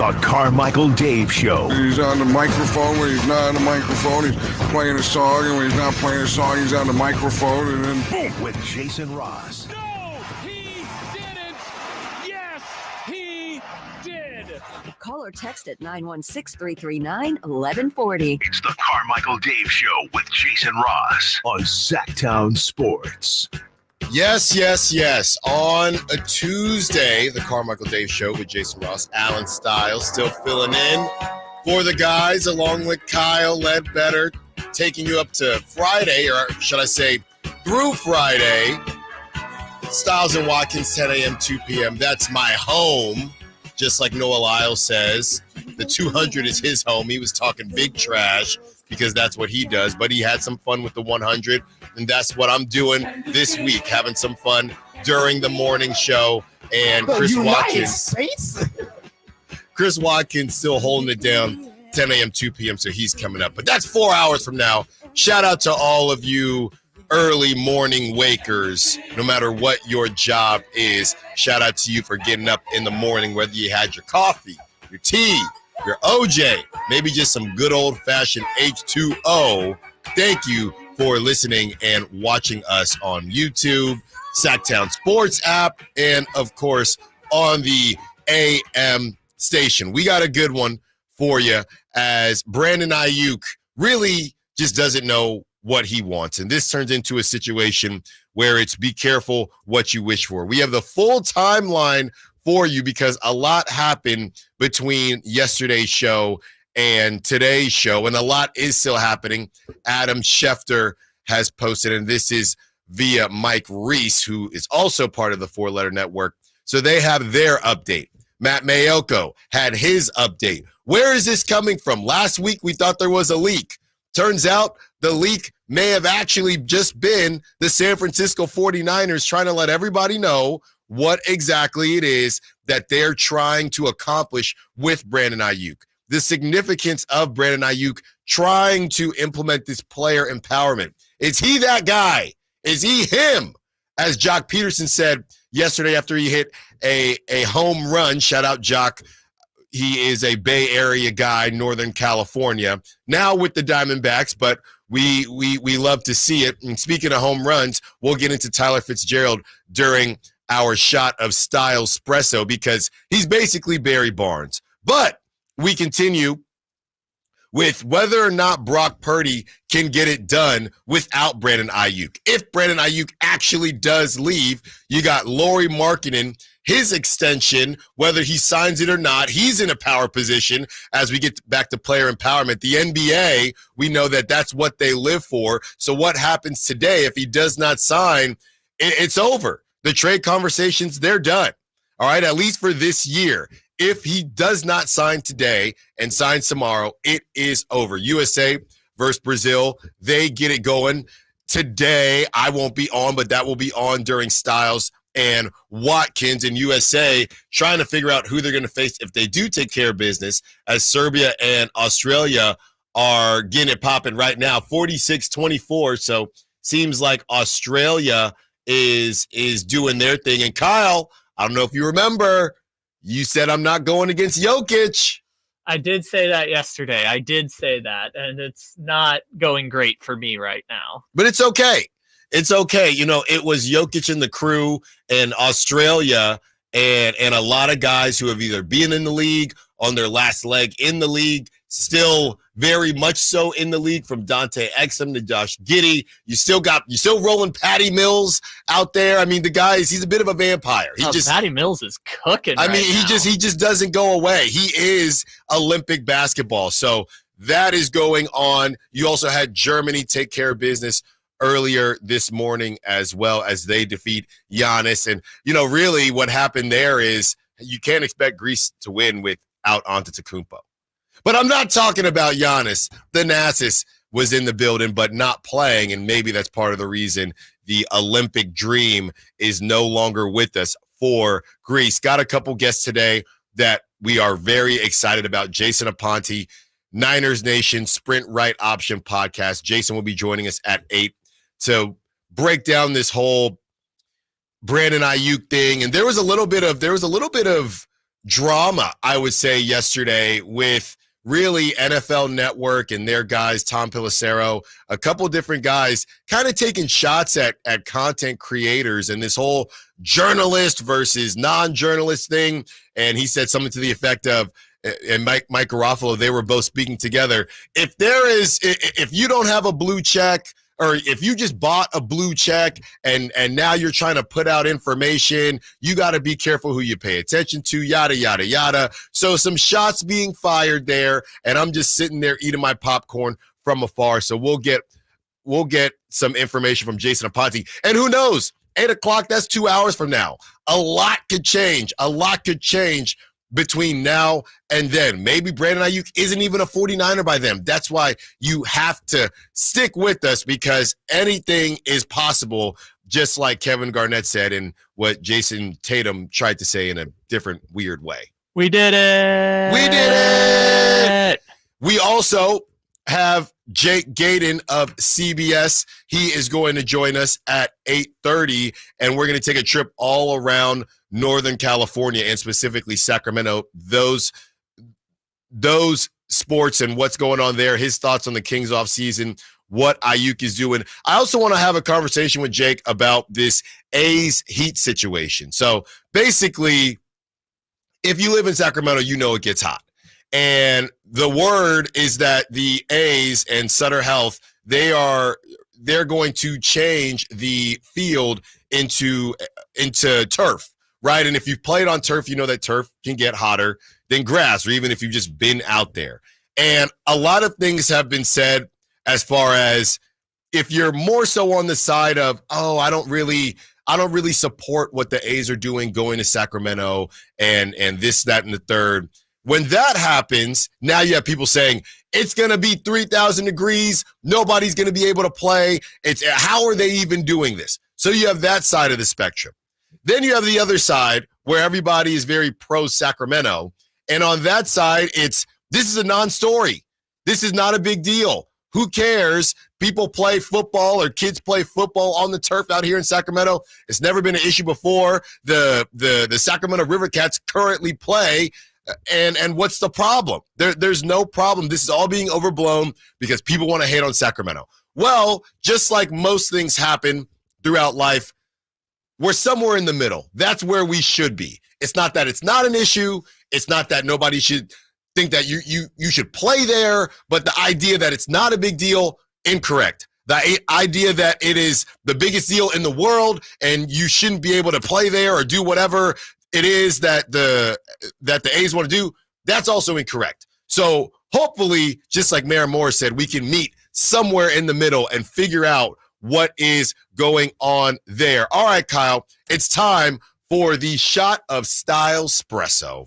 The Carmichael Dave Show. He's on the microphone when he's not on the microphone. He's playing a song, and when he's not playing a song, he's on the microphone, and then boom, with Jason Ross. No, he didn't. Yes, he did. Call or text at 916-339-1140. It's the Carmichael Dave Show with Jason Ross on Sacktown Sports. Yes. On a Tuesday, the Carmichael Dave Show with Jason Ross, Alan Stiles still filling in for the guys, along with Kyle Ledbetter, taking you up to Friday, or should I say through Friday. Stiles and Watkins, 10 a.m., 2 p.m. That's my home, just like Noah Lyles says. The 200 is his home. He was talking big trash because that's what he does, but he had some fun with the 100, and that's what I'm doing this week, having some fun during the morning show. And Chris Watkins still holding it down, 10 a.m., 2 p.m., so he's coming up. But that's 4 hours from now. Shout out to all of you early morning wakers, no matter what your job is. Shout out to you for getting up in the morning, whether you had your coffee, your tea, your OJ, maybe just some good old-fashioned H2O. Thank you for listening and watching us on YouTube, Sacktown Sports app, and, of course, on the AM station. We got a good one for you, as Brandon Aiyuk really just doesn't know what he wants. And this turns into a situation where it's be careful what you wish for. We have the full timeline for you because a lot happened between yesterday's show and today's show, and a lot is still happening. Adam Schefter has posted, and this is via Mike Reese, who is also part of the Four Letter Network. So they have their update. Matt Mayoko had his update. Where is this coming from? Last week, we thought there was a leak. Turns out the leak may have actually just been the San Francisco 49ers trying to let everybody know what exactly it is that they're trying to accomplish with Brandon Aiyuk. The significance of Brandon Aiyuk trying to implement this player empowerment. Is he that guy? Is he him? As Jock Peterson said yesterday after he hit a home run, shout out Jock. He is a Bay Area guy, Northern California, now with the Diamondbacks, but we love to see it. And speaking of home runs, we'll get into Tyler Fitzgerald during our shot of Styles Espresso because he's basically Barry Bonds. But we continue with whether or not Brock Purdy can get it done without Brandon Aiyuk. If Brandon Aiyuk actually does leave, you got Lauri Markkanen, his extension, whether he signs it or not, he's in a power position as we get back to player empowerment. The NBA, we know that that's what they live for. So what happens today if he does not sign? It's over. The trade conversations, they're done. All right, at least for this year. If he does not sign today and signs tomorrow, it is over. USA versus Brazil, they get it going today. I won't be on, but that will be on during Styles and Watkins, and USA trying to figure out who they're going to face if they do take care of business, as Serbia and Australia are getting it popping right now, 46-24. So seems like Australia is doing their thing. And Kyle, I don't know if you remember, you said I'm not going against Jokic. I did say that yesterday. I did say that, and it's not going great for me right now. But it's okay. It's okay. You know, it was Jokic and the crew and Australia and a lot of guys who have either been in the league, on their last leg in the league, still very much so in the league, from Dante Exum to Josh Giddey. You still rolling Patty Mills out there. I mean, the guy he's a bit of a vampire. Patty Mills is cooking. I mean, now. he just doesn't go away. He is Olympic basketball. So that is going on. You also had Germany take care of business earlier this morning, as well, as they defeat Giannis. And, you know, really what happened there is you can't expect Greece to win without Antetokounmpo. But I'm not talking about Giannis. Thanasis was in the building but not playing, and maybe that's part of the reason the Olympic dream is no longer with us for Greece. Got a couple guests today that we are very excited about. Jason Aponte, Niners Nation Sprint Right Option podcast. Jason will be joining us at 8 to break down this whole Brandon Aiyuk thing. And there was a little bit of drama, I would say, yesterday with really NFL Network and their guys, Tom Pelissero, a couple different guys kind of taking shots at content creators and this whole journalist versus non-journalist thing. And he said something to the effect of, and Mike Garofalo, they were both speaking together. If you don't have a blue check, or if you just bought a blue check and now you're trying to put out information, you got to be careful who you pay attention to, yada, yada, yada. So some shots being fired there, and I'm just sitting there eating my popcorn from afar. So we'll get some information from Jason Aponte. And who knows, 8 o'clock, that's 2 hours from now. A lot could change. A lot could change between now and then. Maybe Brandon Aiyuk isn't even a 49er by then. That's why you have to stick with us, because anything is possible, just like Kevin Garnett said and what Jason Tatum tried to say in a different, weird way. We did it! We did it! We also have Jake Gaden of CBS. He is going to join us at 8:30, and we're going to take a trip all around Northern California and specifically Sacramento, those sports and what's going on there, his thoughts on the Kings offseason, what Aiyuk is doing. I also want to have a conversation with Jake about this A's Heat situation. So basically, if you live in Sacramento, you know it gets hot. And the word is that the A's and Sutter Health, they're going to change the field into turf. Right, and if you've played on turf, you know that turf can get hotter than grass, or even if you've just been out there. And a lot of things have been said as far as if you're more so on the side of, oh, I don't really support what the A's are doing going to Sacramento and this, that, and the third. When that happens, now you have people saying it's going to be 3,000 degrees. Nobody's going to be able to play. How are they even doing this? So you have that side of the spectrum. Then you have the other side where everybody is very pro-Sacramento. And on that side, this is a non-story. This is not a big deal. Who cares? People play football, or kids play football on the turf out here in Sacramento. It's never been an issue before. The Sacramento River Cats currently play. And what's the problem? There's no problem. This is all being overblown because people want to hate on Sacramento. Well, just like most things happen throughout life, we're somewhere in the middle. That's where we should be. It's not that it's not an issue. It's not that nobody should think that you should play there, but the idea that it's not a big deal, incorrect. The idea that it is the biggest deal in the world and you shouldn't be able to play there or do whatever it is that the A's want to do, that's also incorrect. So hopefully, just like Mayor Moore said, we can meet somewhere in the middle and figure out what is going on there. All right, Kyle, it's time for the shot of style espresso.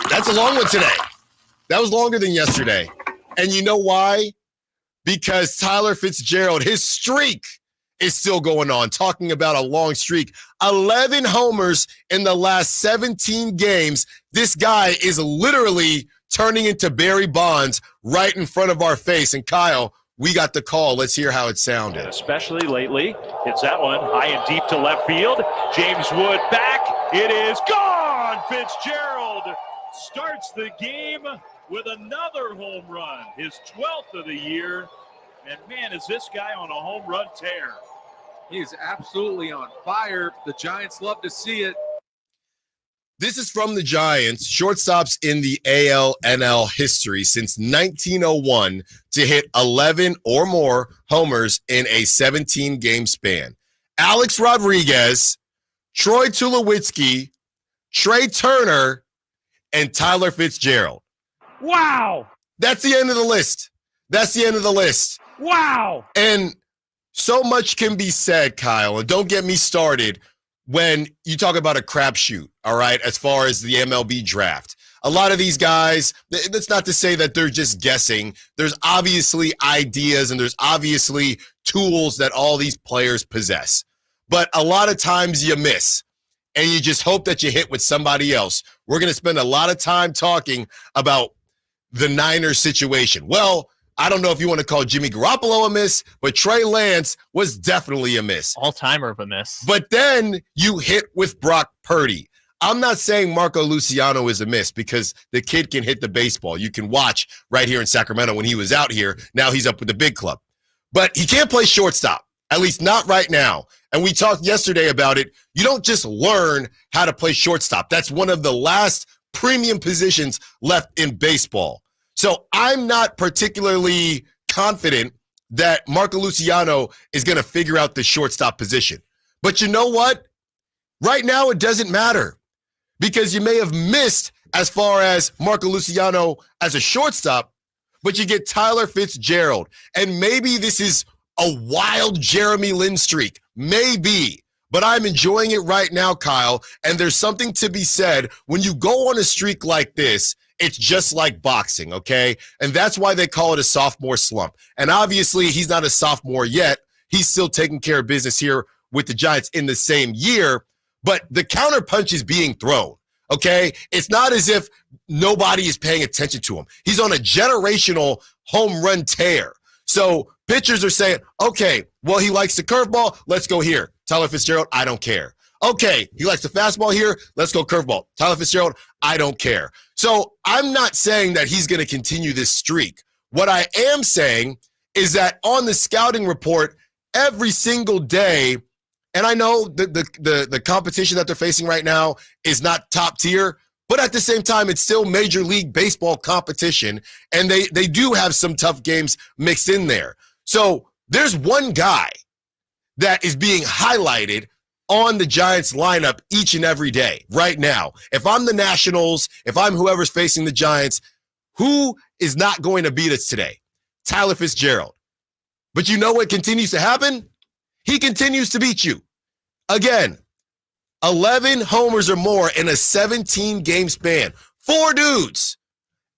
That's a long one today. That was longer than yesterday. And you know why? Because Tyler Fitzgerald, his streak is still going on. Talking about a long streak. 11 homers in the last 17 games. This guy is literally turning into Barry Bonds right in front of our face. And Kyle, we got the call. Let's hear how it sounded. Especially lately. Hits that one high and deep to left field. James Wood back. It is gone. Fitzgerald starts the game with another home run. His 12th of the year. And man, is this guy on a home run tear. He is absolutely on fire. The Giants love to see it. This is from the Giants, shortstops in the ALNL history since 1901 to hit 11 or more homers in a 17-game span. Alex Rodriguez, Troy Tulowitzki, Trey Turner, and Tyler Fitzgerald. Wow. That's the end of the list. That's the end of the list. Wow. And so much can be said, Kyle, and don't get me started when you talk about a crapshoot, all right, as far as the MLB draft. A lot of these guys, that's not to say that they're just guessing. There's obviously ideas and there's obviously tools that all these players possess. But a lot of times you miss, and you just hope that you hit with somebody else. We're going to spend a lot of time talking about the Niners situation. Well, I don't know if you want to call Jimmy Garoppolo a miss, but Trey Lance was definitely a miss. All-timer of a miss. But then you hit with Brock Purdy. I'm not saying Marco Luciano is a miss because the kid can hit the baseball. You can watch right here in Sacramento when he was out here. Now he's up with the big club. But he can't play shortstop, at least not right now. And we talked yesterday about it. You don't just learn how to play shortstop. That's one of the last premium positions left in baseball. So I'm not particularly confident that Marco Luciano is going to figure out the shortstop position. But you know what? Right now it doesn't matter because you may have missed as far as Marco Luciano as a shortstop, but you get Tyler Fitzgerald. And maybe this is a wild Jeremy Lin streak. Maybe. But I'm enjoying it right now, Kyle. And there's something to be said. When you go on a streak like this, it's just like boxing, okay? And that's why they call it a sophomore slump. And obviously, he's not a sophomore yet. He's still taking care of business here with the Giants in the same year. But the counterpunch is being thrown, okay? It's not as if nobody is paying attention to him. He's on a generational home run tear. So pitchers are saying, okay, well, he likes the curveball. Let's go here. Tyler Fitzgerald, I don't care. Okay, he likes the fastball here. Let's go curveball. Tyler Fitzgerald, I don't care. So I'm not saying that he's going to continue this streak. What I am saying is that on the scouting report every single day, and I know the competition that they're facing right now is not top tier, but at the same time, it's still Major League Baseball competition, and they do have some tough games mixed in there. So there's one guy that is being highlighted on the Giants lineup each and every day right now. If I'm the Nationals, if I'm whoever's facing the Giants, who is not going to beat us today? Tyler Fitzgerald. But you know what continues to happen? He continues to beat you. Again, 11 homers or more in a 17-game span. 4 dudes.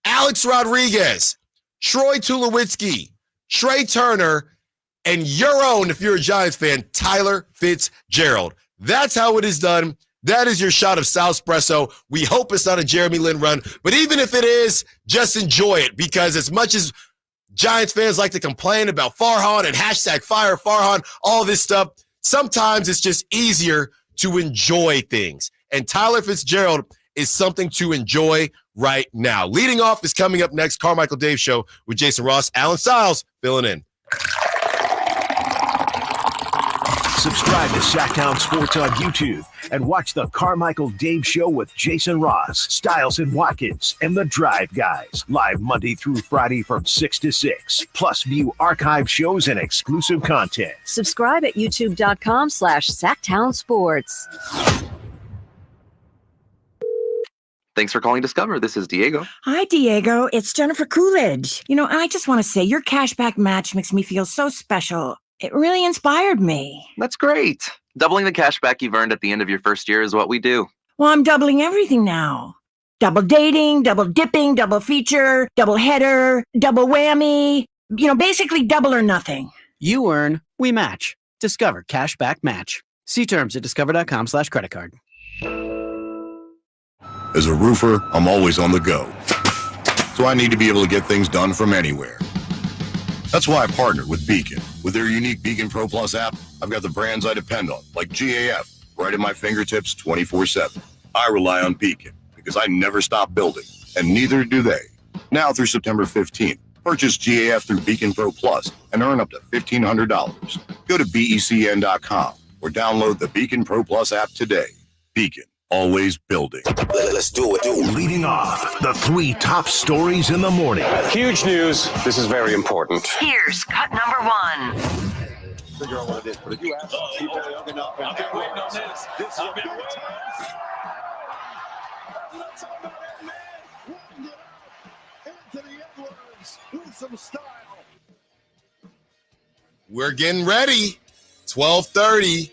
Alex Rodriguez, Troy Tulowitzki, Trey Turner, and your own, if you're a Giants fan, Tyler Fitzgerald. That's how it is done. That is your shot of South Espresso. We hope it's not a Jeremy Lin run, but even if it is, just enjoy it, because as much as Giants fans like to complain about Farhan and hashtag fire Farhan, all this stuff, sometimes it's just easier to enjoy things. And Tyler Fitzgerald is something to enjoy right now. Leading off is coming up next, Carmichael Dave Show with Jason Ross, Alan Stiles filling in. Subscribe to Sacktown Sports on YouTube and watch the Carmichael Dave Show with Jason Ross, Stiles and Watkins, and the Drive Guys. Live Monday through Friday from 6 to 6. Plus view archive shows and exclusive content. Subscribe at youtube.com/Sacktown Sports. Thanks for calling Discover. This is Diego. Hi, Diego. It's Jennifer Coolidge. I just want to say your cashback match makes me feel so special. It really inspired me. That's great. Doubling the cashback you've earned at the end of your first year is what we do. Well, I'm doubling everything now. Double dating, double dipping, double feature, double header, double whammy. Basically double or nothing. You earn, we match. Discover Cashback Match. See terms at discover.com/creditcard. As a roofer, I'm always on the go. So I need to be able to get things done from anywhere. That's why I partnered with Beacon. With their unique Beacon Pro Plus app, I've got the brands I depend on, like GAF, right at my fingertips 24/7. I rely on Beacon because I never stop building, and neither do they. Now through September 15th, purchase GAF through Beacon Pro Plus and earn up to $1,500. Go to BECN.com or download the Beacon Pro Plus app today. Beacon. Always building. Let's do it. Leading off, the 3 top stories in the morning. Huge news. This is very important. Here's cut number 1. Figure out what it is, but if you ask I've been waiting on this. I've been waiting. Anthony Edwards with some style. We're getting ready. 12:30,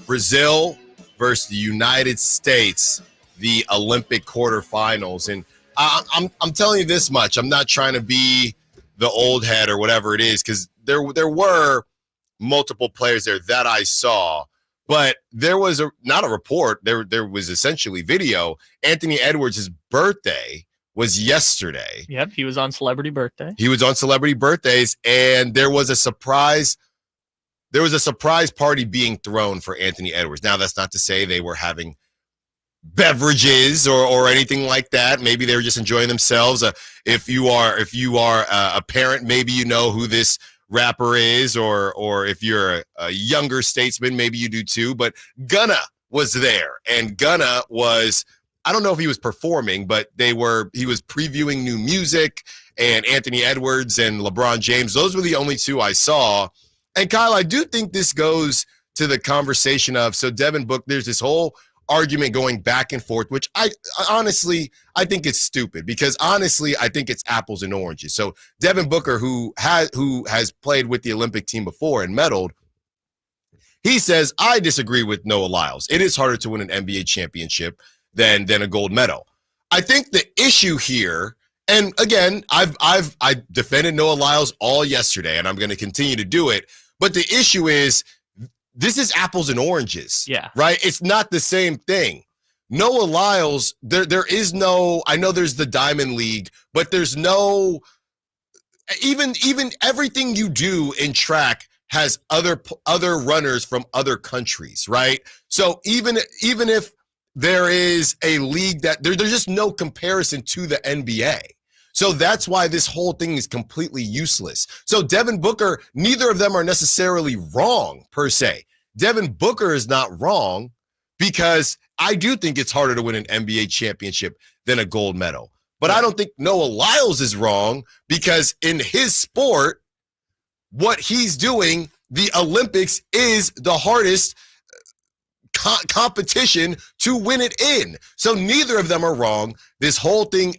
Brazil versus the United States, the Olympic quarterfinals. And I'm telling you this much. I'm not trying to be the old head or whatever it is, because there were multiple players there that I saw, but there was not a report. There was essentially video. Anthony Edwards' birthday was yesterday. Yep, he was on Celebrity Birthday. He was on Celebrity Birthdays, and there was a surprise party being thrown for Anthony Edwards. Now, that's not to say they were having beverages or anything like that. Maybe they were just enjoying themselves. If you are a parent, maybe you know who this rapper is, or if you're a younger statesman, maybe you do too. But Gunna was there, and Gunna was, I don't know if he was performing, but he was previewing new music, and Anthony Edwards and LeBron James, those were the only two I saw. And Kyle, I do think this goes to the conversation of, so Devin Booker, there's this whole argument going back and forth, which I honestly think it's stupid, because honestly, I think it's apples and oranges. So Devin Booker, who has played with the Olympic team before and medaled, he says, I disagree with Noah Lyles. It is harder to win an NBA championship than a gold medal. I think the issue here, and again, I defended Noah Lyles all yesterday, and I'm going to continue to do it. But the issue is, this is apples and oranges. Yeah. Right? It's not the same thing. Noah Lyles, there is no, I know there's the Diamond League, but there's no, even everything you do in track has other runners from other countries, right? So even if there is a league that there's just no comparison to the NBA. So that's why this whole thing is completely useless. So Devin Booker, neither of them are necessarily wrong per se. Devin Booker is not wrong, because I do think it's harder to win an NBA championship than a gold medal. But I don't think Noah Lyles is wrong, because in his sport, what he's doing, the Olympics is the hardest competition to win it in. So neither of them are wrong. This whole thing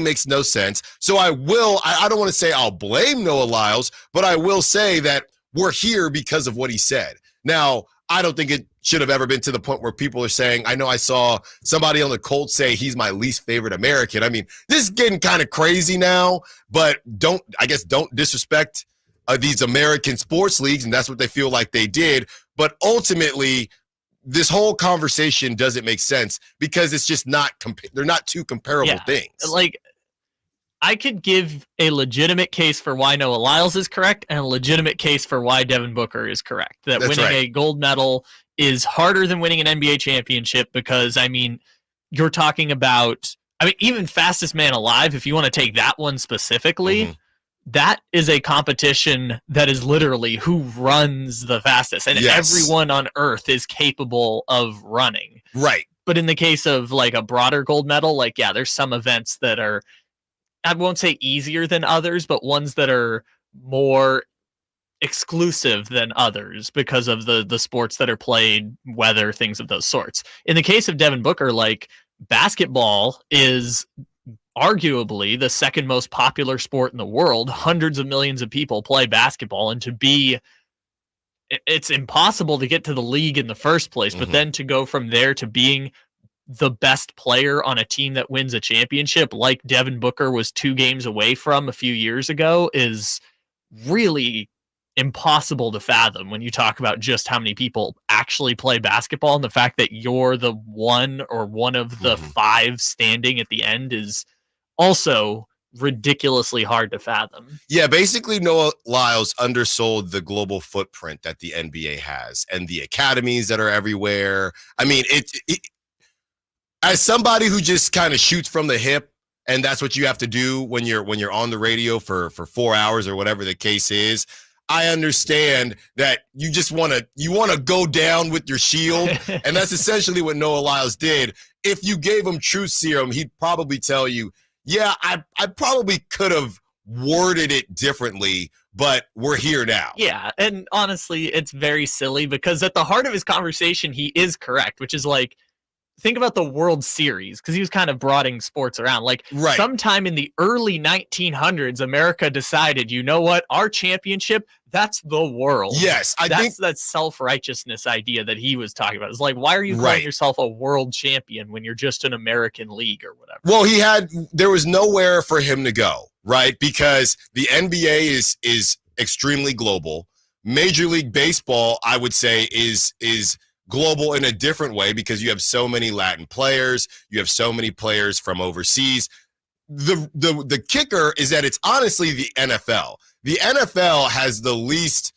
makes no sense. So I don't want to say I'll blame Noah Lyles, but I will say that we're here because of what he said. Now, I don't think it should have ever been to the point where people are saying, I know I saw somebody on the Colts say he's my least favorite American. I mean, this is getting kind of crazy now, but don't disrespect these American sports leagues, and that's what they feel like they did. But ultimately, this whole conversation doesn't make sense, because it's just not, they're not two comparable things. Like, I could give a legitimate case for why Noah Lyles is correct and a legitimate case for why Devin Booker is correct. That winning a gold medal is harder than winning an NBA championship, because, I mean, you're talking about, even fastest man alive, if you want to take that one specifically, that is a competition that is literally who runs the fastest. And everyone on earth is capable of running. Right. But in the case of like a broader gold medal, like, yeah, there's some events that are, I won't say easier than others, but ones that are more exclusive than others because of the sports that are played, weather, things of those sorts. In the case of Devin Booker, like, basketball is arguably the second most popular sport in the world. Hundreds of millions of people play basketball, and it's impossible to get to the league in the first place, but then to go from there to being the best player on a team that wins a championship, like Devin Booker was 2 games away from a few years ago, is really impossible to fathom when you talk about just how many people actually play basketball, and the fact that you're the one or one of the 5 standing at the end is also ridiculously hard to fathom. Yeah, basically Noah Lyles undersold the global footprint that the NBA has and the academies that are everywhere. I mean, it as somebody who just kind of shoots from the hip, and that's what you have to do when you're on the radio for 4 hours or whatever the case is, I understand that you just want to go down with your shield, and that's essentially what Noah Lyles did. If you gave him truth serum, he'd probably tell you, yeah, I probably could have worded it differently, but we're here now. Yeah, and honestly, it's very silly, because at the heart of his conversation, he is correct, which is like, think about the World Series, because he was kind of broadening sports around. Like, sometime in the early 1900s, America decided, you know what, our championship, that's the world. Yes, I think that self-righteousness idea that he was talking about. It's like, why are you calling yourself a world champion when you're just an American league or whatever? Well, there was nowhere for him to go, right? Because the NBA is extremely global. Major League Baseball, I would say, is global in a different way, because you have so many Latin players, you have so many players from overseas. the kicker is that it's honestly the NFL. The NFL has the least,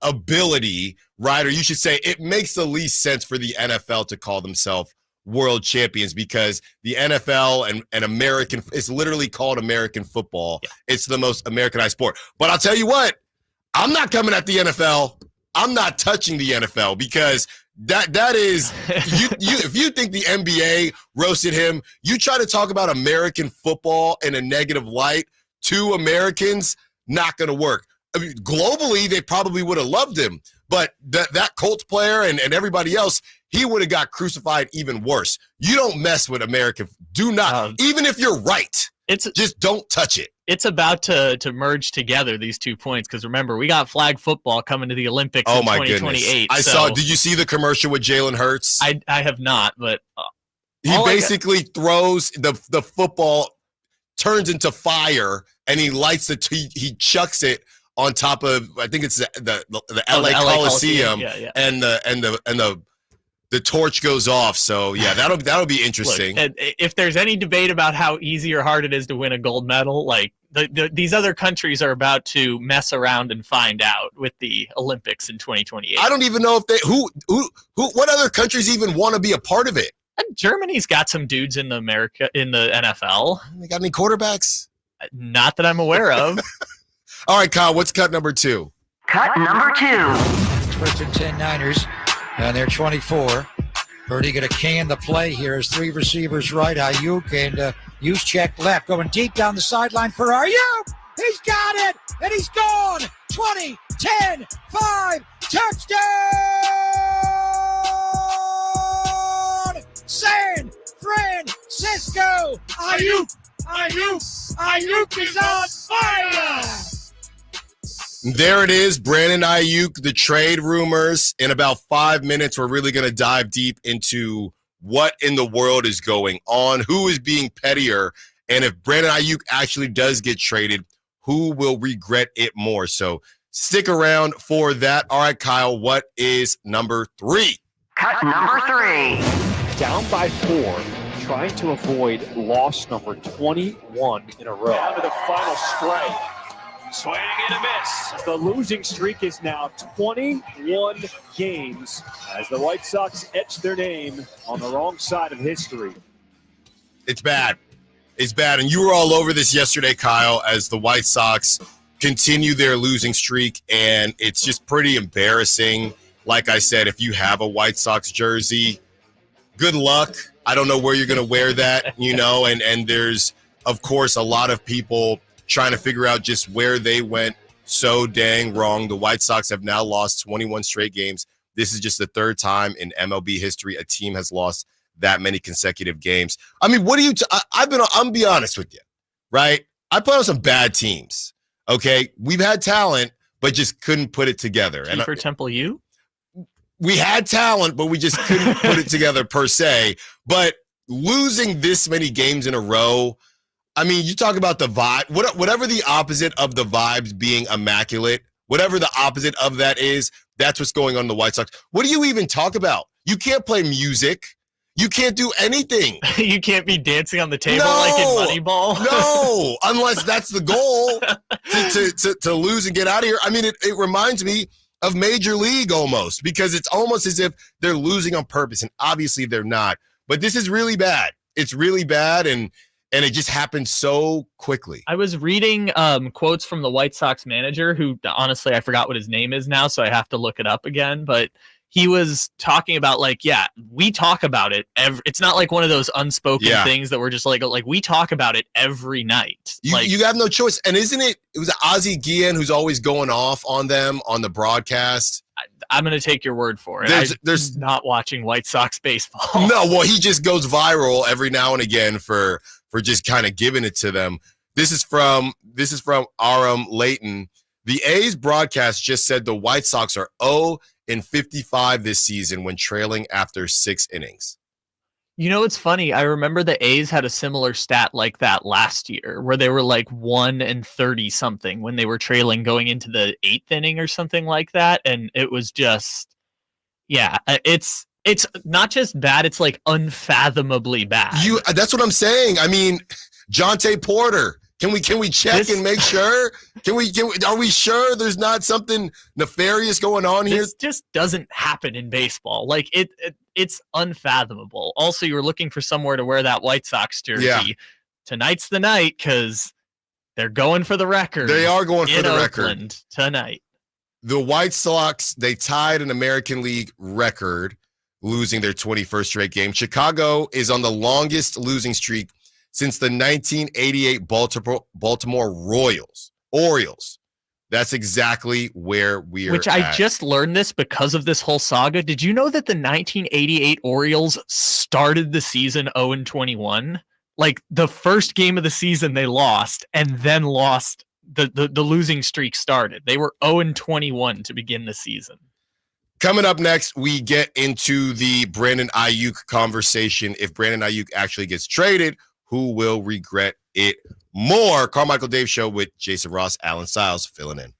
ability, right? Or you should say it makes the least sense for the NFL to call themselves world champions, because the NFL and American, it's literally called American football. Yeah. It's the most Americanized sport. But I'll tell you what, I'm not coming at the NFL. I'm not touching the NFL, because that is you if you think the NBA roasted him, you try to talk about American football in a negative light to Americans, not going to work. I mean, globally, they probably would have loved him, but that Colts player and everybody else, he would have got crucified even worse. You don't mess with American. Do not, even if you're right. Just don't touch it. It's about to merge together, these 2 points, because remember, we got flag football coming to the Olympics in 2028. I saw. Did you see the commercial with Jalen Hurts? I have not, but he basically throws the football, turns into fire, and he lights he chucks it on top of, I think it's the LA Coliseum, and the torch goes off. So yeah, that'll be interesting. Look, if there's any debate about how easy or hard it is to win a gold medal, like these other countries are about to mess around and find out with the Olympics in 2028. I don't even know if what other countries even want to be a part of it. Germany's got some dudes in the NFL. They got any quarterbacks? Not that I'm aware of. All right, Kyle, what's cut number 2? Cut number 2. First and 10 Niners, and they're 24. Purdy going to can the play here as 3 receivers right, Aiyuk and Juszczyk left, going deep down the sideline for Aiyuk. He's got it, and he's gone. 20, 10, 5, touchdown! San Francisco! Aiyuk is on fire! There it is, Brandon Aiyuk, the trade rumors. In about 5 minutes, we're really going to dive deep into what in the world is going on, who is being pettier, and if Brandon Aiyuk actually does get traded, who will regret it more. So stick around for that. All right, Kyle, what is number 3? Cut number 3. Down by 4, trying to avoid loss number 21 in a row. Down to the final strike. Swing and a miss. The losing streak is now 21 games as the White Sox etch their name on the wrong side of history. It's bad. It's bad. And you were all over this yesterday, Kyle, as the White Sox continue their losing streak. And it's just pretty embarrassing. Like I said, if you have a White Sox jersey, good luck. I don't know where you're going to wear that, and there's, of course, a lot of people trying to figure out just where they went so dang wrong. The White Sox have now lost 21 straight games. This is just the 3rd time in MLB history a team has lost that many consecutive games. I mean, what do you I'm gonna be honest with you, right? I played on some bad teams. Okay, we've had talent, but just couldn't put it together. And for Temple U, we had talent, but we just couldn't put it together per se. But losing this many games in a row, I mean, you talk about the vibe, whatever the opposite of the vibes being immaculate, whatever the opposite of that is, that's what's going on in the White Sox. What do you even talk about? You can't play music. You can't do anything. You can't be dancing on the table like in Moneyball. No, unless that's the goal to lose and get out of here. I mean, it reminds me of Major League almost, because it's almost as if they're losing on purpose, and obviously they're not. But this is really bad. It's really bad, and it just happened so quickly. I was reading quotes from the White Sox manager, who honestly, I forgot what his name is now, so I have to look it up again. But he was talking about, like, yeah, we talk about it. It's not like one of those unspoken things that we're just like we talk about it every night. You have no choice. And isn't it was Ozzie Guillen who's always going off on them on the broadcast? I'm going to take your word for it. There's not watching White Sox baseball. No, well, he just goes viral every now and again for just kind of giving it to them. This is from Aram Layton. The A's broadcast just said the White Sox are 0-55 this season when trailing after 6 innings. You know, it's funny. I remember the A's had a similar stat like that last year, where they were like 1-30 something when they were trailing going into the 8th inning or something like that. And it was just, it's It's not just bad, it's like unfathomably bad. That's what I'm saying. I mean, Jonte Porter. Can we check and make sure? Are we sure there's not something nefarious going on here? This just doesn't happen in baseball. Like it's unfathomable. Also, you were looking for somewhere to wear that White Sox jersey. Yeah. Tonight's the night because they're going for the record. They are going for the Oakland record tonight. The White Sox, they tied an American League record, losing their 21st straight game. Chicago is on the longest losing streak since the 1988 Baltimore Orioles. That's exactly where we are. I just learned this because of this whole saga. Did you know that the 1988 Orioles started the season 0-21? Like the first game of the season they lost, and then lost. The losing streak started. They were 0-21 to begin the season. Coming up next, we get into the Brandon Aiyuk conversation. If Brandon Aiyuk actually gets traded, who will regret it more? Carmichael Dave Show with Jason Ross, Alan Stiles filling in.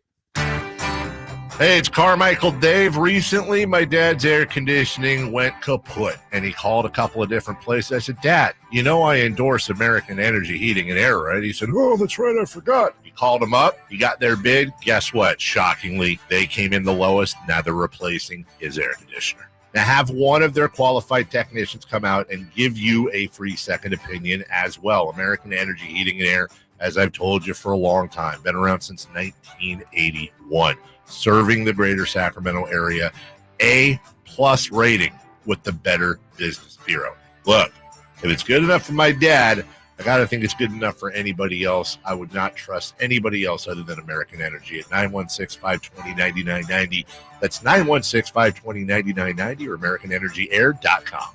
Hey, it's Carmichael Dave. Recently, my dad's air conditioning went kaput, and he called a couple of different places. I said, Dad, you know I endorse American Energy Heating and Air, right? He said, oh, that's right, I forgot. He called him up. He got their bid. Guess what? Shockingly, they came in the lowest. Now they're replacing his air conditioner. Now, have one of their qualified technicians come out and give you a free second opinion as well. American Energy Heating and Air, as I've told you for a long time, been around since 1981. Serving the greater Sacramento area, A+ rating with the Better Business Bureau. Look, if it's good enough for my dad, I got to think it's good enough for anybody else. I would not trust anybody else other than American Energy at 916-520-9990. That's 916-520-9990 or AmericanEnergyAir.com.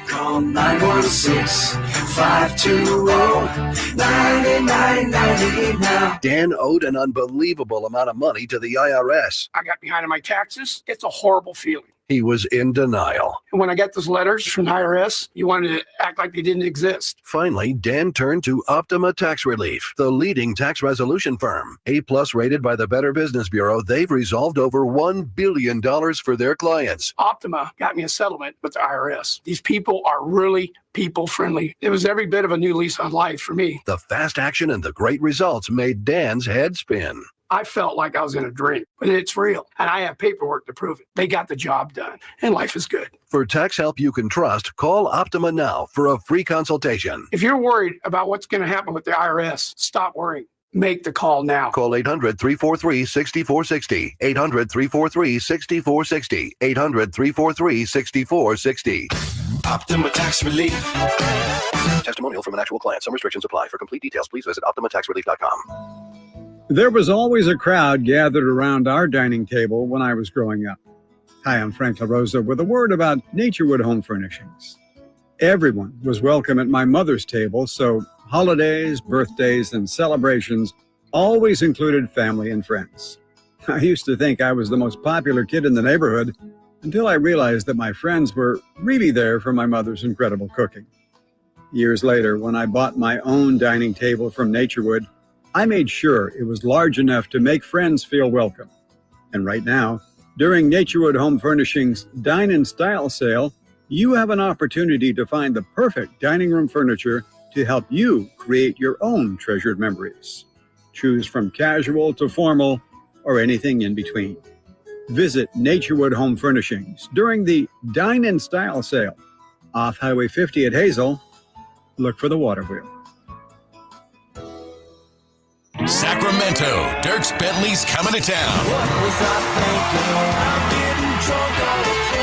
Call 916-520-9990 now. Dan owed an unbelievable amount of money to the IRS. I got behind on my taxes. It's a horrible feeling. He was in denial. And when I got those letters from the IRS, you wanted to act like they didn't exist. Finally, Dan turned to Optima Tax Relief, the leading tax resolution firm. A+ rated by the Better Business Bureau, they've resolved over $1 billion for their clients. Optima got me a settlement with the IRS. These people are really people-friendly. It was every bit of a new lease on life for me. The fast action and the great results made Dan's head spin. I felt like I was in a dream, but it's real, and I have paperwork to prove it. They got the job done, and life is good. For tax help you can trust, call Optima now for a free consultation. If you're worried about what's going to happen with the IRS, stop worrying. Make the call now. Call 800-343-6460. 800-343-6460. 800-343-6460. Optima Tax Relief. Testimonial from an actual client. Some restrictions apply. For complete details, please visit OptimaTaxRelief.com. There was always a crowd gathered around our dining table when I was growing up. Hi, I'm Frank LaRosa with a word about Naturewood Home Furnishings. Everyone was welcome at my mother's table, so holidays, birthdays, and celebrations always included family and friends. I used to think I was the most popular kid in the neighborhood until I realized that my friends were really there for my mother's incredible cooking. Years later, when I bought my own dining table from Naturewood, I made sure it was large enough to make friends feel welcome. And right now, during Naturewood Home Furnishings Dine in Style sale, you have an opportunity to find the perfect dining room furniture to help you create your own treasured memories. Choose from casual to formal or anything in between. Visit Naturewood Home Furnishings during the Dine in Style sale off Highway 50 at Hazel. Look for the water wheel. Sacramento, Dirks Bentley's coming to town.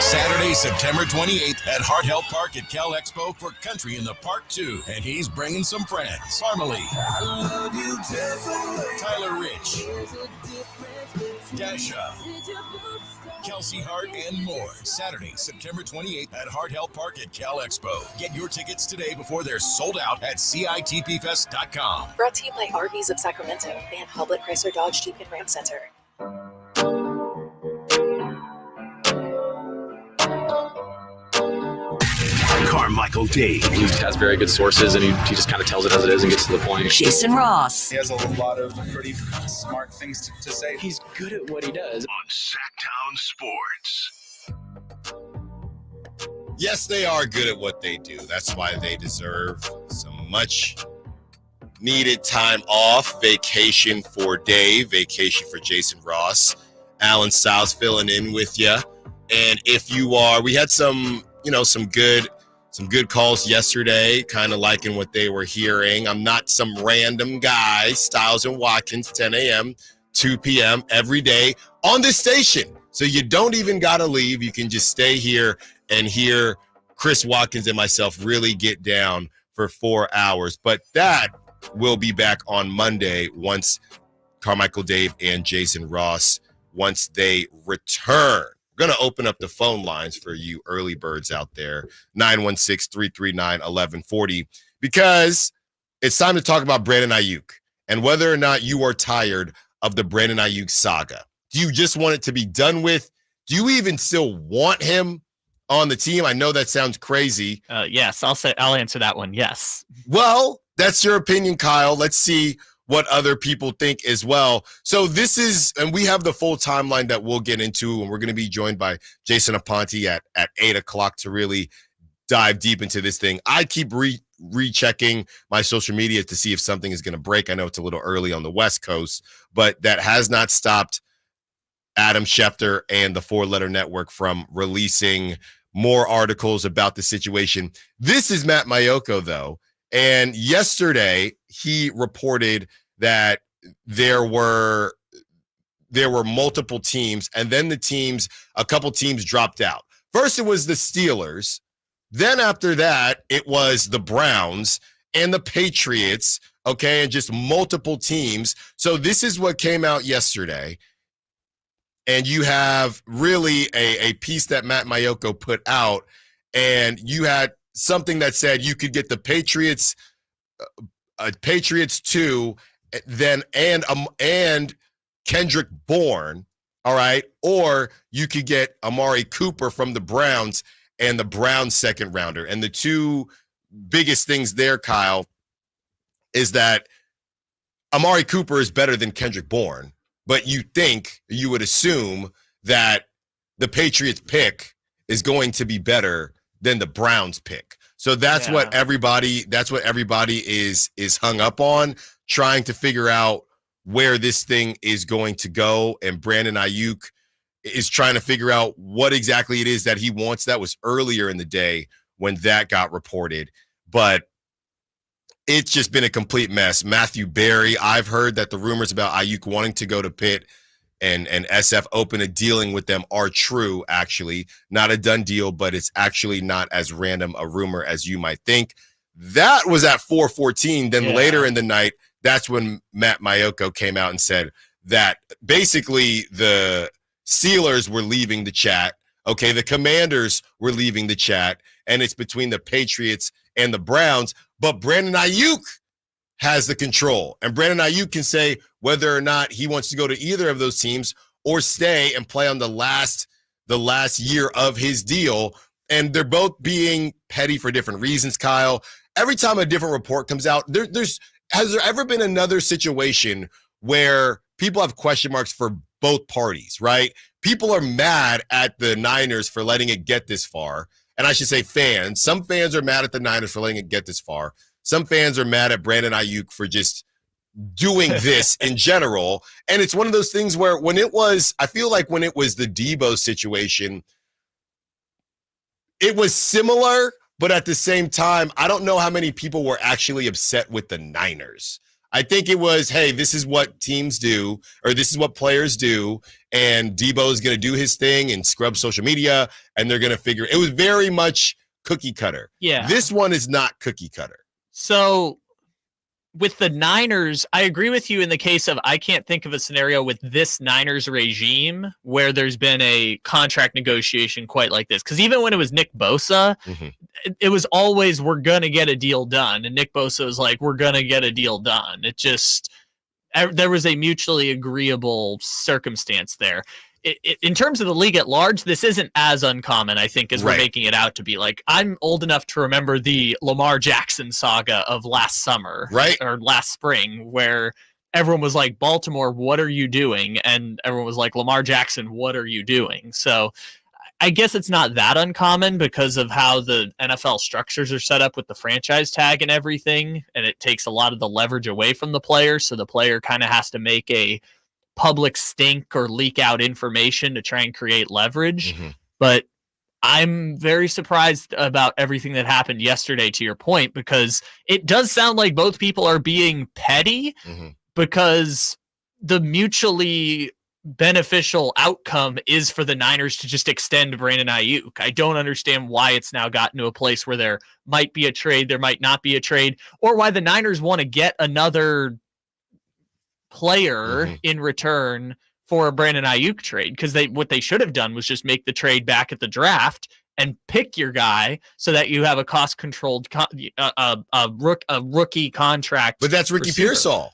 Saturday, September 28th at Hart Health Park at Cal Expo for Country in the Park 2. And he's bringing some friends. Farmally, Tyler Rich, Dasha, Kelsey Hart, and more. Saturday, September 28th at Hart Health Park at Cal Expo. Get your tickets today before they're sold out at CITPFest.com. Brought to you by RVs of Sacramento and Hoblet Chrysler Dodge Jeep and Ram Center. Carmichael Dave. He has very good sources, and he just kind of tells it as it is and gets to the point. Jason Ross. He has a lot of pretty smart things to say. He's good at what he does. On Sacktown Sports. Yes, they are good at what they do. That's why they deserve some much needed time off. Vacation for Dave, vacation for Jason Ross, Alan Stiles filling in with you. And if you are, we had some good calls yesterday, kind of liking what they were hearing. I'm not some random guy. Stiles and Watkins, 10 a.m., 2 p.m. every day on this station. So you don't even got to leave. You can just stay here and hear Chris Watkins and myself really get down for 4 hours. But that will be back on Monday once Carmichael Dave and Jason Ross, once they return. We're going to open up the phone lines for you early birds out there, 916-339-1140, because it's time to talk about Brandon Aiyuk and whether or not you are tired of the Brandon Aiyuk saga. Do you just want it to be done with? Do you even still want him on the team? I know that sounds crazy. Yes, I'll answer that one. Yes. Well, that's your opinion, Kyle. Let's see what other people think as well. So this is, and we have the full timeline that we'll get into, and we're going to be joined by Jason Aponte at 8 o'clock to really dive deep into this thing. I keep rechecking my social media to see if something is going to break. I know it's a little early on the West Coast, but that has not stopped Adam Schefter and the Four Letter Network from releasing more articles about the situation. This is Matt Maiocco, though. And yesterday, he reported that there were multiple teams, and then a couple teams dropped out. First, it was the Steelers. Then after that, it was the Browns and the Patriots, okay, and just multiple teams. So this is what came out yesterday. And you have really a piece that Matt Maiocco put out, and you had something that said you could get the Patriots 2, then and Kendrick Bourne, all right, or you could get Amari Cooper from the Browns and the Browns second rounder. And the two biggest things there, Kyle, is that Amari Cooper is better than Kendrick Bourne, but you would assume that the Patriots pick is going to be better than the Browns pick. So that's what everybody is hung up on, trying to figure out where this thing is going to go. And Brandon Aiyuk is trying to figure out what exactly it is that he wants. That was earlier in the day when that got reported. But it's just been a complete mess. Matthew Berry, I've heard that the rumors about Aiyuk wanting to go to Pitt and SF open to dealing with them are true, actually. Not a done deal, but it's actually not as random a rumor as you might think. That was at 4:14. Then later in the night, that's when Matt Maiocco came out and said that basically the Steelers were leaving the chat. Okay, the Commanders were leaving the chat, and it's between the Patriots and the Browns. But Brandon Aiyuk has the control, and Brandon Aiyuk can say whether or not he wants to go to either of those teams or stay and play on the last year of his deal. And they're both being petty for different reasons, Kyle. Every time a different report comes out, has there ever been another situation where people have question marks for both parties, right? People are mad at the Niners for letting it get this far. And I should say fans. Some fans are mad at the Niners for letting it get this far. Some fans are mad at Brandon Aiyuk for just doing this in general. And it's one of those things where I feel like when it was the Debo situation, it was similar, but at the same time, I don't know how many people were actually upset with the Niners. I think it was, hey, this is what teams do, or this is what players do, and Debo is going to do his thing and scrub social media, and they're going to figure. It was very much cookie cutter. Yeah. This one is not cookie cutter. So with the Niners, I agree with you in the case of I can't think of a scenario with this Niners regime where there's been a contract negotiation quite like this. Because even when it was Nick Bosa, it was always, we're going to get a deal done. And Nick Bosa was like, we're going to get a deal done. It just, there was a mutually agreeable circumstance there. In terms of the league at large, this isn't as uncommon, I think, as we're making it out to be. Like, I'm old enough to remember the Lamar Jackson saga of last summer, or last spring, where everyone was like, Baltimore, what are you doing? And everyone was like, Lamar Jackson, what are you doing? So I guess it's not that uncommon because of how the NFL structures are set up with the franchise tag and everything, and it takes a lot of the leverage away from the player, so the player kind of has to make a public stink or leak out information to try and create leverage. But I'm very surprised about everything that happened yesterday, to your point, because it does sound like both people are being petty because the mutually beneficial outcome is for the Niners to just extend Brandon Aiyuk. I don't understand why it's now gotten to a place where there might be a trade, there might not be a trade, or why the Niners want to get another player in return for a Brandon Aiyuk trade, because what they should have done was just make the trade back at the draft and pick your guy so that you have a cost-controlled rookie contract. But that's Ricky Pearsall.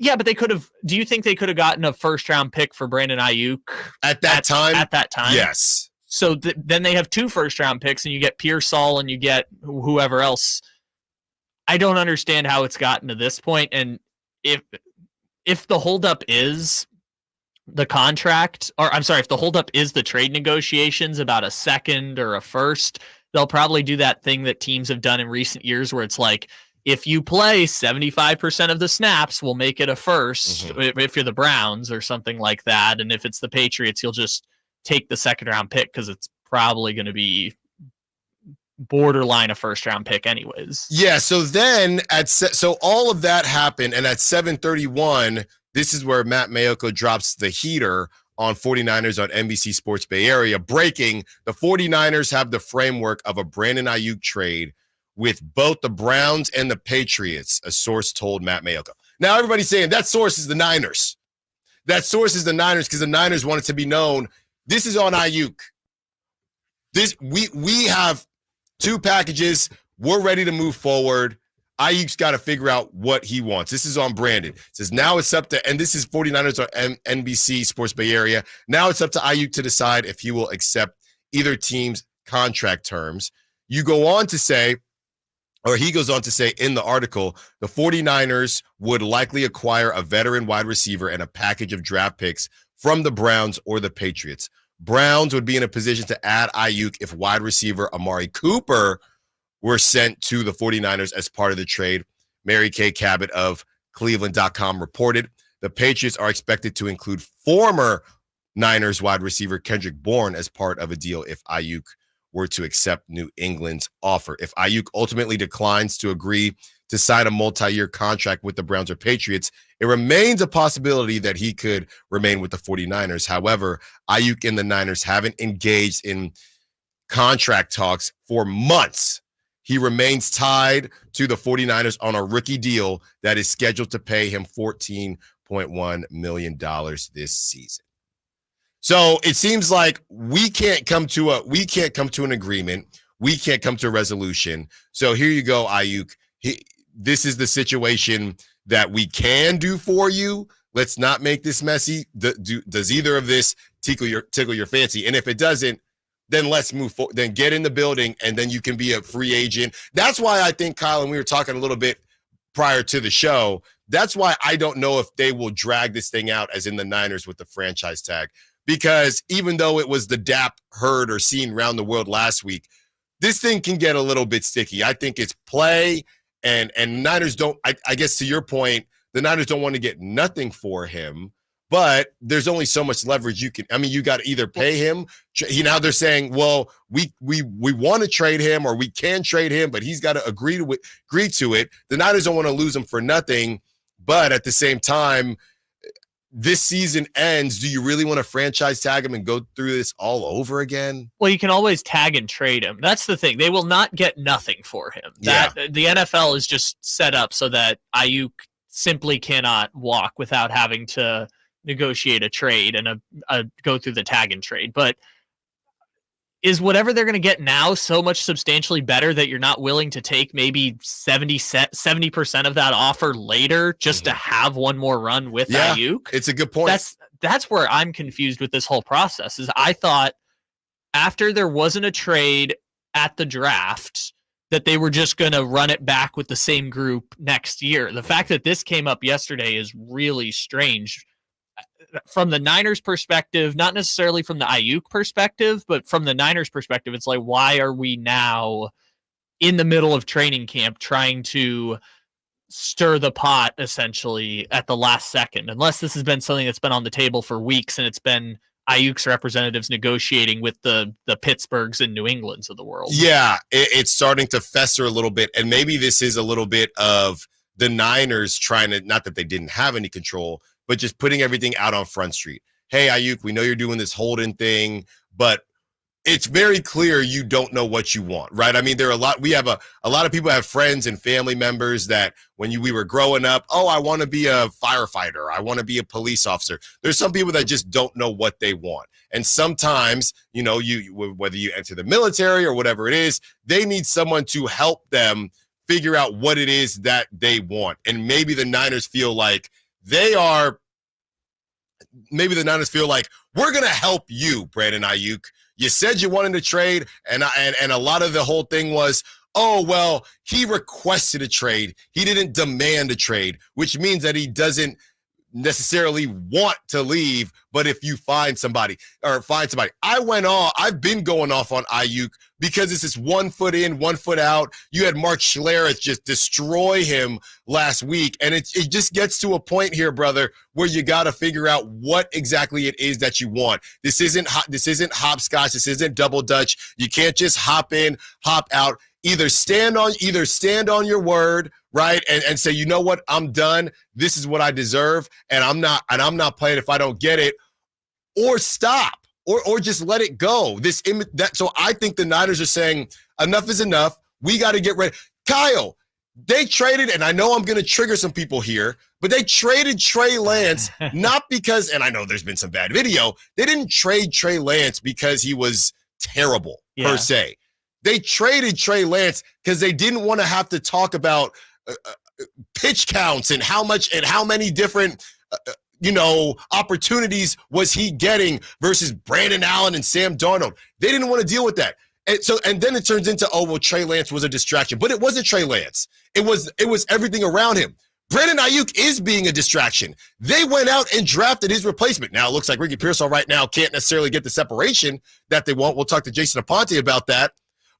Yeah, but they could have. Do you think they could have gotten a first-round pick for Brandon Aiyuk at that time? At that time, yes. So then they have 2 first-round picks, and you get Pearsall and you get whoever else. I don't understand how it's gotten to this point, and if the holdup is the contract, or I'm sorry, if the holdup is the trade negotiations about a second or a first, they'll probably do that thing that teams have done in recent years where it's like, if you play 75% of the snaps, we'll make it a first if you're the Browns or something like that. And if it's the Patriots, you'll just take the second-round pick because it's probably going to be borderline a first-round pick anyways. Yeah, so then so all of that happened, and at 7:31, this is where Matt Mayoko drops the heater on 49ers on NBC Sports Bay Area, breaking the 49ers have the framework of a Brandon Aiyuk trade with both the Browns and the Patriots, a source told Matt Mayoko. Now, everybody's saying that source is the Niners. That source is the Niners because the Niners want it to be known. This is on Aiyuk. We have 2 packages. We're ready to move forward. Aiyuk's got to figure out what he wants. This is on Brandon. It says now it's up to, and this is 49ers on NBC Sports Bay Area. Now it's up to Aiyuk to decide if he will accept either team's contract terms. You go on to say, or he goes on to say in the article, the 49ers would likely acquire a veteran wide receiver and a package of draft picks from the Browns or the Patriots. Browns would be in a position to add Aiyuk if wide receiver Amari Cooper were sent to the 49ers as part of the trade. Mary Kay Cabot of Cleveland.com reported the Patriots are expected to include former Niners wide receiver Kendrick Bourne as part of a deal if Aiyuk were to accept New England's offer. If Aiyuk ultimately declines to agree to sign a multi-year contract with the Browns or Patriots, it remains a possibility that he could remain with the 49ers. However, Aiyuk and the Niners haven't engaged in contract talks for months. He remains tied to the 49ers on a rookie deal that is scheduled to pay him $14.1 million this season. So it seems like we can't come to an agreement. We can't come to a resolution. So here you go, Aiyuk. This is the situation that we can do for you. Let's not make this messy. Does either of this tickle your fancy? And if it doesn't, then let's move forward. Then get in the building, and then you can be a free agent. That's why I think, Kyle, and we were talking a little bit prior to the show, that's why I don't know if they will drag this thing out as in the Niners with the franchise tag. Because even though it was the DAP heard or seen around the world last week, this thing can get a little bit sticky. I think it's play, and Niners don't, I guess to your point, the Niners don't want to get nothing for him, but there's only so much leverage you can. I mean, you got to either pay him. Now they're saying, well, we want to trade him or we can trade him, but he's got to agree to it. The Niners don't want to lose him for nothing, but at the same time, this season ends. Do you really want to franchise tag him and go through this all over again? Well, you can always tag and trade him. That's the thing. They will not get nothing for him. The NFL is just set up so that Aiyuk simply cannot walk without having to negotiate a trade and go through the tag and trade. But is whatever they're going to get now so much substantially better that you're not willing to take maybe 70% of that offer later just to have one more run with Aiyuk? It's a good point. That's where I'm confused with this whole process. Is I thought after there wasn't a trade at the draft that they were just going to run it back with the same group next year. The fact that this came up yesterday is really strange. from the Niners perspective, not necessarily from the Aiyuk perspective, but from the Niners perspective, it's like, why are we now in the middle of training camp trying to stir the pot essentially at the last second, unless this has been something that's been on the table for weeks and it's been Ayuk's representatives negotiating with the Pittsburghs and New Englands of the world. Yeah, it's starting to fester a little bit, and maybe this is a little bit of the Niners trying to, not that they didn't have any control, but just putting everything out on Front Street. Hey, Aiyuk, we know you're doing this holding thing, but it's very clear you don't know what you want, right? I mean, there are a lot of people have friends and family members that when we were growing up, oh, I want to be a firefighter. I want to be a police officer. There's some people that just don't know what they want. And sometimes, you know, whether you enter the military or whatever it is, they need someone to help them figure out what it is that they want. And maybe the Niners feel like we're going to help you, Brandon Aiyuk. You said you wanted to trade, and a lot of the whole thing was, oh, well, he requested a trade. He didn't demand a trade, which means that he doesn't necessarily want to leave, but if you find somebody. I've been going off on Aiyuk because it's this 1 foot in, 1 foot out. You had Mark Schlereth just destroy him last week, and it just gets to a point here, brother, where you got to figure out what exactly it is that you want. This isn't hopscotch. This isn't double dutch. You can't just hop in, hop out. Either stand on your word, right, and say, you know what, I'm done. This is what I deserve, and I'm not playing if I don't get it, or stop, or just let it go. So I think the Niners are saying enough is enough. We got to get ready. Kyle, they traded, and I know I'm going to trigger some people here, but they traded Trey Lance not because, and I know there's been some bad video. They didn't trade Trey Lance because he was terrible per se. They traded Trey Lance because they didn't want to have to talk about pitch counts and how many different, opportunities was he getting versus Brandon Allen and Sam Darnold. They didn't want to deal with that. And then it turns into, oh, well, Trey Lance was a distraction. But it wasn't Trey Lance. It was everything around him. Brandon Aiyuk is being a distraction. They went out and drafted his replacement. Now, it looks like Ricky Pearsall right now can't necessarily get the separation that they want. We'll talk to Jason Aponte about that.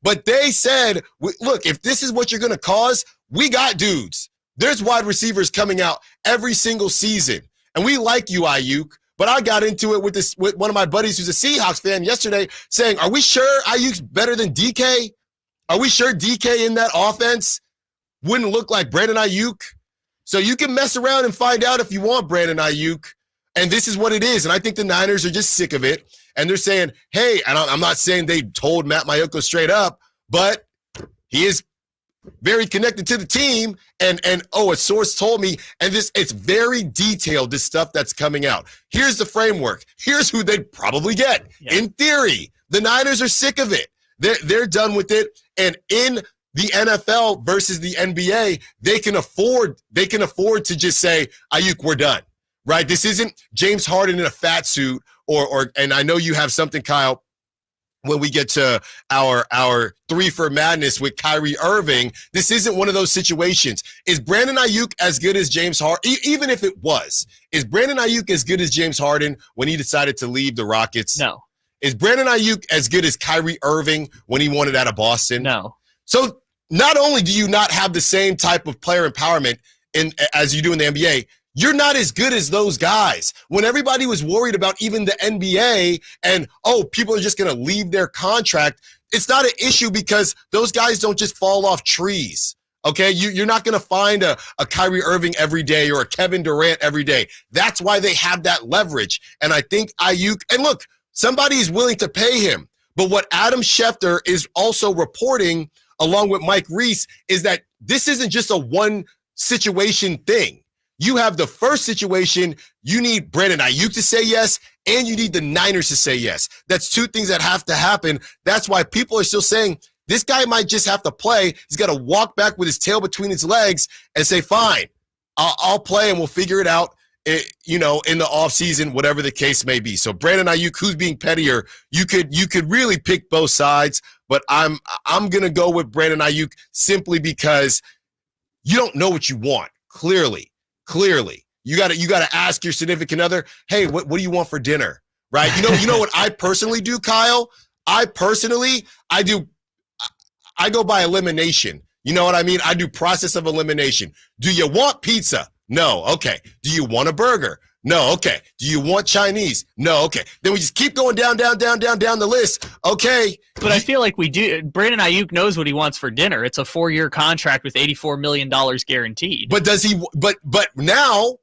But they said, look, if this is what you're going to cause, we got dudes. There's wide receivers coming out every single season. And we like you, Aiyuk. But I got into it with one of my buddies who's a Seahawks fan yesterday saying, are we sure Aiyuk's better than DK? Are we sure DK in that offense wouldn't look like Brandon Aiyuk? So you can mess around and find out if you want Brandon Aiyuk. And this is what it is. And I think the Niners are just sick of it. And they're saying, hey, and I'm not saying they told Matt Maiocco straight up, but he is very connected to the team. And a source told me, and it's very detailed, this stuff that's coming out. Here's the framework. Here's who they'd probably get. Yeah. In theory, the Niners are sick of it. They're done with it. And in the NFL versus the NBA, they can afford to just say, Aiyuk, we're done. Right? This isn't James Harden in a fat suit and I know you have something, Kyle, when we get to our 3 for Madness with Kyrie Irving. This isn't one of those situations. Is Brandon Aiyuk as good as James Harden? Even if it was, is Brandon Aiyuk as good as James Harden when he decided to leave the Rockets? No. Is Brandon Aiyuk as good as Kyrie Irving when he wanted out of Boston? No. So not only do you not have the same type of player empowerment as you do in the NBA, you're not as good as those guys. When everybody was worried about even the NBA and, people are just going to leave their contract, it's not an issue because those guys don't just fall off trees, okay? You're not going to find a Kyrie Irving every day or a Kevin Durant every day. That's why they have that leverage. And I think Aiyuk, and look, somebody is willing to pay him. But what Adam Schefter is also reporting, along with Mike Reese, is that this isn't just a one situation thing. You have the first situation, you need Brandon Aiyuk to say yes, and you need the Niners to say yes. That's two things that have to happen. That's why people are still saying this guy might just have to play. He's got to walk back with his tail between his legs and say, fine, I'll play and we'll figure it out, in the offseason, whatever the case may be. So Brandon Aiyuk, who's being pettier, you could really pick both sides, but I'm going to go with Brandon Aiyuk simply because you don't know what you want, clearly. You gotta ask your significant other, hey, what do you want for dinner? Right? You know what I personally do, Kyle? I go by elimination. You know what I mean? I do process of elimination. Do you want pizza? No. Okay. Do you want a burger? No. Okay. Do you want Chinese? No. Okay. Then we just keep going down the list. Okay. But I feel like we do. Brandon Aiyuk knows what he wants for dinner. It's a 4-year contract with $84 million guaranteed. But does he? But now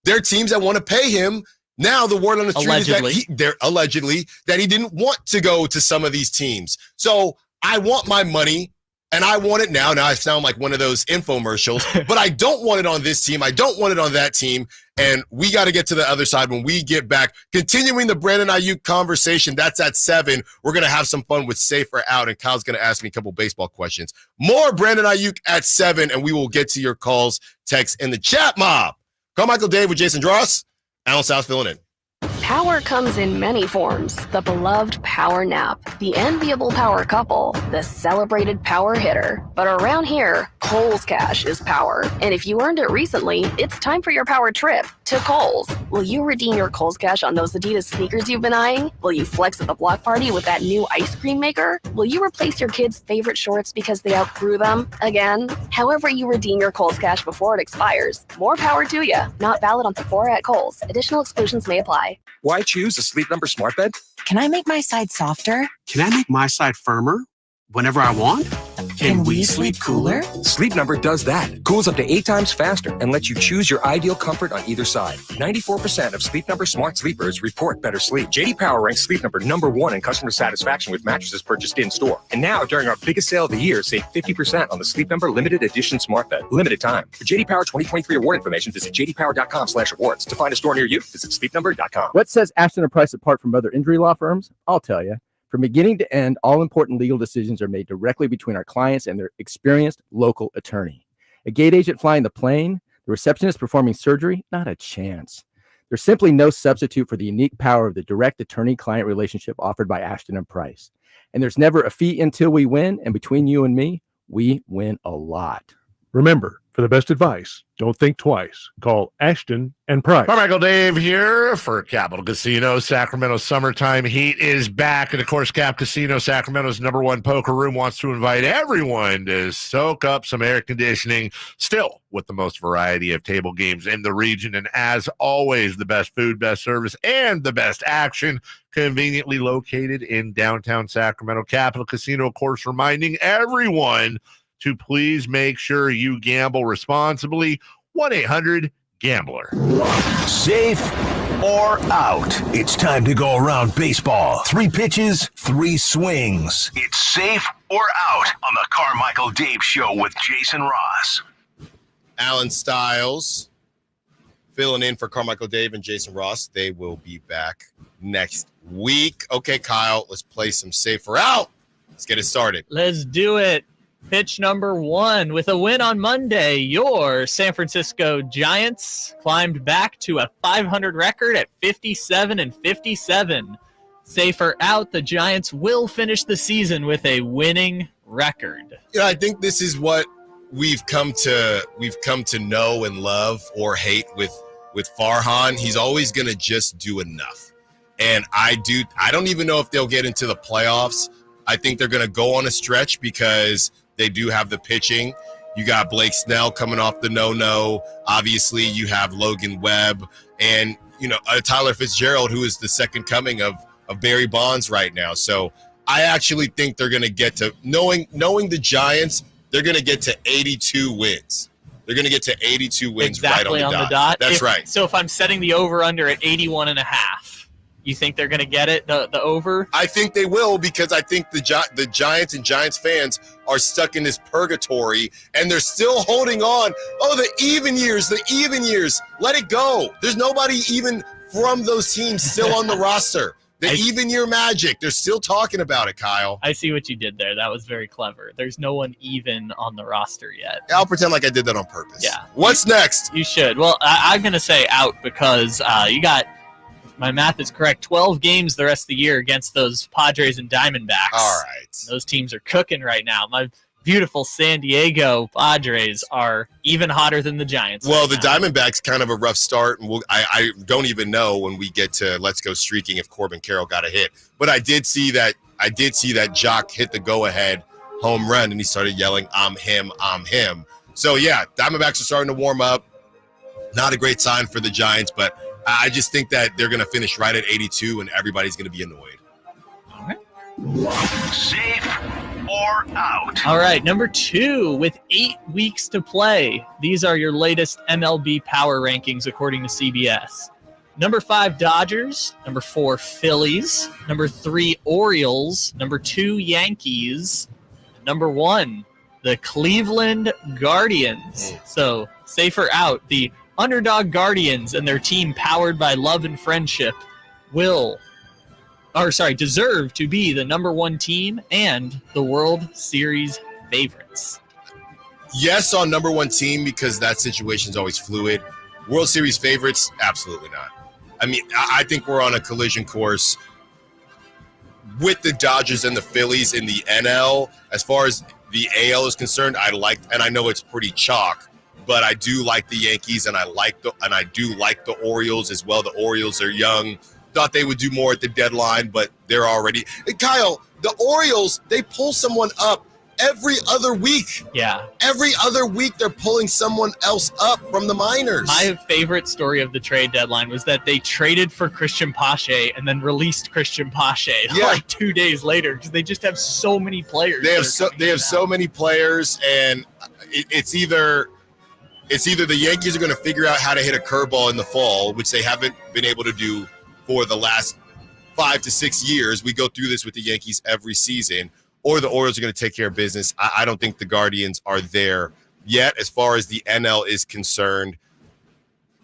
there are teams that want to pay him. Now the word on the street is that allegedly that he didn't want to go to some of these teams. So I want my money. And I want it now. Now I sound like one of those infomercials, but I don't want it on this team. I don't want it on that team. And we got to get to the other side when we get back. Continuing the Brandon Aiyuk conversation, that's at 7. We're going to have some fun with Safe or Out, and Kyle's going to ask me a couple baseball questions. More Brandon Aiyuk at 7, and we will get to your calls, texts, and the chat mob. Carmichael Dave with Jason Dross. Alan South filling in. Power comes in many forms. The beloved power nap, the enviable power couple, the celebrated power hitter. But around here, Kohl's Cash is power. And if you earned it recently, it's time for your power trip to Kohl's. Will you redeem your Kohl's Cash on those Adidas sneakers you've been eyeing? Will you flex at the block party with that new ice cream maker? Will you replace your kids' favorite shorts because they outgrew them again? However you redeem your Kohl's Cash before it expires, more power to you. Not valid on Sephora at Kohl's. Additional exclusions may apply. Why choose a Sleep Number smart bed? Can I make my side softer? Can I make my side firmer whenever I want? Can we sleep cooler? Sleep Number does that. Cools up to 8 times faster and lets you choose your ideal comfort on either side. 94% of Sleep Number smart sleepers report better sleep. J.D. Power ranks Sleep Number #1 in customer satisfaction with mattresses purchased in-store. And now, during our biggest sale of the year, save 50% on the Sleep Number limited edition smart bed. Limited time. For J.D. Power 2023 award information, visit jdpower.com/awards. To find a store near you, visit sleepnumber.com. What sets Ashton & Price apart from other injury law firms? I'll tell you. From beginning to end, all important legal decisions are made directly between our clients and their experienced local attorney. A gate agent flying the plane, the receptionist performing surgery, not a chance. There's simply no substitute for the unique power of the direct attorney-client relationship offered by Ashton & Price. And there's never a fee until we win, and between you and me, we win a lot. Remember, for the best advice, don't think twice. Call Ashton and Price. Carmichael Dave here for Capital Casino. Sacramento summertime heat is back. And of course, Cap Casino, Sacramento's #1 poker room, wants to invite everyone to soak up some air conditioning, still with the most variety of table games in the region. And as always, the best food, best service, and the best action, conveniently located in downtown Sacramento. Capital Casino, of course, reminding everyone to please make sure you gamble responsibly. 1-800-GAMBLER. Safe or out? It's time to go around baseball. 3 pitches, 3 swings. It's safe or out on the Carmichael Dave Show with Jason Ross. Alan Stiles filling in for Carmichael Dave and Jason Ross. They will be back next week. Okay, Kyle, let's play some safe or out. Let's get it started. Let's do it. Pitch number 1. With a win on Monday, your San Francisco Giants climbed back to a .500 record at 57-57. Safe or out, the Giants will finish the season with a winning record. You know, I think this is what we've come to know and love or hate with Farhan. He's always going to just do enough. And I don't even know if they'll get into the playoffs. I think they're going to go on a stretch because they do have the pitching. You got Blake Snell coming off the no-no. Obviously, you have Logan Webb and, Tyler Fitzgerald, who is the second coming of Barry Bonds right now. So I actually think they're going to get to, knowing the Giants, they're going to get to 82 wins. They're going to get to 82 wins exactly right on the dot. That's right. So if I'm setting the over-under at 81.5, you think they're going to get it, the over? I think they will, because I think the Giants and Giants fans are stuck in this purgatory, and they're still holding on. Oh, the even years. Let it go. There's nobody even from those teams still on the roster. The even year magic. They're still talking about it, Kyle. I see what you did there. That was very clever. There's no one even on the roster yet. I'll pretend like I did that on purpose. Yeah. What's next? You should. Well, I'm going to say out because you got, my math is correct, 12 games the rest of the year against those Padres and Diamondbacks. All right. Those teams are cooking right now. My beautiful San Diego Padres are even hotter than the Giants. Well, the Diamondbacks kind of a rough start, and I don't even know when we get to Let's Go Streaking if Corbin Carroll got a hit. But I did see that Jock hit the go-ahead home run, and he started yelling, I'm him. So, yeah, Diamondbacks are starting to warm up. Not a great sign for the Giants, but I just think that they're going to finish right at 82, and everybody's going to be annoyed. All right. Safe or out? All right, number 2 with 8 weeks to play. These are your latest MLB power rankings according to CBS. Number 5, Dodgers. Number 4, Phillies. Number 3, Orioles. Number 2, Yankees. Number 1, the Cleveland Guardians. So, safe or out, the underdog Guardians and their team powered by love and friendship deserve to be the number 1 team and the World Series favorites. Yes, on number 1 team, because that situation is always fluid. World Series favorites, absolutely not. I mean, I think we're on a collision course with the Dodgers and the Phillies in the NL. As far as the AL is concerned, and I know it's pretty chalk, but I do like the Yankees, and I do like the Orioles as well. The Orioles are young. Thought they would do more at the deadline, but they're already. And Kyle, the Orioles, they pull someone up every other week. Yeah. Every other week they're pulling someone else up from the minors. My favorite story of the trade deadline was that they traded for Christian Pache and then released Christian Pache like 2 days later because they just have so many players. They have so many players, and it's either the Yankees are going to figure out how to hit a curveball in the fall, which they haven't been able to do for the last 5 to 6 years. We go through this with the Yankees every season, or the Orioles are going to take care of business. I don't think the Guardians are there yet as far as the NL is concerned.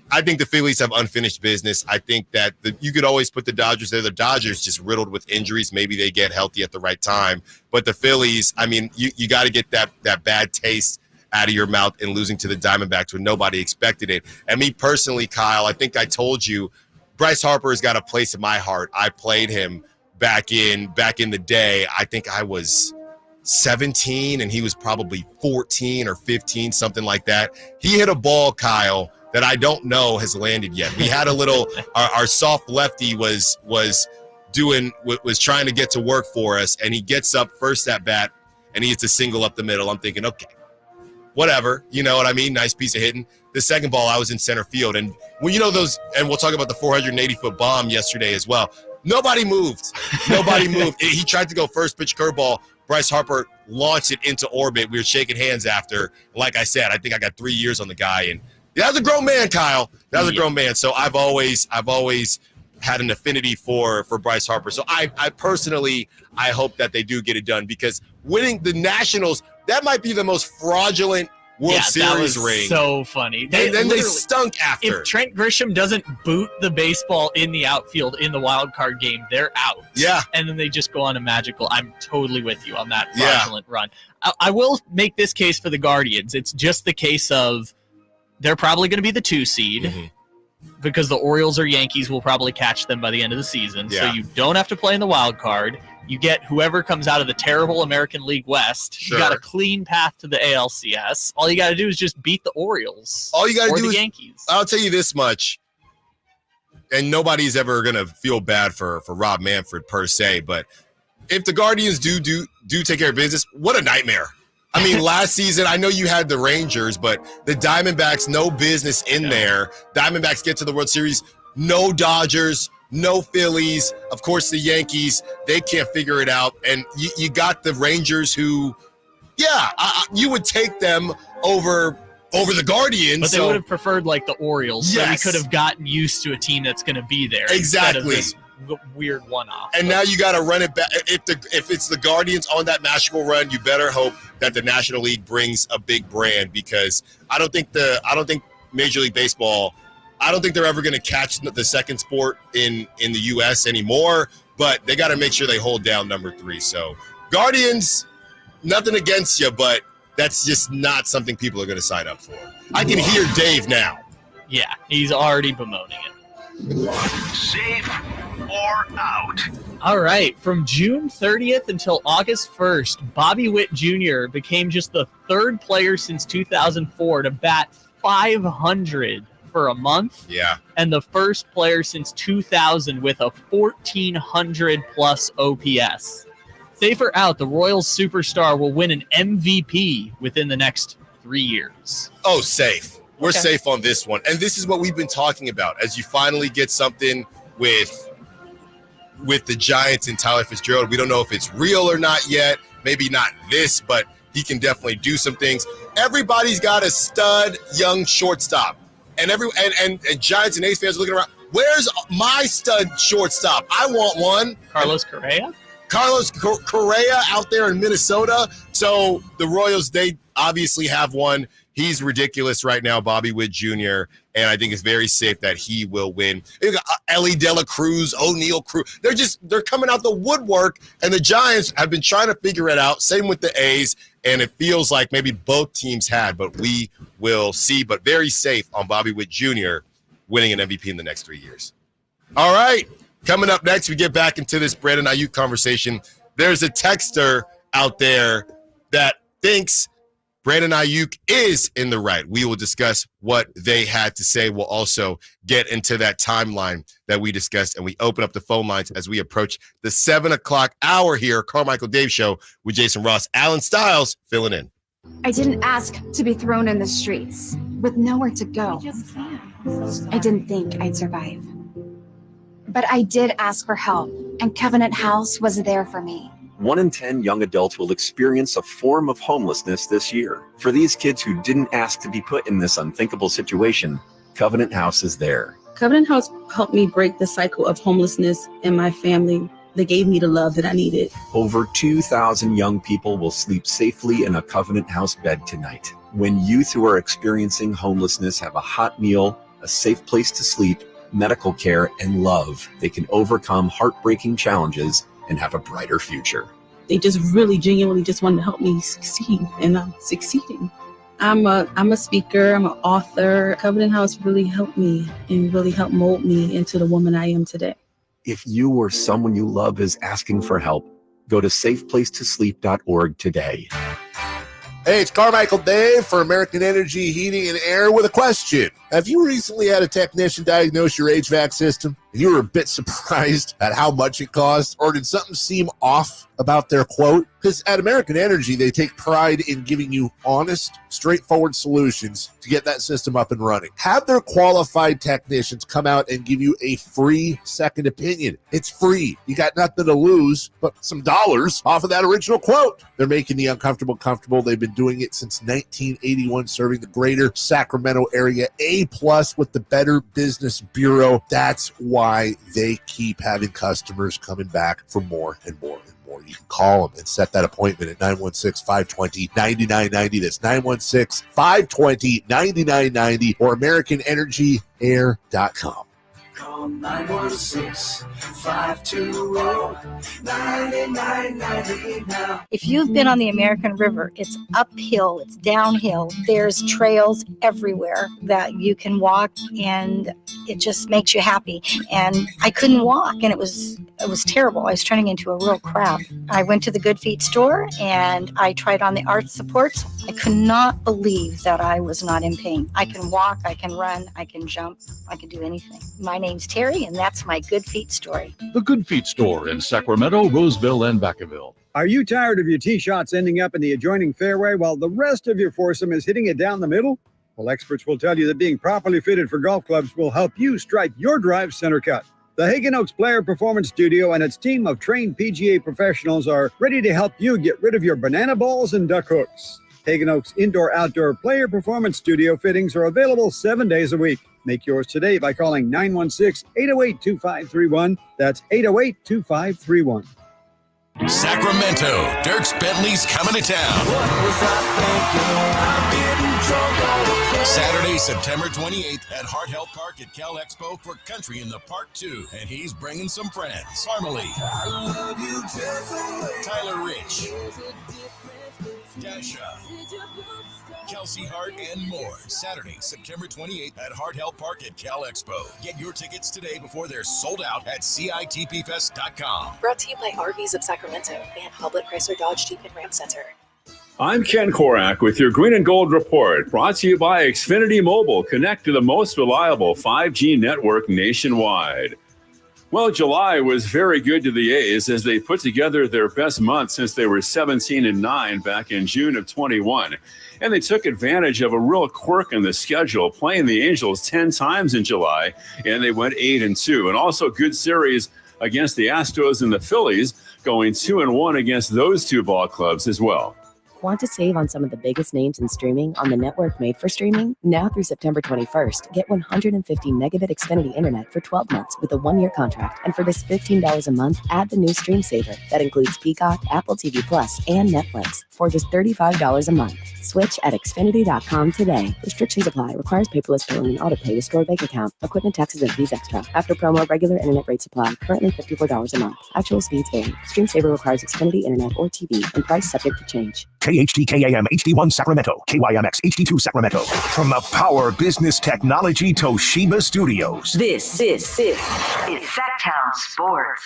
I think the Phillies have unfinished business. I think that you could always put the Dodgers there. The Dodgers just riddled with injuries. Maybe they get healthy at the right time. But the Phillies, I mean, you got to get that bad taste out of your mouth in losing to the Diamondbacks when nobody expected it. And me personally, Kyle, I think I told you, Bryce Harper has got a place in my heart. I played him back in the day. I think I was 17 and he was probably 14 or 15, something like that. He hit a ball, Kyle, that I don't know has landed yet. We had a little our soft lefty was trying to get to work for us, and he gets up first at bat and he hits a single up the middle. I'm thinking, okay, whatever, you know what I mean? Nice piece of hitting. The second ball, I was in center field. And when you know those, and we'll talk about the 480-foot bomb yesterday as well. Nobody moved. He tried to go first pitch curveball. Bryce Harper launched it into orbit. We were shaking hands after. Like I said, I think I got 3 years on the guy. And that was a grown man, Kyle. That was a grown man. So I've always had an affinity for Bryce Harper. So I personally, I hope that they do get it done, because winning the Nationals, that might be the most fraudulent World Series ring. So funny. And then they stunk after. If Trent Grisham doesn't boot the baseball in the outfield in the wild card game, they're out. Yeah. And then they just go on a magical. I'm totally with you on that fraudulent run. I will make this case for the Guardians. It's just the case of they're probably going to be the 2 seed because the Orioles or Yankees will probably catch them by the end of the season. Yeah. So you don't have to play in the wild card. You get whoever comes out of the terrible American League West. Sure. You got a clean path to the ALCS. All you got to do is just beat the Orioles. All you got to do is Yankees. I'll tell you this much, and nobody's ever going to feel bad for Rob Manfred per se, but if the Guardians do take care of business, what a nightmare. I mean, last season, I know you had the Rangers, but the Diamondbacks, no business in there. Diamondbacks get to the World Series, no Dodgers, no Phillies. Of course, the Yankees, they can't figure it out. And you got the Rangers who, you would take them over the Guardians. But they would have preferred like the Orioles. So we could have gotten used to a team that's going to be there. Exactly. Instead of this weird one-off. And now you got to run it back. If it's the Guardians on that magical run, you better hope that the National League brings a big brand, because I don't think Major League Baseball, I don't think they're ever going to catch the second sport in the U.S. anymore, but they got to make sure they hold down number 3. So Guardians, nothing against you, but that's just not something people are going to sign up for. I can hear Dave now. Yeah, he's already bemoaning it. Safe or out? All right. From June 30th until August 1st, Bobby Witt Jr. became just the third player since 2004 to bat 500 for a month. Yeah. And the first player since 2000 with a 1,400 plus OPS. Safe or out, the Royals superstar will win an MVP within the next 3 years. Oh, safe. We're Okay. safe on this one. And this is what we've been talking about. As you finally get something with the Giants and Tyler Fitzgerald, we don't know if it's real or not yet. Maybe not this, but he can definitely do some things. Everybody's got a stud young shortstop. And Giants and A's fans are looking around. Where's my stud shortstop? I want one. Carlos Correa? Carlos Correa out there in Minnesota. So the Royals, they obviously have one. He's ridiculous right now, Bobby Witt Jr., and I think it's very safe that he will win. You got Ellie De La Cruz, O'Neal Cruz. They're coming out the woodwork, and the Giants have been trying to figure it out. Same with the A's, and it feels like maybe both teams had, but we will see. But very safe on Bobby Witt Jr. winning an MVP in the next 3 years. All right, coming up next, we get back into this Brandon Aiyuk conversation. There's a texter out there that thinks Brandon Aiyuk is in the right. We will discuss what they had to say. We'll also get into that timeline that we discussed, and we open up the phone lines as we approach the 7 o'clock hour here. Carmichael Dave Show with Jason Ross. Alan Stiles filling in. I didn't ask to be thrown in the streets with nowhere to go. I didn't think I'd survive. But I did ask for help, and Covenant House was there for me. 1 in 10 young adults will experience a form of homelessness this year. For these kids who didn't ask to be put in this unthinkable situation, Covenant House is there. Covenant House helped me break the cycle of homelessness in my family. They gave me the love that I needed. Over 2,000 young people will sleep safely in a Covenant House bed tonight. When youth who are experiencing homelessness have a hot meal, a safe place to sleep, medical care, and love, they can overcome heartbreaking challenges and have a brighter future. They just really genuinely just wanted to help me succeed, and I'm succeeding. I'm a speaker, I'm an author. Covenant House really helped me and really helped mold me into the woman I am today. If you or someone you love is asking for help, go to safeplacetosleep.org today. Hey, it's Carmichael Dave for American Energy Heating and Air with a question. Have you recently had a technician diagnose your HVAC system and you were a bit surprised at how much it cost? Or did something seem off about their quote? Because at American Energy, they take pride in giving you honest, straightforward solutions to get that system up and running. Have their qualified technicians come out and give you a free second opinion. It's free. You got nothing to lose but some dollars off of that original quote. They're making the uncomfortable comfortable. They've been doing it since 1981, serving the greater Sacramento area. A+ with the Better Business Bureau. That's why they keep having customers coming back for more and more and more. You can call them and set that appointment at 916-520-9990. That's 916-520-9990 or AmericanEnergyAir.com. Call 916-520-9990 now. If you've been on the American River, it's uphill, it's downhill. There's trails everywhere that you can walk, and it just makes you happy. And I couldn't walk, and it was terrible. I was turning into a real crab. I went to the Good Feet store, and I tried on the arch supports. I could not believe that I was not in pain. I can walk, I can run, I can jump, I can do anything. My name's Terry, and that's my Good Feet story. The Good Feet store in Sacramento, Roseville, and Vacaville. Are you tired of your tee shots ending up in the adjoining fairway while the rest of your foursome is hitting it down the middle? Well, experts will tell you that being properly fitted for golf clubs will help you strike your drive center cut. The Hagen Oaks Player Performance Studio and its team of trained PGA professionals are ready to help you get rid of your banana balls and duck hooks. Hagen Oaks Indoor-Outdoor Player Performance Studio fittings are available 7 days a week. Make yours today by calling 916-808-2531. That's 808-2531. Sacramento, Dierks Bentley's coming to town. Saturday, September 28th at Hart Health Park at Cal Expo for Country in the Park 2. And he's bringing some friends. Parmalee, Tyler Rich, Dasha, Kelsey Hart, and more. Saturday, September 28th at Hart Health Park at Cal Expo. Get your tickets today before they're sold out at CITPFest.com. Brought to you by RVs of Sacramento and Hoblet Chrysler Dodge Jeep and Ram Center. I'm Ken Korak with your Green and Gold Report, brought to you by Xfinity Mobile. Connect to the most reliable 5G network nationwide. Well, July was very good to the A's as they put together their best month since they were 17-9 back in June of 21. And they took advantage of a real quirk in the schedule, playing the Angels 10 times in July, and they went 8-2. And also good series against the Astros and the Phillies, going 2-1 against those two ball clubs as well. Want to save on some of the biggest names in streaming on the network made for streaming? Now through September 21st, get 150 megabit Xfinity internet for 12 months with a 1-year contract. And for just $15 a month, add the new Stream Saver. That includes Peacock, Apple TV Plus, and Netflix for just $35 a month. Switch at Xfinity.com today. Restrictions apply. Requires paperless billing and auto-pay to store bank account. Equipment taxes and fees extra. After promo, regular internet rates apply. Currently $54 a month. Actual speeds vary. Stream Saver requires Xfinity internet or TV and price subject to change. KHTKAM HD1 Sacramento, KYMX HD2 Sacramento. From the Power Business Technology Toshiba Studios. This is Sacktown Sports.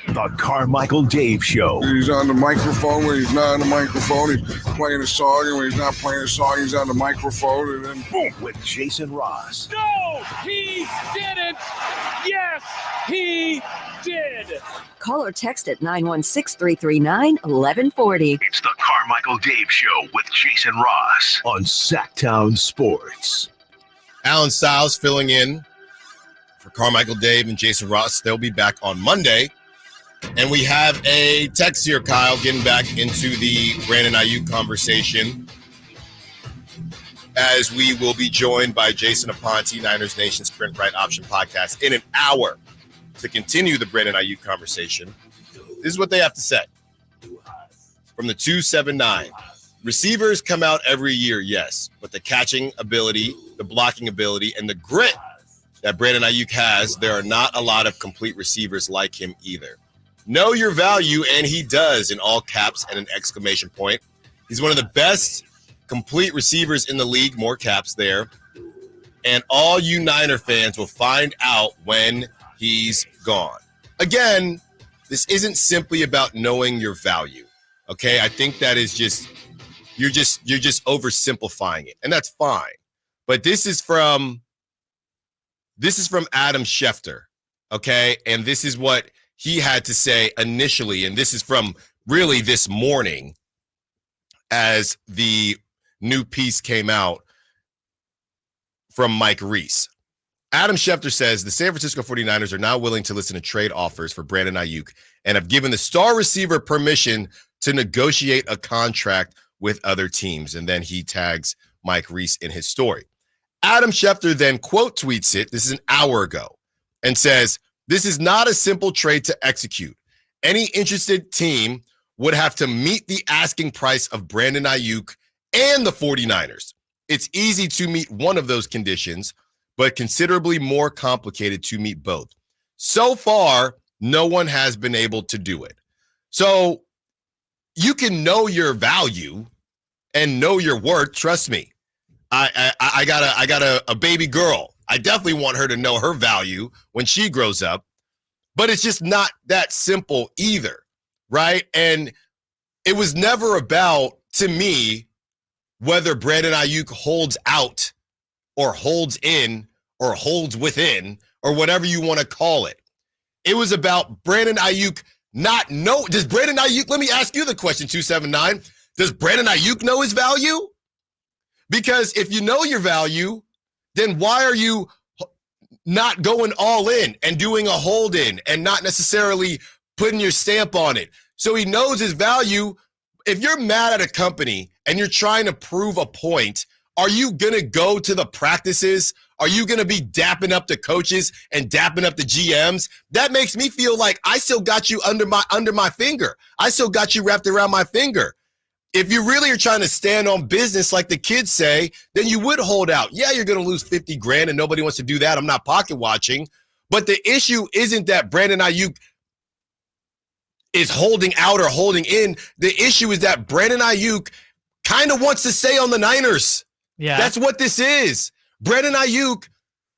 The Carmichael Dave Show. He's on the microphone when he's not on the microphone. He's playing a song, and when he's not playing a song, he's on the microphone, and then boom. With Jason Ross. No, he didn't. Yes, he did. Call or text at 916-339-1140. It's the Carmichael Dave Show with Jason Ross on Sacktown Sports. Alan Stiles filling in for Carmichael Dave and Jason Ross. They'll be back on Monday. And we have a text here, Kyle, getting back into the Brandon Aiyuk conversation, as we will be joined by Jason Aponte, Niners Nation Sprint Right Option Podcast, in an hour to continue the Brandon Aiyuk conversation. This is what they have to say. From the 279, receivers come out every year, yes, but the catching ability, the blocking ability, and the grit that Brandon Aiyuk has, there are not a lot of complete receivers like him either. Know your value, and he does, in all caps and an exclamation point. He's one of the best complete receivers in the league, more caps there. And all you Niner fans will find out when he's gone. Again, this isn't simply about knowing your value. Okay, I think that is just you're just oversimplifying it, and that's fine. But this is from Adam Schefter, okay, and this is what he had to say initially, and this is from really this morning as the new piece came out from Mike Reese. Adam Schefter says the San Francisco 49ers are now willing to listen to trade offers for Brandon Aiyuk and have given the star receiver permission to negotiate a contract with other teams. And then he tags Mike Reese in his story. Adam Schefter then quote tweets it, this is an hour ago, and says, "This is not a simple trade to execute. Any interested team would have to meet the asking price of Brandon Aiyuk and the 49ers. It's easy to meet one of those conditions, but considerably more complicated to meet both. So far, no one has been able to do it." So you can know your value and know your worth. Trust me. I got a baby girl. I definitely want her to know her value when she grows up, but it's just not that simple either, right? And it was never about, to me, whether Brandon Aiyuk holds out or holds in or holds within or whatever you want to call it. It was about Brandon Aiyuk not know. Does Brandon Aiyuk, let me ask you the question, 279, does Brandon Aiyuk know his value? Because if you know your value, then why are you not going all in and doing a hold in and not necessarily putting your stamp on it? So he knows his value. If you're mad at a company and you're trying to prove a point, are you going to go to the practices? Are you going to be dapping up the coaches and dapping up the GMs? That makes me feel like I still got you under my finger. I still got you wrapped around my finger. If you really are trying to stand on business like the kids say, then you would hold out. Yeah, you're going to lose 50 grand and nobody wants to do that. I'm not pocket watching. But the issue isn't that Brandon Aiyuk is holding out or holding in. The issue is that Brandon Aiyuk kind of wants to stay on the Niners. Yeah. That's what this is. Brandon Aiyuk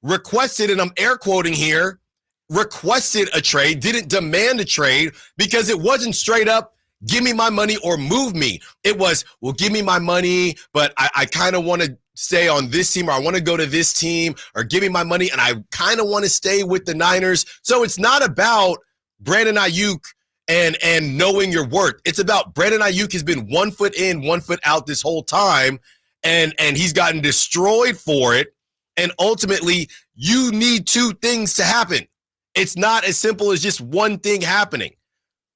requested, and I'm air quoting here, requested a trade, didn't demand a trade because it wasn't straight up, give me my money or move me. It was, well, give me my money, but I kind of want to stay on this team, or I want to go to this team, or give me my money and I kind of want to stay with the Niners. So it's not about Brandon Aiyuk and knowing your worth. It's about Brandon Aiyuk has been 1 foot in, 1 foot out this whole time, and he's gotten destroyed for it. And ultimately, you need two things to happen. It's not as simple as just one thing happening.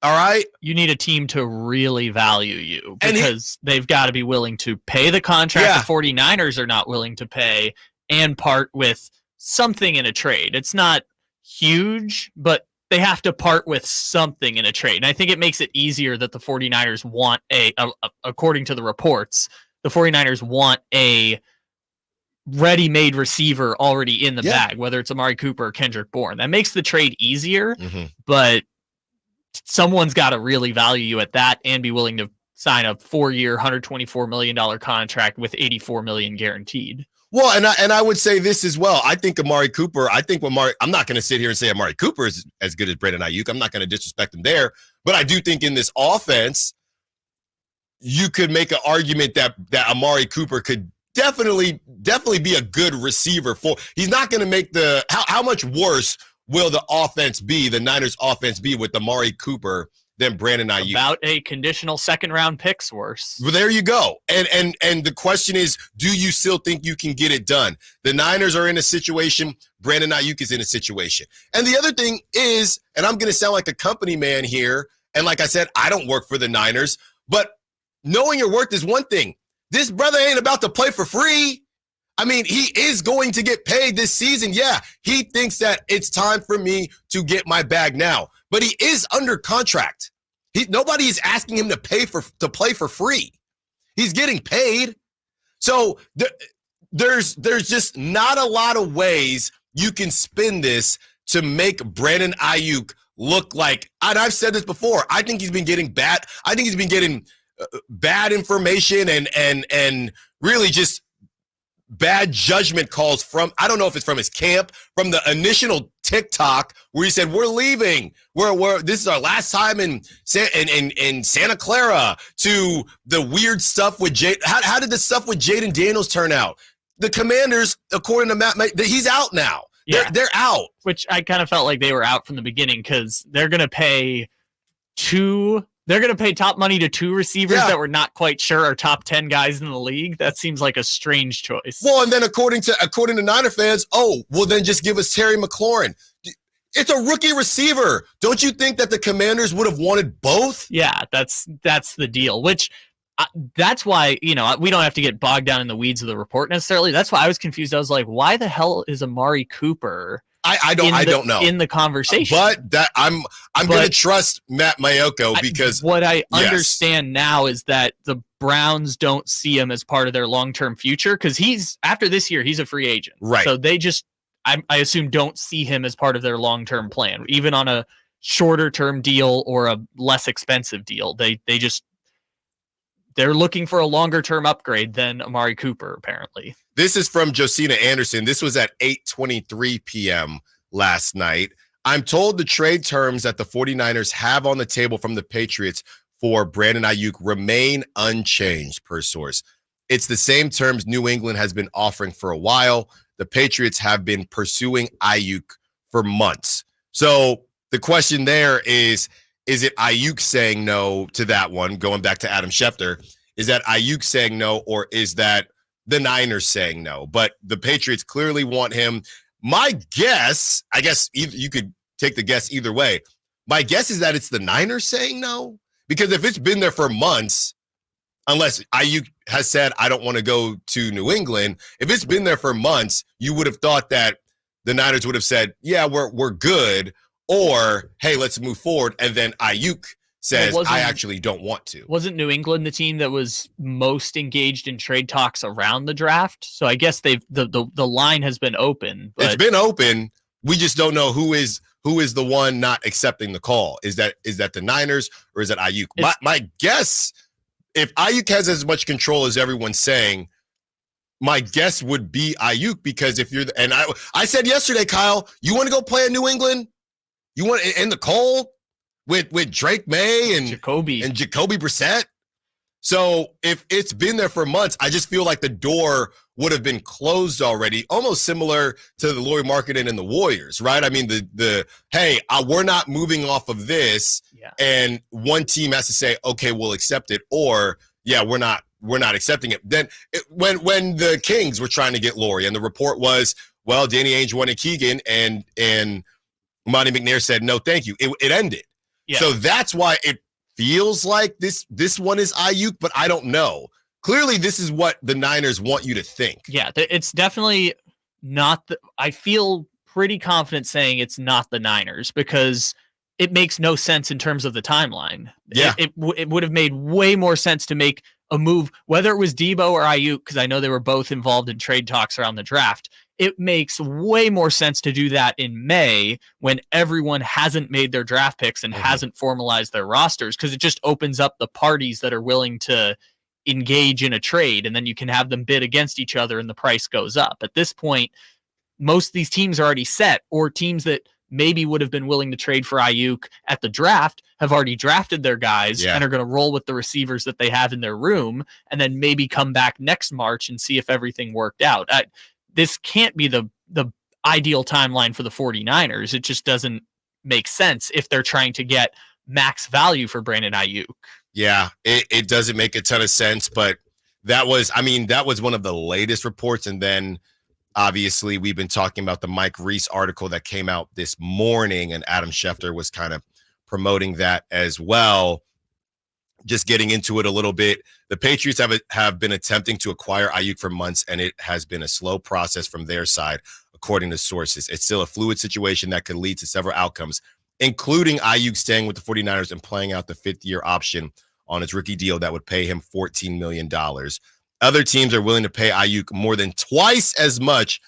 All right? You need a team to really value you because they've got to be willing to pay the contract the 49ers are not willing to pay and part with something in a trade. It's not huge, but they have to part with something in a trade. And I think it makes it easier that the 49ers want according to the reports, the 49ers want a ready-made receiver already in the bag, whether it's Amari Cooper or Kendrick Bourne. That makes the trade easier, but someone's got to really value you at that and be willing to sign a 4-year, $124 million contract with $84 million guaranteed. Well, and I would say this as well. I think Amari Cooper, I'm not going to sit here and say Amari Cooper is as good as Brandon Aiyuk. I'm not going to disrespect him there. But I do think in this offense, you could make an argument that Amari Cooper could definitely be a good receiver for. He's not going to make how much worse will the offense be, the Niners offense be with Amari Cooper than Brandon Aiyuk? About a conditional second-round pick's worse. Well, there you go. And the question is, do you still think you can get it done? The Niners are in a situation. Brandon Aiyuk is in a situation. And the other thing is, and I'm going to sound like a company man here, and like I said, I don't work for the Niners, but knowing your worth is one thing. This brother ain't about to play for free. I mean, he is going to get paid this season. Yeah, he thinks that it's time for me to get my bag now. But he is under contract. Nobody is asking him to play for free. He's getting paid. So there's just not a lot of ways you can spin this to make Brandon Aiyuk look like, and I've said this before, I think he's been getting bad. I think he's been getting bad information and really just bad judgment calls from, I don't know if it's from his camp, from the initial TikTok where he said, we're leaving. This is our last time in Santa Clara, to the weird stuff with Jade. How did the stuff with Jaden Daniels turn out? The Commanders, according to Matt, he's out now. Yeah. They're out. Which I kind of felt like they were out from the beginning because they're going to pay top money to two receivers that we're not quite sure are top 10 guys in the league. That seems like a strange choice. Well, and then according to Niner fans, then just give us Terry McLaurin. It's a rookie receiver. Don't you think that the Commanders would have wanted both? Yeah, that's the deal, which that's why, we don't have to get bogged down in the weeds of the report necessarily. That's why I was confused. I was like, why the hell is Amari Cooper I don't know in the conversation, but that I'm going to trust Matt Mayoko because what I understand now is that the Browns don't see him as part of their long-term future because after this year he's a free agent, right? So they just I assume don't see him as part of their long-term plan, even on a shorter-term deal or a less expensive deal. They're looking for a longer-term upgrade than Amari Cooper, apparently. This is from Josina Anderson. This was at 8:23 p.m. last night. I'm told the trade terms that the 49ers have on the table from the Patriots for Brandon Aiyuk remain unchanged, per source. It's the same terms New England has been offering for a while. The Patriots have been pursuing Aiyuk for months. So the question there is it Aiyuk saying no to that one, going back to Adam Schefter? Is that Aiyuk saying no, or is that the Niners saying no? But the Patriots clearly want him. My guess, I guess you could take the guess either way. My guess is that it's the Niners saying no, because if it's been there for months, unless Aiyuk has said, I don't want to go to New England, if it's been there for months, you would have thought that the Niners would have said, yeah, we're good, or, hey, let's move forward. And then Aiyuk says, I actually don't want to. Wasn't New England the team that was most engaged in trade talks around the draft? So I guess the line has been open. But it's been open. We just don't know who is who is the one not accepting the call? Is that the Niners or is it Aiyuk? My guess, if Aiyuk has as much control as everyone's saying, my guess would be Aiyuk, because if you're and I said yesterday, Kyle, you want to go play in New England? You want in the cold with Drake May and Jacoby Brissett? So if it's been there for months, I just feel like the door would have been closed already, almost similar to the Lauri Markkanen and the Warriors, right? I mean, hey, we're not moving off of this, and one team has to say, okay, we'll accept it, or we're not accepting it. Then when the Kings were trying to get Lauri, and the report was, well, Danny Ainge wanted Keegan, and Monty McNair said, no, thank you. It ended. Yeah. So that's why it feels like this one is Aiyuk, but I don't know. Clearly, this is what the Niners want you to think. Yeah, it's definitely not. I feel pretty confident saying it's not the Niners, because it makes no sense in terms of the timeline. Yeah. It would have made way more sense to make a move, whether it was Debo or Aiyuk, because I know they were both involved in trade talks around the draft. It makes way more sense to do that in May, when everyone hasn't made their draft picks and hasn't formalized their rosters, because it just opens up the parties that are willing to engage in a trade, and then you can have them bid against each other and the price goes up. At this point, most of these teams are already set, or teams that maybe would have been willing to trade for Aiyuk at the draft have already drafted their guys and are going to roll with the receivers that they have in their room, and then maybe come back next March and see if everything worked out. This can't be the ideal timeline for the 49ers. It just doesn't make sense if they're trying to get max value for Brandon Aiyuk. Yeah, it doesn't make a ton of sense, but that was one of the latest reports. And then obviously we've been talking about the Mike Reese article that came out this morning, and Adam Schefter was kind of promoting that as well. Just getting into it a little bit, the Patriots have been attempting to acquire Aiyuk for months, and it has been a slow process from their side, according to sources. It's still a fluid situation that could lead to several outcomes, including Aiyuk staying with the 49ers and playing out the fifth-year option on his rookie deal that would pay him $14 million. Other teams are willing to pay Aiyuk more than twice as much,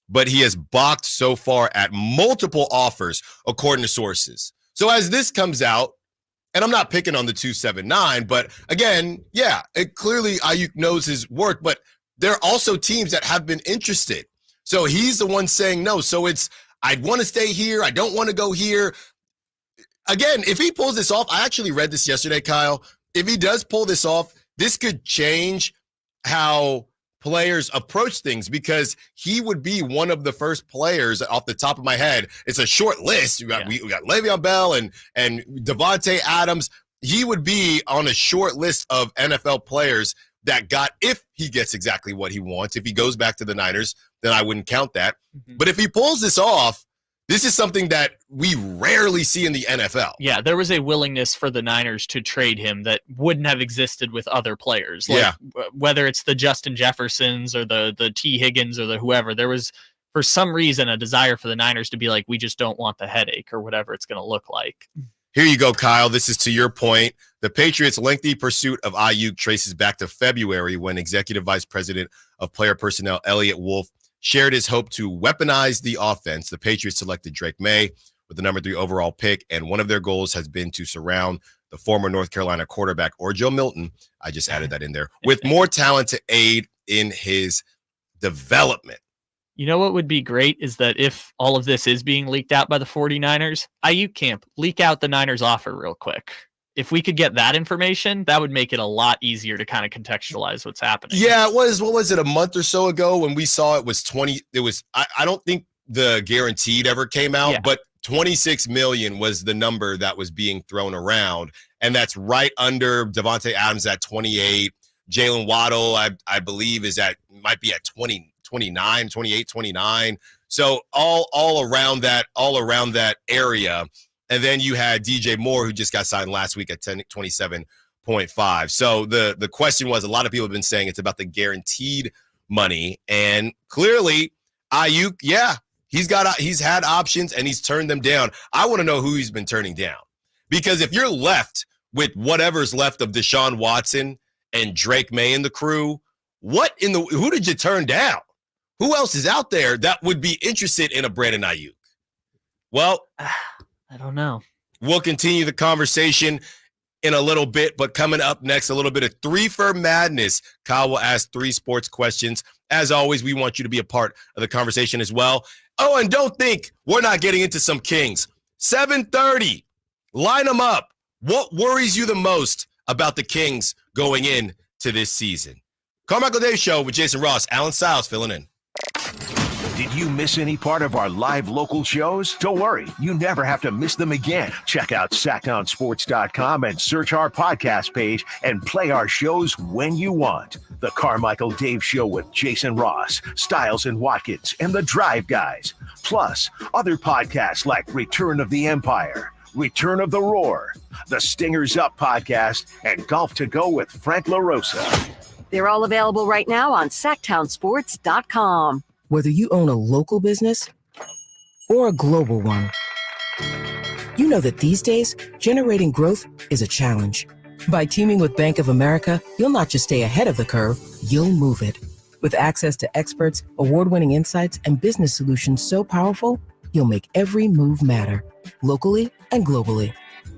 but he has balked so far at multiple offers, according to sources. So as this comes out, and I'm not picking on the 279, but again, clearly Aiyuk knows his worth, but there are also teams that have been interested. So he's the one saying no. So it's, I want to stay here, I don't want to go here. Again, if he pulls this off, I actually read this yesterday, Kyle. If he does pull this off, this could change how players approach things, because he would be one of the first players off the top of my head. It's a short list. We got Le'Veon Bell and Devontae Adams. He would be on a short list of NFL players that got, if he gets exactly what he wants. If he goes back to the Niners, then I wouldn't count that. But if he pulls this off, this is something that we rarely see in the NFL. Yeah, there was a willingness for the Niners to trade him that wouldn't have existed with other players. Like, whether it's the Justin Jeffersons or the T. Higgins or the whoever, there was, for some reason, a desire for the Niners to be like, we just don't want the headache, or whatever it's going to look like. Here you go, Kyle. This is to your point. The Patriots' lengthy pursuit of Aiyuk traces back to February, when Executive Vice President of Player Personnel Elliot Wolf shared his hope to weaponize the offense. The Patriots selected Drake May with the number 3 overall pick, and one of their goals has been to surround the former North Carolina quarterback, or Joe Milton, I just added that in there, with more talent to aid in his development. You know what would be great is that if all of this is being leaked out by the 49ers, Aiyuk camp, leak out the Niners offer real quick. If we could get that information, that would make it a lot easier to kind of contextualize what's happening. Yeah, it was, what was it, a month or so ago when we saw it was 20, it was, I don't think the guaranteed ever came out, but 26 million was the number that was being thrown around. And that's right under Devontae Adams at 28. Jalen Waddle, I believe, might be at 29, 28, 29. So all around that area. And then you had DJ Moore, who just got signed last week at 27.5. So the question was, a lot of people have been saying it's about the guaranteed money. And clearly, Aiyuk, he's had options and he's turned them down. I want to know who he's been turning down. Because if you're left with whatever's left of Deshaun Watson and Drake May and the crew, who did you turn down? Who else is out there that would be interested in a Brandon Aiyuk? Well, I don't know. We'll continue the conversation in a little bit, but coming up next, a little bit of 3 for Madness. Kyle will ask 3 sports questions. As always, we want you to be a part of the conversation as well. Oh, and don't think we're not getting into some Kings. 7:30, line them up. What worries you the most about the Kings going into this season? Carmichael Dave Show with Jason Ross, Alan Stiles filling in. Did you miss any part of our live local shows? Don't worry, you never have to miss them again. Check out sacktownsports.com and search our podcast page and play our shows when you want. The Carmichael Dave Show with Jason Ross, Stiles and Watkins, and the Drive Guys. Plus, other podcasts like Return of the Empire, Return of the Roar, the Stingers Up podcast, and Golf to Go with Frank LaRosa. They're all available right now on sacktownsports.com. Whether you own a local business or a global one, you know that these days, generating growth is a challenge. By teaming with Bank of America, you'll not just stay ahead of the curve, you'll move it. With access to experts, award-winning insights, and business solutions so powerful, you'll make every move matter, locally and globally.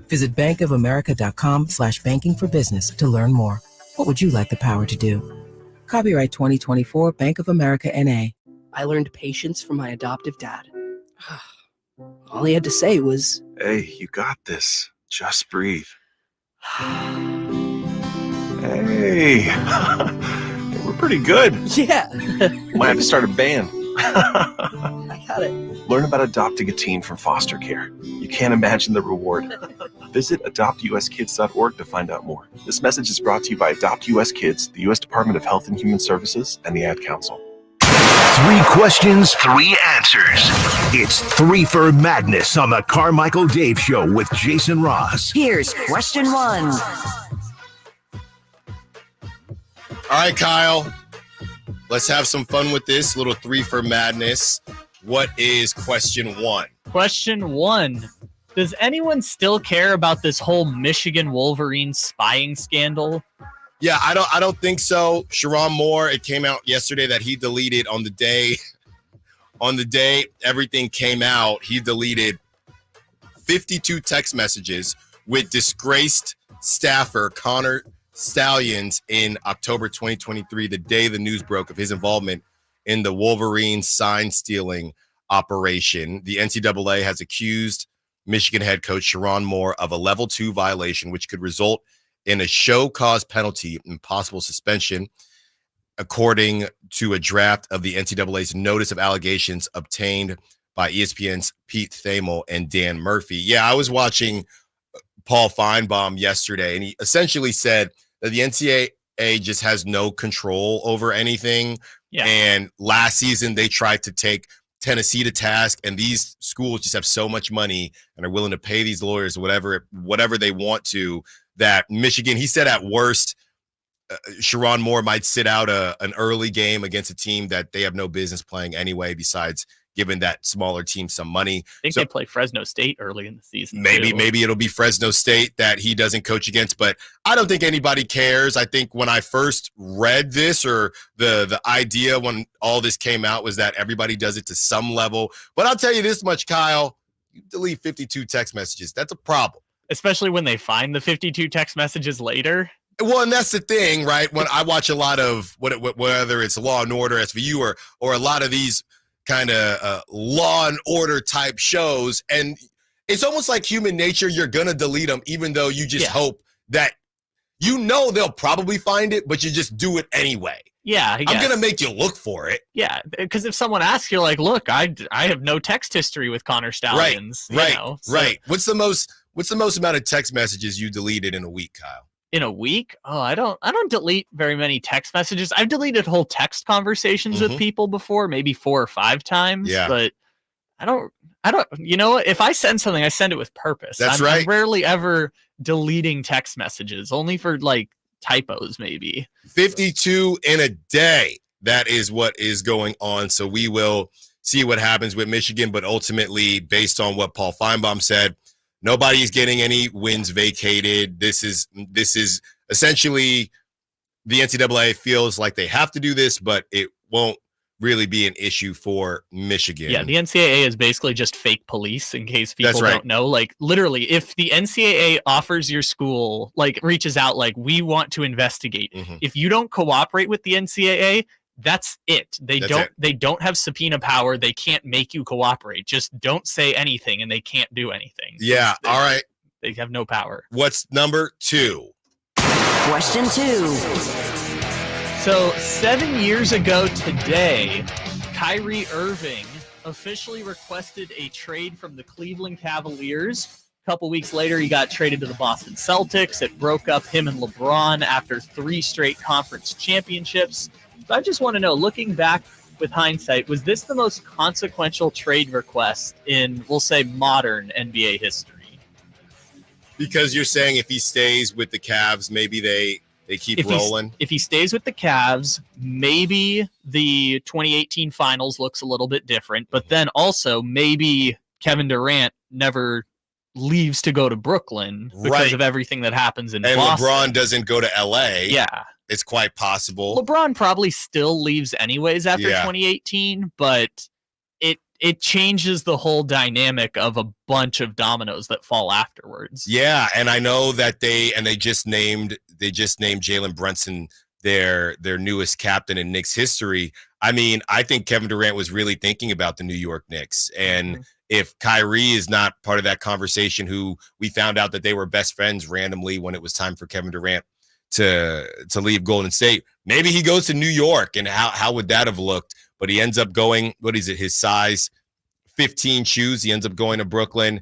Visit bankofamerica.com/banking for business to learn more. What would you like the power to do? Copyright 2024 Bank of America N.A. I learned patience from my adoptive dad. All he had to say was, "Hey, you got this. Just breathe." Hey, we're pretty good. Yeah. Might have to start a band. I got it. Learn about adopting a teen from foster care. You can't imagine the reward. Visit adoptuskids.org to find out more. This message is brought to you by Adopt US Kids, the U.S. Department of Health and Human Services, and the Ad Council. 3 questions, 3 answers. It's 3 for Madness on the Carmichael Dave Show with Jason Ross. Here's question 1. All right, Kyle, let's have some fun with this little 3 for Madness. What is question 1? Question 1. Does anyone still care about this whole Michigan Wolverines spying scandal? Yeah, I don't think so. Sharon Moore, it came out yesterday that he deleted on the day everything came out, he deleted 52 text messages with disgraced staffer Connor Stallions in October 2023, the day the news broke of his involvement in the Wolverines sign stealing operation. The NCAA has accused Michigan head coach Sharon Moore of a level 2 violation, which could result in a show cause penalty and possible suspension, according to a draft of the NCAA's notice of allegations obtained by ESPN's Pete Thamel and Dan Murphy. Yeah, I was watching Paul Feinbaum yesterday, and he essentially said that the NCAA just has no control over anything. Yeah. And last season, they tried to take Tennessee to task, and these schools just have so much money and are willing to pay these lawyers whatever they want to, that Michigan, he said at worst, Sharon Moore might sit out an early game against a team that they have no business playing anyway, besides giving that smaller team some money. I think they play Fresno State early in the season. Maybe it'll be Fresno State that he doesn't coach against, but I don't think anybody cares. I think when I first read this, or the idea when all this came out, was that everybody does it to some level. But I'll tell you this much, Kyle, you delete 52 text messages. That's a problem. Especially when they find the 52 text messages later. Well, and that's the thing, right? When I watch a lot of whether it's Law and Order, SVU, or a lot of these kind of Law and Order type shows, and it's almost like human nature. You're gonna delete them, even though you just hope that they'll probably find it, but you just do it anyway. Yeah, I'm gonna make you look for it. Yeah, because if someone asks, you're like, "Look, I have no text history with Connor Stallions." Right. What's the most amount of text messages you deleted in a week, Kyle? In a week? Oh, I don't delete very many text messages. I've deleted whole text conversations with people before, maybe 4 or 5 times. Yeah. But I don't, you know what? If I send something, I send it with purpose. That's right. I'm rarely ever deleting text messages, only for like typos, maybe. 52 in a day. That is what is going on. So we will see what happens with Michigan, but ultimately, based on what Paul Feinbaum said, nobody's getting any wins vacated. This is essentially the NCAA feels like they have to do this, but it won't really be an issue for Michigan. Yeah, the NCAA is basically just fake police, in case people That's right. don't know. Like, literally, if the NCAA offers your school, like, reaches out, like, we want to investigate. If you don't cooperate with the NCAA, that's it. They don't have subpoena power. They can't make you cooperate. Just don't say anything, and they can't do anything. Yeah, all right. They have no power. What's number 2? Question 2. So 7 years ago today, Kyrie Irving officially requested a trade from the Cleveland Cavaliers. A couple weeks later, he got traded to the Boston Celtics. It broke up him and LeBron after 3 straight conference championships. So I just want to know, looking back with hindsight, was this the most consequential trade request in, we'll say, modern NBA history? Because you're saying if he stays with the Cavs, maybe they keep rolling. If he stays with the Cavs, maybe the 2018 finals looks a little bit different, but then also maybe Kevin Durant never leaves to go to Brooklyn because of everything that happens in Boston. LeBron doesn't go to LA. Yeah. It's quite possible. LeBron probably still leaves anyways after 2018, but it changes the whole dynamic of a bunch of dominoes that fall afterwards. Yeah, and I know that they just named Jalen Brunson their newest captain in Knicks history. I mean, I think Kevin Durant was really thinking about the New York Knicks, and if Kyrie is not part of that conversation, who we found out that they were best friends randomly when it was time for Kevin Durant to leave Golden State, maybe he goes to New York, and how would that have looked? But he ends up going, what is it, his size 15 shoes. He ends up going to Brooklyn,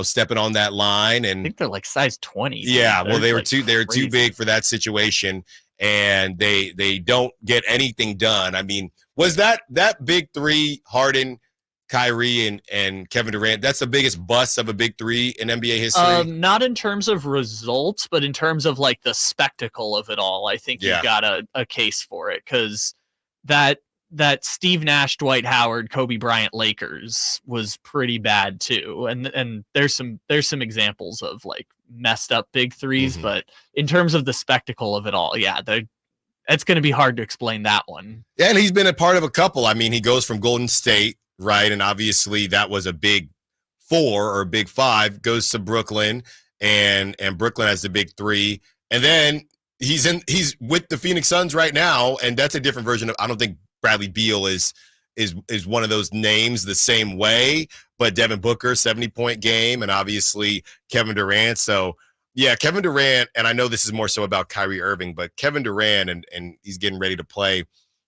stepping on that line. And I think they're like size 20. Yeah, well, they were too big for that situation, and they don't get anything done. I mean, was that big three, Harden, Kyrie, and Kevin Durant, that's the biggest bust of a big three in NBA history? Not in terms of results, but in terms of like the spectacle of it all. I think you've got a case for it, because that Steve Nash, Dwight Howard, Kobe Bryant Lakers was pretty bad too. And there's some examples of like messed up big threes, but in terms of the spectacle of it all, it's going to be hard to explain that one. Yeah, and he's been a part of a couple. I mean, he goes from Golden State, right? And obviously that was a big 4 or a big 5, goes to Brooklyn, and Brooklyn has the big 3. And then he's with the Phoenix Suns right now, and that's a different version of, I don't think Bradley Beal is one of those names the same way, but Devin Booker, 70-point game, and obviously Kevin Durant. So yeah, Kevin Durant, and I know this is more so about Kyrie Irving, but Kevin Durant, and he's getting ready to play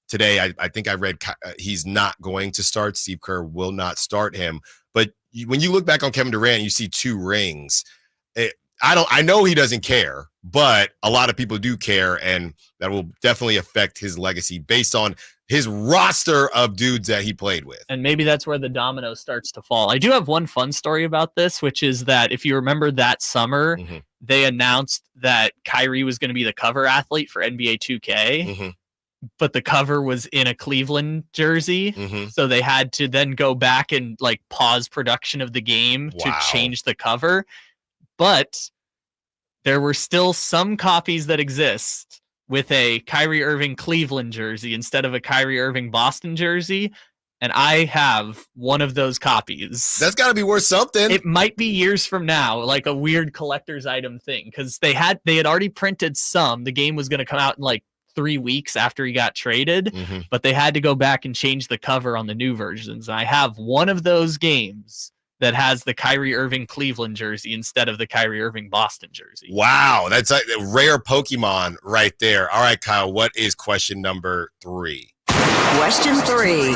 today. I think I read he's not going to start. Steve Kerr will not start him. But when you look back on Kevin Durant, you see 2 rings. I know he doesn't care, but a lot of people do care, and that will definitely affect his legacy based on his roster of dudes that he played with. And maybe that's where the domino starts to fall. I do have one fun story about this, which is that if you remember that summer, they announced that Kyrie was going to be the cover athlete for NBA 2K, but the cover was in a Cleveland jersey. So they had to then go back and like pause production of the game to change the cover. But there were still some copies that exist with a Kyrie Irving Cleveland jersey instead of a Kyrie Irving Boston jersey. And I have one of those copies. That's got to be worth something. It might be years from now, like a weird collector's item thing, because they had already printed some. The game was going to come out in like 3 weeks after he got traded, but they had to go back and change the cover on the new versions. And I have one of those games that has the Kyrie Irving Cleveland jersey instead of the Kyrie Irving Boston jersey. Wow, that's a rare Pokemon right there. All right, Kyle, what is question number 3? Question 3.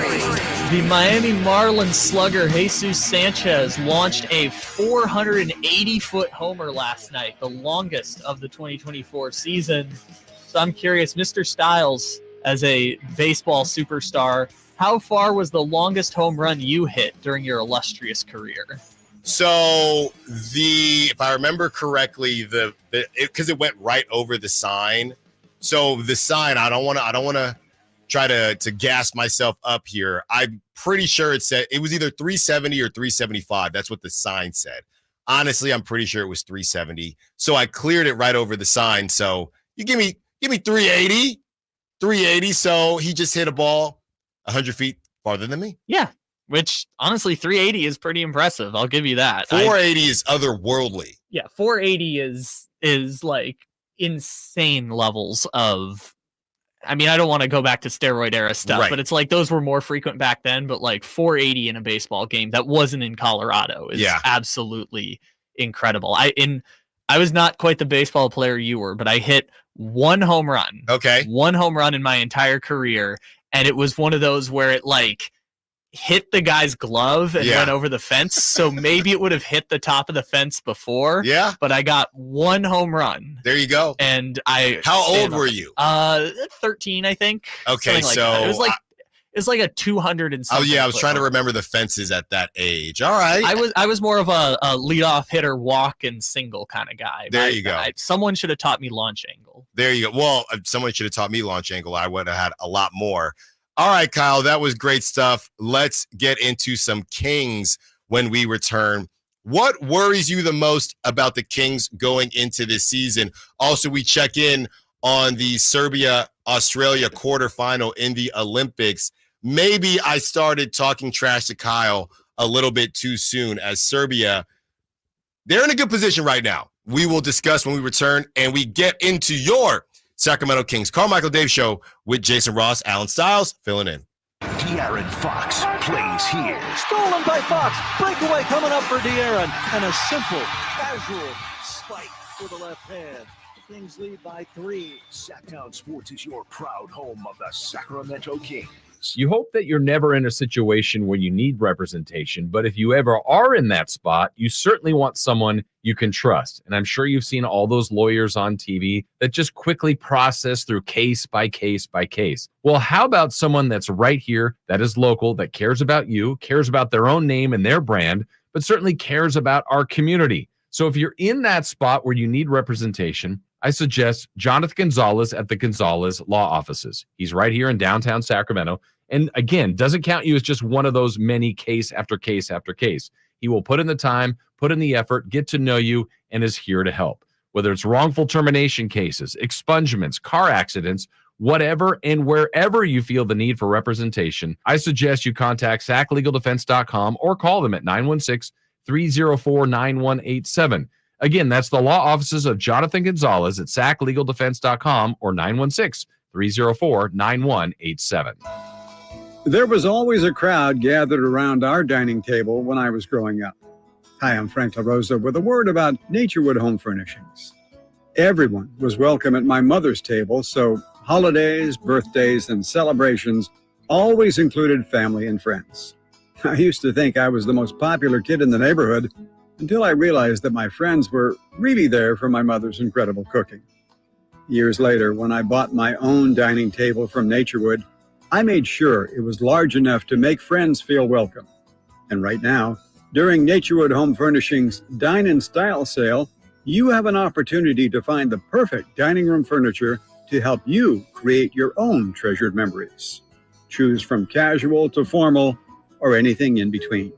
The Miami Marlins slugger Jesus Sanchez launched a 480-foot homer last night, the longest of the 2024 season. So I'm curious, Mr. Styles, as a baseball superstar, how far was the longest home run you hit during your illustrious career? So if I remember correctly, because it went right over the sign. So the sign, I don't want to try to gas myself up here. I'm pretty sure it said it was either 370 or 375. That's what the sign said. Honestly, I'm pretty sure it was 370. So I cleared it right over the sign. So you give me 380. So he just hit a ball 100 feet farther than me. Yeah, which honestly, 380 is pretty impressive. I'll give you that. 480 is otherworldly. Yeah, 480 is like insane levels of. I mean, I don't want to go back to steroid era stuff, Right. but it's like those were more frequent back then. But like 480 in a baseball game that wasn't in Colorado is absolutely incredible. I was not quite the baseball player you were, but I hit one home run. Okay. One home run in my entire career. And it was one of those where it like hit the guy's glove and went over the fence. So maybe it would have hit the top of the fence before. Yeah. But I got one home run. There you go. And How old were you? 13, I think. Okay, Something so like that. It was like a 200 and something. Oh yeah, I was trying to remember the fences at that age. All right. I was more of a leadoff hitter, walk and single kind of guy. There you go. Someone should have taught me launch angle. There you go. Well, if someone should have taught me launch angle, I would have had a lot more. All right, Kyle, that was great stuff. Let's get into some Kings when we return. What worries you the most about the Kings going into this season? Also, we check in on the Serbia-Australia quarterfinal in the Olympics. Maybe I started talking trash to Kyle a little bit too soon, as Serbia, they're in a good position right now. We will discuss when we return and we get into your Sacramento Kings. Carmichael Dave Show with Jason Ross, Alan Stiles, filling in. De'Aaron Fox plays here. Stolen by Fox. Breakaway coming up for De'Aaron. And a simple, casual spike for the left hand. The Kings lead by 3. Sacktown Sports is your proud home of the Sacramento Kings. You hope that you're never in a situation where you need representation, but if you ever are in that spot, you certainly want someone you can trust. And I'm sure you've seen all those lawyers on TV that just quickly process through case by case by case. Well, how about someone that's right here, that is local, that cares about you, cares about their own name and their brand, but certainly cares about our community? So if you're in that spot where you need representation, I suggest Jonathan Gonzalez at the Gonzalez Law Offices. He's right here in downtown Sacramento. And again, doesn't count you as just one of those many case after case after case. He will put in the time, put in the effort, get to know you, and is here to help. Whether it's wrongful termination cases, expungements, car accidents, whatever and wherever you feel the need for representation, I suggest you contact saclegaldefense.com or call them at 916-304-9187. Again, that's the law offices of Jonathan Gonzalez at saclegaldefense.com or 916-304-9187. There was always a crowd gathered around our dining table when I was growing up. Hi, I'm Frank LaRosa with a word about Naturewood Home Furnishings. Everyone was welcome at my mother's table, so holidays, birthdays, and celebrations always included family and friends. I used to think I was the most popular kid in the neighborhood until I realized that my friends were really there for my mother's incredible cooking. Years later, when I bought my own dining table from Naturewood, I made sure it was large enough to make friends feel welcome. And right now, during Naturewood Home Furnishings' Dine in Style sale, you have an opportunity to find the perfect dining room furniture to help you create your own treasured memories. Choose from casual to formal or anything in between.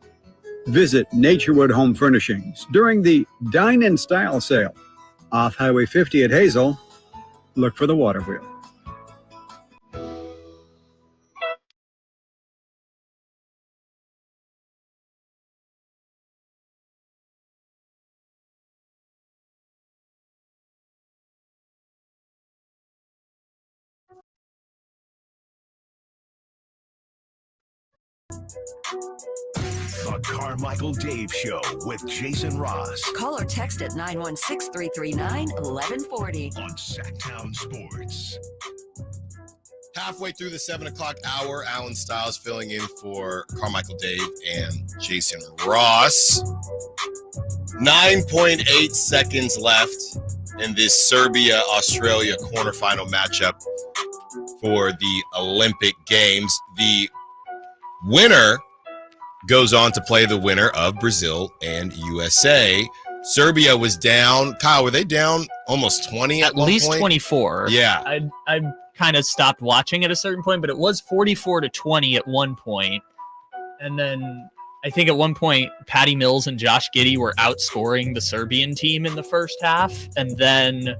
Visit Naturewood Home Furnishings during the Dine in Style sale off Highway 50 at Hazel. Look for the water wheel. The Carmichael Dave Show with Jason Ross. Call or text at 916-339-1140. On Sacktown Sports. Halfway through the 7 o'clock hour, Alan Stiles filling in for Carmichael Dave and Jason Ross. 9.8 seconds left in this Serbia-Australia quarterfinal matchup for the Olympic Games. The winner goes on to play the winner of Brazil and USA. Serbia was down. Kyle, were they down almost 20 at one least point? 24. Yeah. I kind of stopped watching at a certain point, but it was 44-20 at one point. And then I think at one point, Patty Mills and Josh Giddey were outscoring the Serbian team in the first half. And then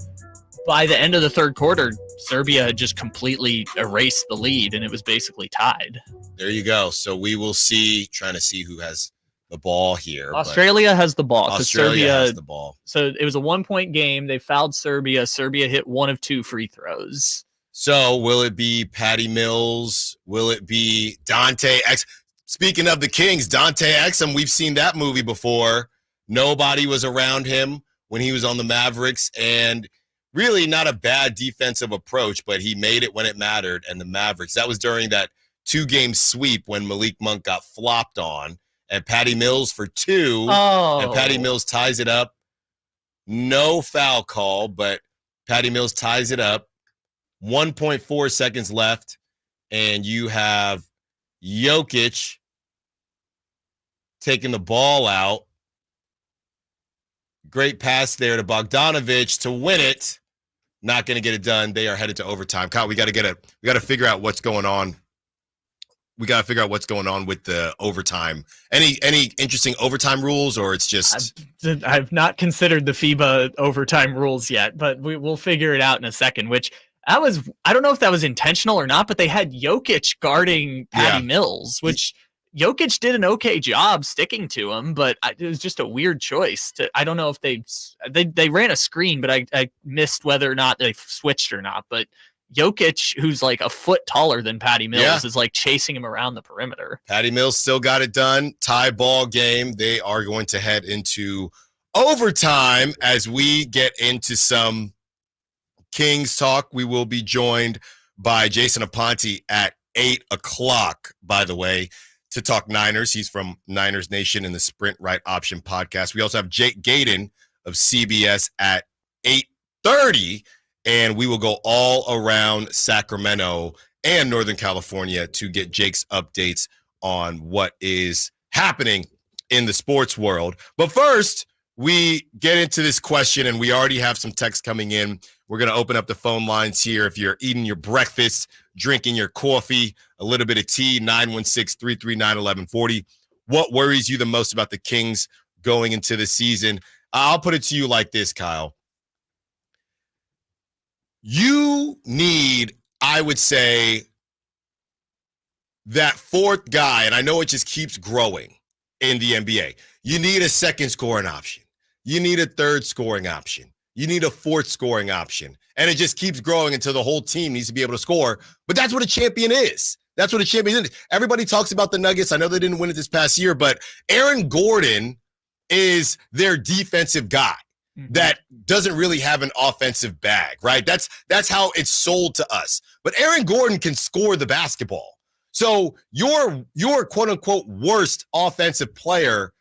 by the end of the third quarter, Serbia had just completely erased the lead, and it was basically tied. There you go. So we will see, trying to see who has the ball here. Australia has the ball. Australia has the ball. So it was a 1-point game. They fouled Serbia. Serbia hit 1 of 2 free throws. So will it be Patty Mills? Will it be Dante Exum? Speaking of the Kings, Dante Exum, we've seen that movie before. Nobody was around him when he was on the Mavericks, and really not a bad defensive approach, but he made it when it mattered. And the Mavericks, that was during that 2-game sweep when Malik Monk got flopped on, and Patty Mills for 2. And Patty Mills ties it up. No foul call, but Patty Mills ties it up. 1.4 seconds left, and you have Jokic taking the ball out. Great pass there to Bogdanovic to win it. Not going to get it done. They are headed to overtime. Kyle, we got to figure out what's going on. We got to figure out what's going on with the overtime. Any interesting overtime rules, or it's just... I've not considered the FIBA overtime rules yet, but we'll figure it out in a second, which I don't know if that was intentional or not, but they had Jokic guarding Patty Mills, which Jokic did an okay job sticking to him, but it was just a weird choice. I don't know if they ran a screen, but I missed whether or not they switched or not, but Jokic, who's like a foot taller than Patty Mills, is like chasing him around the perimeter. Patty Mills still got it done. Tie ball game. They are going to head into overtime as we get into some Kings talk. We will be joined by Jason Aponte at 8 o'clock, by the way, to talk Niners. He's from Niners Nation and the Sprint Right Option podcast. We also have Jake Gaden of CBS at 8:30. And we will go all around Sacramento and Northern California to get Jake's updates on what is happening in the sports world. But first, we get into this question, and we already have some text coming in. We're going to open up the phone lines here. If you're eating your breakfast, drinking your coffee, a little bit of tea, 916-339-1140. What worries you the most about the Kings going into the season? I'll put it to you like this, Kyle. You need, I would say, that fourth guy, and I know it just keeps growing in the NBA. You need a second scoring option. You need a third scoring option. You need a fourth scoring option. And it just keeps growing until the whole team needs to be able to score. But that's what a champion is. That's what a champion is. Everybody talks about the Nuggets. I know they didn't win it this past year, but Aaron Gordon is their defensive guy that doesn't really have an offensive bag, right? That's how it's sold to us. But Aaron Gordon can score the basketball. So your quote-unquote worst offensive player,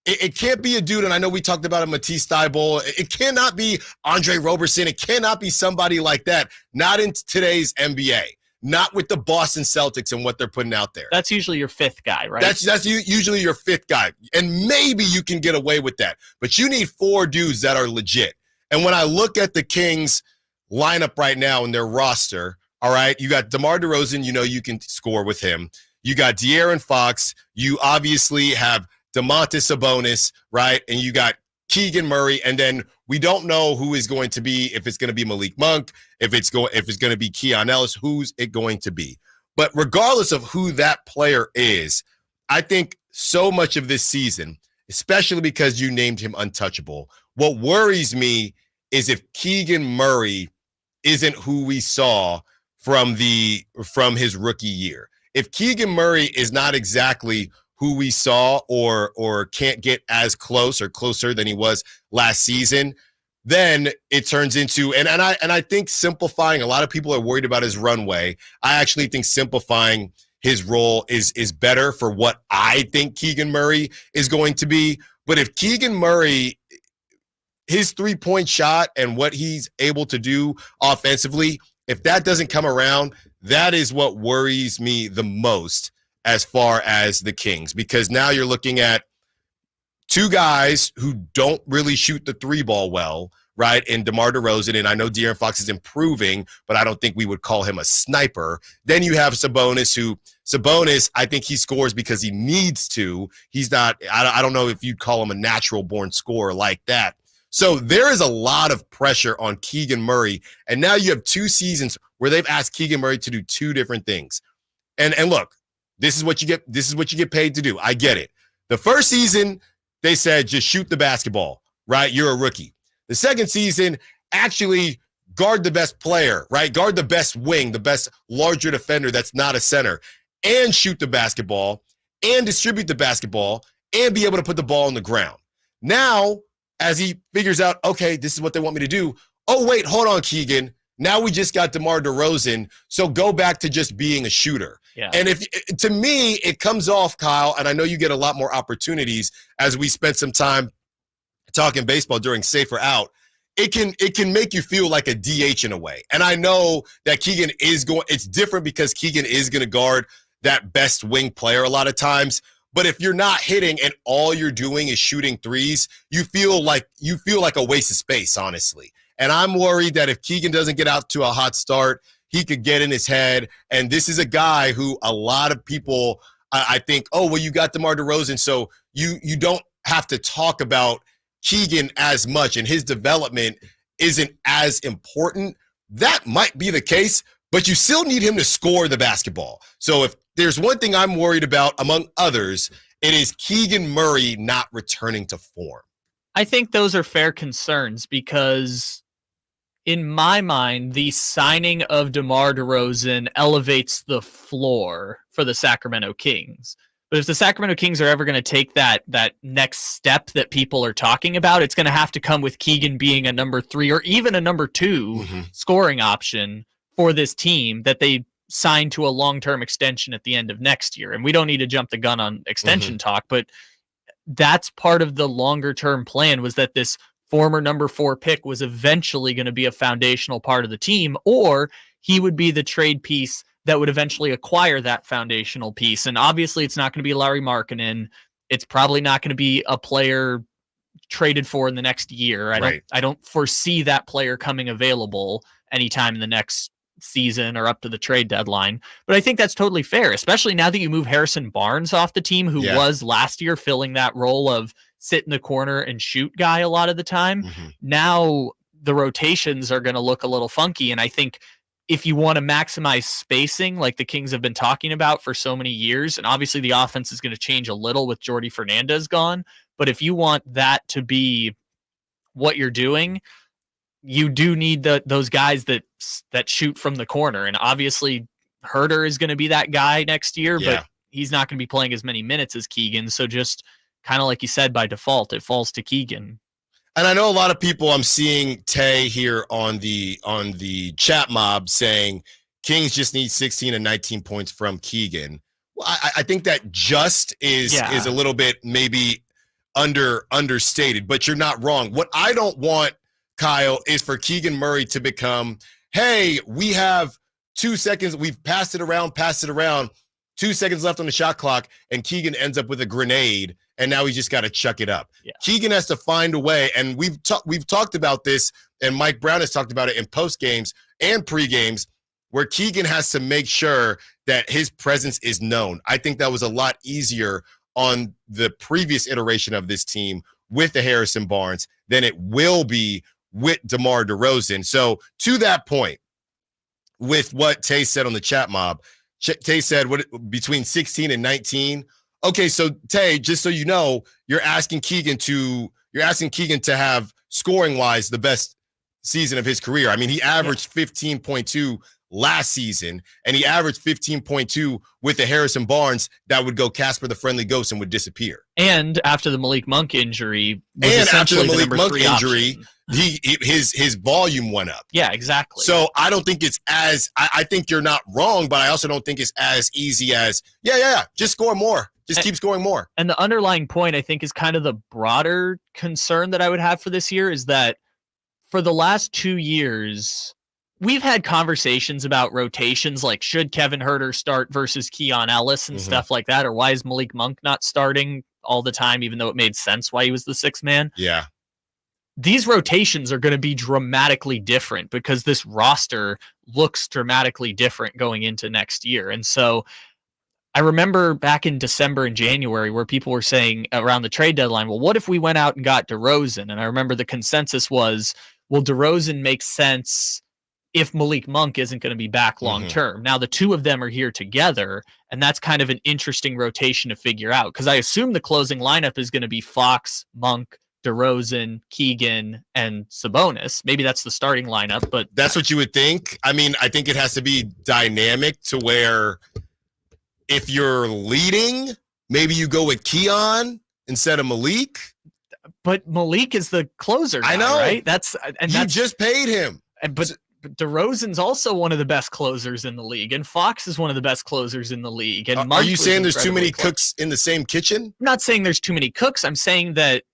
it can't be a dude, and I know we talked about Matisse Thybulle. It cannot be Andre Roberson. It cannot be somebody like that. Not in today's NBA. Not with the Boston Celtics and what they're putting out there. That's usually your fifth guy, right? That's usually your fifth guy. And maybe you can get away with that. But you need 4 dudes that are legit. And when I look at the Kings lineup right now in their roster, all right, you got DeMar DeRozan, you know you can score with him. You got De'Aaron Fox. You obviously have Domantas Sabonis, right? And you got Keegan Murray, and then we don't know who is going to be, if it's going to be Malik Monk, if it's going to be Keon Ellis, who's it going to be? But regardless of who that player is, I think so much of this season, especially because you named him untouchable, what worries me is if Keegan Murray isn't who we saw from his rookie year. If Keegan Murray is not exactly who we saw or can't get as close or closer than he was last season, then it turns into, and I think simplifying, a lot of people are worried about his runway. I actually think simplifying his role is better for what I think Keegan Murray is going to be. But if Keegan Murray, his 3-point shot and what he's able to do offensively, if that doesn't come around, that is what worries me the most as far as the Kings, because now you're looking at 2 guys who don't really shoot the 3-ball well, right? And DeMar DeRozan, and I know De'Aaron Fox is improving, but I don't think we would call him a sniper. Then you have Sabonis, I think he scores because he needs to. He's not, I don't know if you'd call him a natural born scorer like that. So there is a lot of pressure on Keegan Murray. And now you have 2 seasons where they've asked Keegan Murray to do 2 different things. And look, this is what you get. This is what you get paid to do. I get it. The first season, they said, just shoot the basketball, right? You're a rookie. The second season, actually guard the best player, right? Guard the best wing, the best larger defender that's not a center, and shoot the basketball and distribute the basketball and be able to put the ball on the ground. Now, as he figures out, okay, this is what they want me to do. Oh, wait, hold on, Keegan. Now we just got DeMar DeRozan, so go back to just being a shooter. Yeah. And to me, it comes off, Kyle, and I know you get a lot more opportunities as we spent some time talking baseball during Safer Out. It can make you feel like a DH in a way. And I know that Keegan is going – it's different because Keegan is going to guard that best wing player a lot of times. But if you're not hitting and all you're doing is shooting threes, you feel like a waste of space, honestly. And I'm worried that if Keegan doesn't get out to a hot start, he could get in his head. And this is a guy who a lot of people, I think, oh, well, you got DeMar DeRozan, so you don't have to talk about Keegan as much, and his development isn't as important. That might be the case, but you still need him to score the basketball. So if there's one thing I'm worried about, among others, it is Keegan Murray not returning to form. I think those are fair concerns because in my mind, the signing of DeMar DeRozan elevates the floor for the Sacramento Kings. But if the Sacramento Kings are ever going to take that next step that people are talking about, it's going to have to come with Keegan being a number 3 or even a number 2 scoring option for this team that they signed to a long-term extension at the end of next year. And we don't need to jump the gun on extension talk, but that's part of the longer-term plan, was that this former number 4 pick was eventually going to be a foundational part of the team, or he would be the trade piece that would eventually acquire that foundational piece. And obviously it's not going to be Lauri Markkanen. It's probably not going to be a player traded for in the next year. I don't foresee that player coming available anytime in the next season or up to the trade deadline. But I think that's totally fair, especially now that you move Harrison Barnes off the team, who was last year filling that role of sit in the corner and shoot guy a lot of the time. Now the rotations are going to look a little funky. And I think if you want to maximize spacing, like the Kings have been talking about for so many years, and obviously the offense is going to change a little with Jordy Fernandez gone, but if you want that to be what you're doing, you do need those guys that shoot from the corner. And obviously Herter is going to be that guy next year, but he's not going to be playing as many minutes as Keegan. So just kind of like you said, by default, it falls to Keegan. And I know a lot of people, I'm seeing Tay here on the chat mob saying Kings just need 16 and 19 points from Keegan. Well, I think that just is a little bit maybe understated, but you're not wrong. What I don't want, Kyle, is for Keegan Murray to become, hey, we have 2 seconds, we've passed it around, 2 seconds left on the shot clock, and Keegan ends up with a grenade, and now he's just got to chuck it up. Keegan has to find a way, and we've talked about this, and Mike Brown has talked about it in post games and pre games, where Keegan has to make sure that his presence is known. I think that was a lot easier on the previous iteration of this team with the Harrison Barnes than it will be with DeMar DeRozan. So to that point, with what Tay said on the chat mob, Tay said between 16 and 19. Okay, so Tay, just so you know, you're asking Keegan to have scoring wise the best season of his career. I mean, he averaged 15.2 last season, and he averaged 15.2 with the Harrison Barnes that would go Casper the Friendly Ghost and would disappear. And after the Malik Monk injury, his volume went up. Yeah, exactly. So I don't think it's as I think you're not wrong, but I also don't think it's as easy as just score more. Just keep scoring more. And the underlying point, I think, is kind of the broader concern that I would have for this year is that for the last 2 years, we've had conversations about rotations, like should Kevin Herter start versus Keon Ellis and stuff like that, or why is Malik Monk not starting all the time, even though it made sense why he was the 6th man. Yeah. These rotations are going to be dramatically different because this roster looks dramatically different going into next year. And so I remember back in December and January where people were saying around the trade deadline, well, what if we went out and got DeRozan? And I remember the consensus was, well, DeRozan makes sense if Malik Monk isn't going to be back long term. Now, the two of them are here together, and that's kind of an interesting rotation to figure out, because I assume the closing lineup is going to be Fox, Monk, DeRozan, Keegan, and Sabonis. Maybe that's the starting lineup, but that's what you would think. I mean, I think it has to be dynamic to where if you're leading, maybe you go with Keon instead of Malik. But Malik is the closer guy, I know, right? You just paid him. But DeRozan's also one of the best closers in the league, and Fox is one of the best closers in the league. And are you saying there's too many cooks in the same kitchen? I'm not saying there's too many cooks. I'm saying that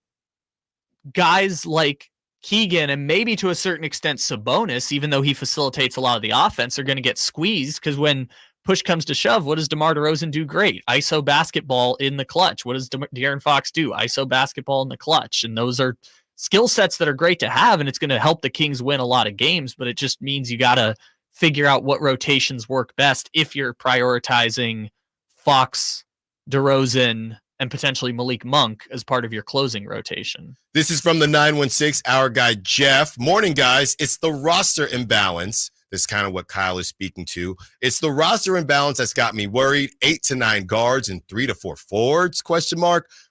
guys like Keegan and maybe to a certain extent Sabonis, even though he facilitates a lot of the offense, are going to get squeezed, because when push comes to shove, what does DeMar DeRozan do great? ISO basketball in the clutch. What does De'Aaron Fox do? ISO basketball in the clutch. And those are skill sets that are great to have, and it's going to help the Kings win a lot of games, but it just means you got to figure out what rotations work best if you're prioritizing Fox, DeRozan, and potentially Malik Monk as part of your closing rotation. This is from the 916, our guy Jeff. Morning, guys. It's the roster imbalance. This is kind of what Kyle is speaking to. It's the roster imbalance that's got me worried. 8 to 9 guards and 3 to 4 forwards, ?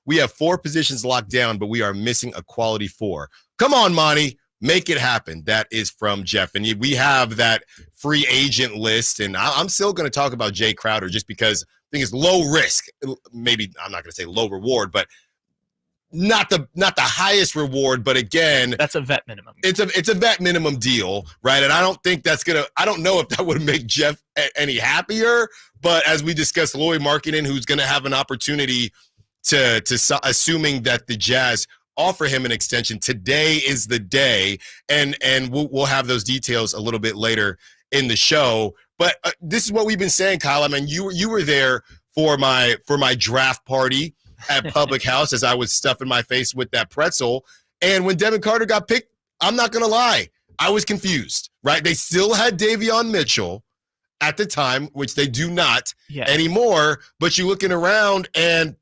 We have 4 positions locked down, but we are missing a quality 4. Come on, Monty. Make it happen. That is from Jeff. And we have that free agent list, and I'm still going to talk about Jay Crowder just because I think it's low risk. Maybe I'm not going to say low reward, but not the highest reward, but again, that's a vet minimum. It's a vet minimum deal, right? And I don't think I don't know if that would make Jeff any happier, but as we discussed, Lauri Markkanen, who's going to have an opportunity to assuming that the Jazz offer him an extension, today is the day, and we'll have those details a little bit later in the show. But this is what we've been saying, Kyle. I mean, you were there for my draft party at Public House as I was stuffing my face with that pretzel. And when Devin Carter got picked, I'm not going to lie, I was confused, right? They still had Davion Mitchell at the time, which they do not anymore. But you're looking around, and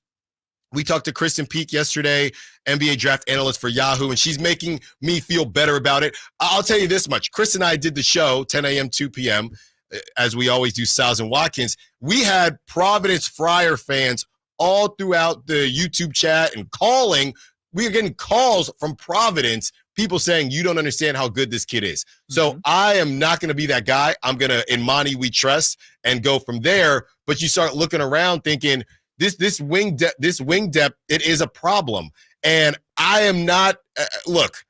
we talked to Kristen Peak yesterday, NBA draft analyst for Yahoo, and she's making me feel better about it. I'll tell you this much. Chris and I did the show, 10 a.m., 2 p.m., as we always do, Styles and Watkins. We had Providence Friar fans all throughout the YouTube chat and calling. We are getting calls from Providence, people saying, you don't understand how good this kid is. So I am not going to be that guy. I'm going to, in Monty we trust, and go from there. But you start looking around thinking, this wing depth, it is a problem. And I am not, look,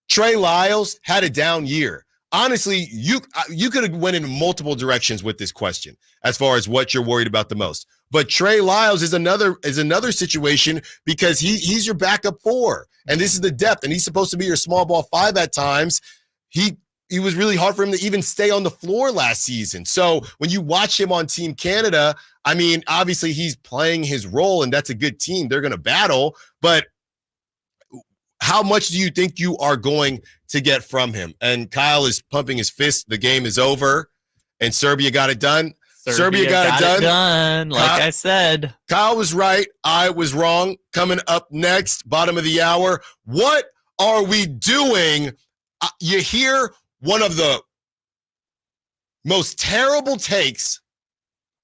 Trey Lyles had a down year. Honestly, you could have went in multiple directions with this question as far as what you're worried about the most. But Trey Lyles is another situation because he's your backup 4, and this is the depth, and he's supposed to be your small ball 5 at times. He was really hard for him to even stay on the floor last season. So when you watch him on Team Canada, I mean, obviously he's playing his role, and that's a good team. They're going to battle, but how much do you think you are going to get from him? And Kyle is pumping his fist. The game is over, and Serbia got it done. Serbia got it done. Like I said. Kyle was right. I was wrong. Coming up next, bottom of the hour. What are we doing? You hear one of the most terrible takes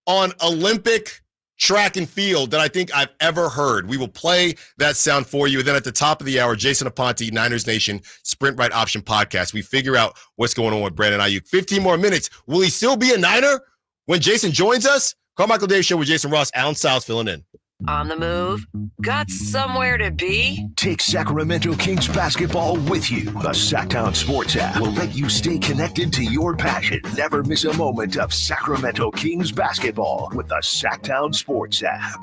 on Olympic track and field that I think I've ever heard. We will play that sound for you. And then at the top of the hour, Jason Aponte, Niners Nation Sprint Right Option Podcast. We figure out what's going on with Brandon Aiyuk. 15 more minutes. Will he still be a Niner when Jason joins us? Carmichael Dave Show with Jason Ross, Alan Styles filling in. On the move? Got somewhere to be? Take Sacramento Kings basketball with you. The Sacktown Sports app will let you stay connected to your passion. Never miss a moment of Sacramento Kings basketball with the Sacktown Sports app.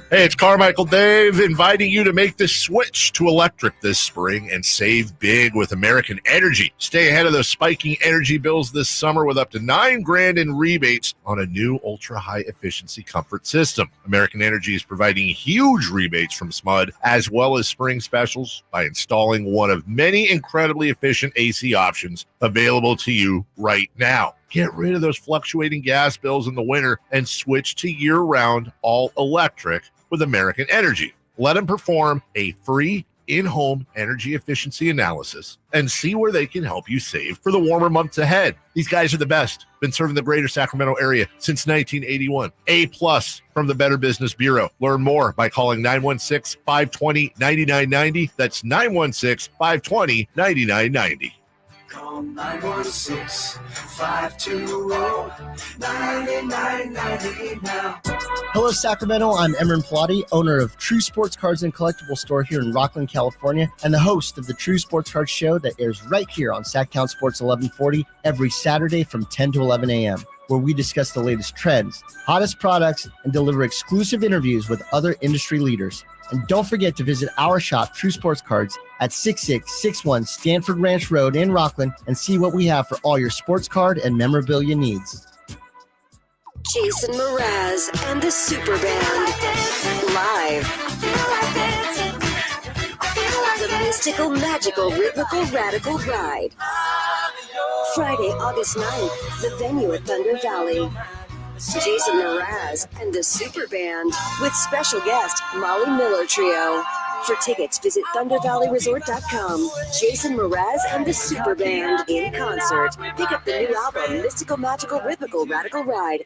Hey, it's Carmichael Dave inviting you to make the switch to electric this spring and save big with American Energy. Stay ahead of those spiking energy bills this summer with up to $9,000 in rebates on a new ultra-high efficiency comfort system. American Energy is providing huge rebates from SMUD as well as spring specials by installing one of many incredibly efficient AC options available to you right now. Get rid of those fluctuating gas bills in the winter and switch to year-round all-electric with American Energy. Let them perform a free in-home energy efficiency analysis and see where they can help you save for the warmer months ahead. These guys are the best. Been serving the greater Sacramento area since 1981. A+ from the Better Business Bureau. Learn more by calling 916-520-9990. That's 916-520-9990. Call 916-520-9990 now. Hello, Sacramento. I'm Emran Pilati, owner of True Sports Cards and Collectible Store here in Rockland, California, and the host of the True Sports Cards Show that airs right here on Sacktown Sports 1140 every Saturday from 10 to 11 a.m., where we discuss the latest trends, hottest products, and deliver exclusive interviews with other industry leaders. And don't forget to visit our shop, True Sports Cards, at 6661 Stanford Ranch Road in Rockland and see what we have for all your sports card and memorabilia needs. Jason Mraz and the Super Band. Live. The mystical, magical, rhythmical, radical ride. Friday, August 9th, the venue at Thunder Valley. Jason Mraz and the Super Band with special guest Molly Miller Trio. For tickets, visit ThunderValleyResort.com. Jason Mraz and the Super Band in concert. Pick up the new album, Mystical, Magical, Rhythmical, Radical Ride.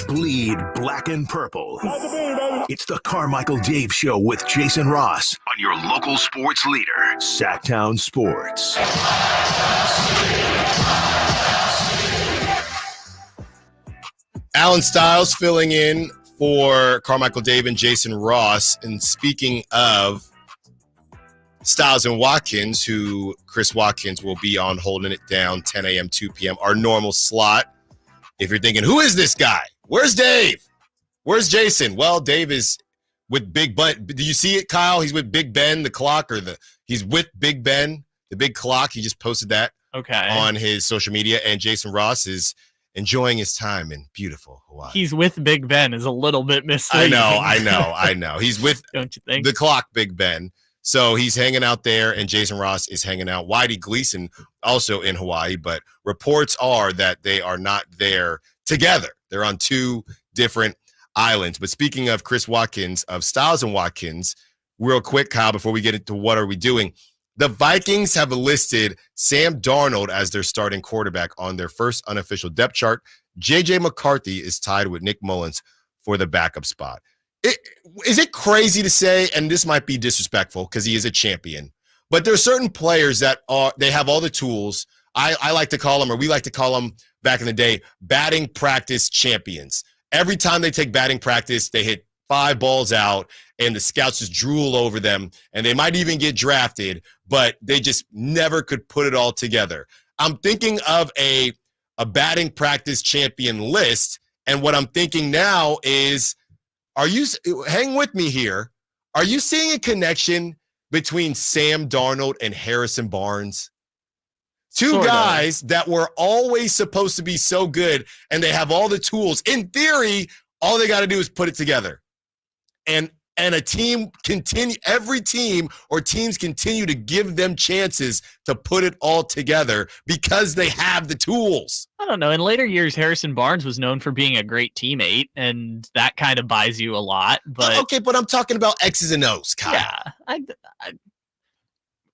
Bleed black and purple. It's the Carmichael Dave Show with Jason Ross on your local sports leader, Sacktown Sports. Alan Stiles filling in for Carmichael Dave and Jason Ross. And speaking of Stiles and Watkins, who Chris Watkins will be on holding it down 10 a.m., 2 p.m., our normal slot. If you're thinking, who is this guy? Where's Dave? Where's Jason? Well, Dave is with Big Ben. Do you see it, Kyle? He's with Big Ben, the clock, he's with Big Ben, the big clock. He just posted that on his social media. And Jason Ross is enjoying his time in beautiful Hawaii. He's with Big Ben is a little bit misleading. I know. He's with Don't you think? the clock, Big Ben. So he's hanging out there, and Jason Ross is hanging out. Whitey Gleason also in Hawaii, but reports are that they are not there together. They're on two different islands. But speaking of Chris Watkins, of Stiles and Watkins, real quick, Kyle, before we get into what are we doing, the Vikings have listed Sam Darnold as their starting quarterback on their first unofficial depth chart. J.J. McCarthy is tied with Nick Mullins for the backup spot. Is it crazy to say, and this might be disrespectful because he is a champion, but there are certain players that they have all the tools. I like to call them, or we like to call them back in the day, batting practice champions. Every time they take batting practice, they hit 5 balls out, and the scouts just drool over them, and they might even get drafted, but they just never could put it all together. I'm thinking of a batting practice champion list, and what I'm thinking now is, hang with me here, are you seeing a connection between Sam Darnold and Harrison Barnes? Two guys that were always supposed to be so good, and they have all the tools. In theory, all they got to do is put it together. And a team every team or teams continue to give them chances to put it all together because they have the tools. I don't know. In later years, Harrison Barnes was known for being a great teammate, and that kind of buys you a lot. But okay, but I'm talking about X's and O's, Kyle. Yeah, I'm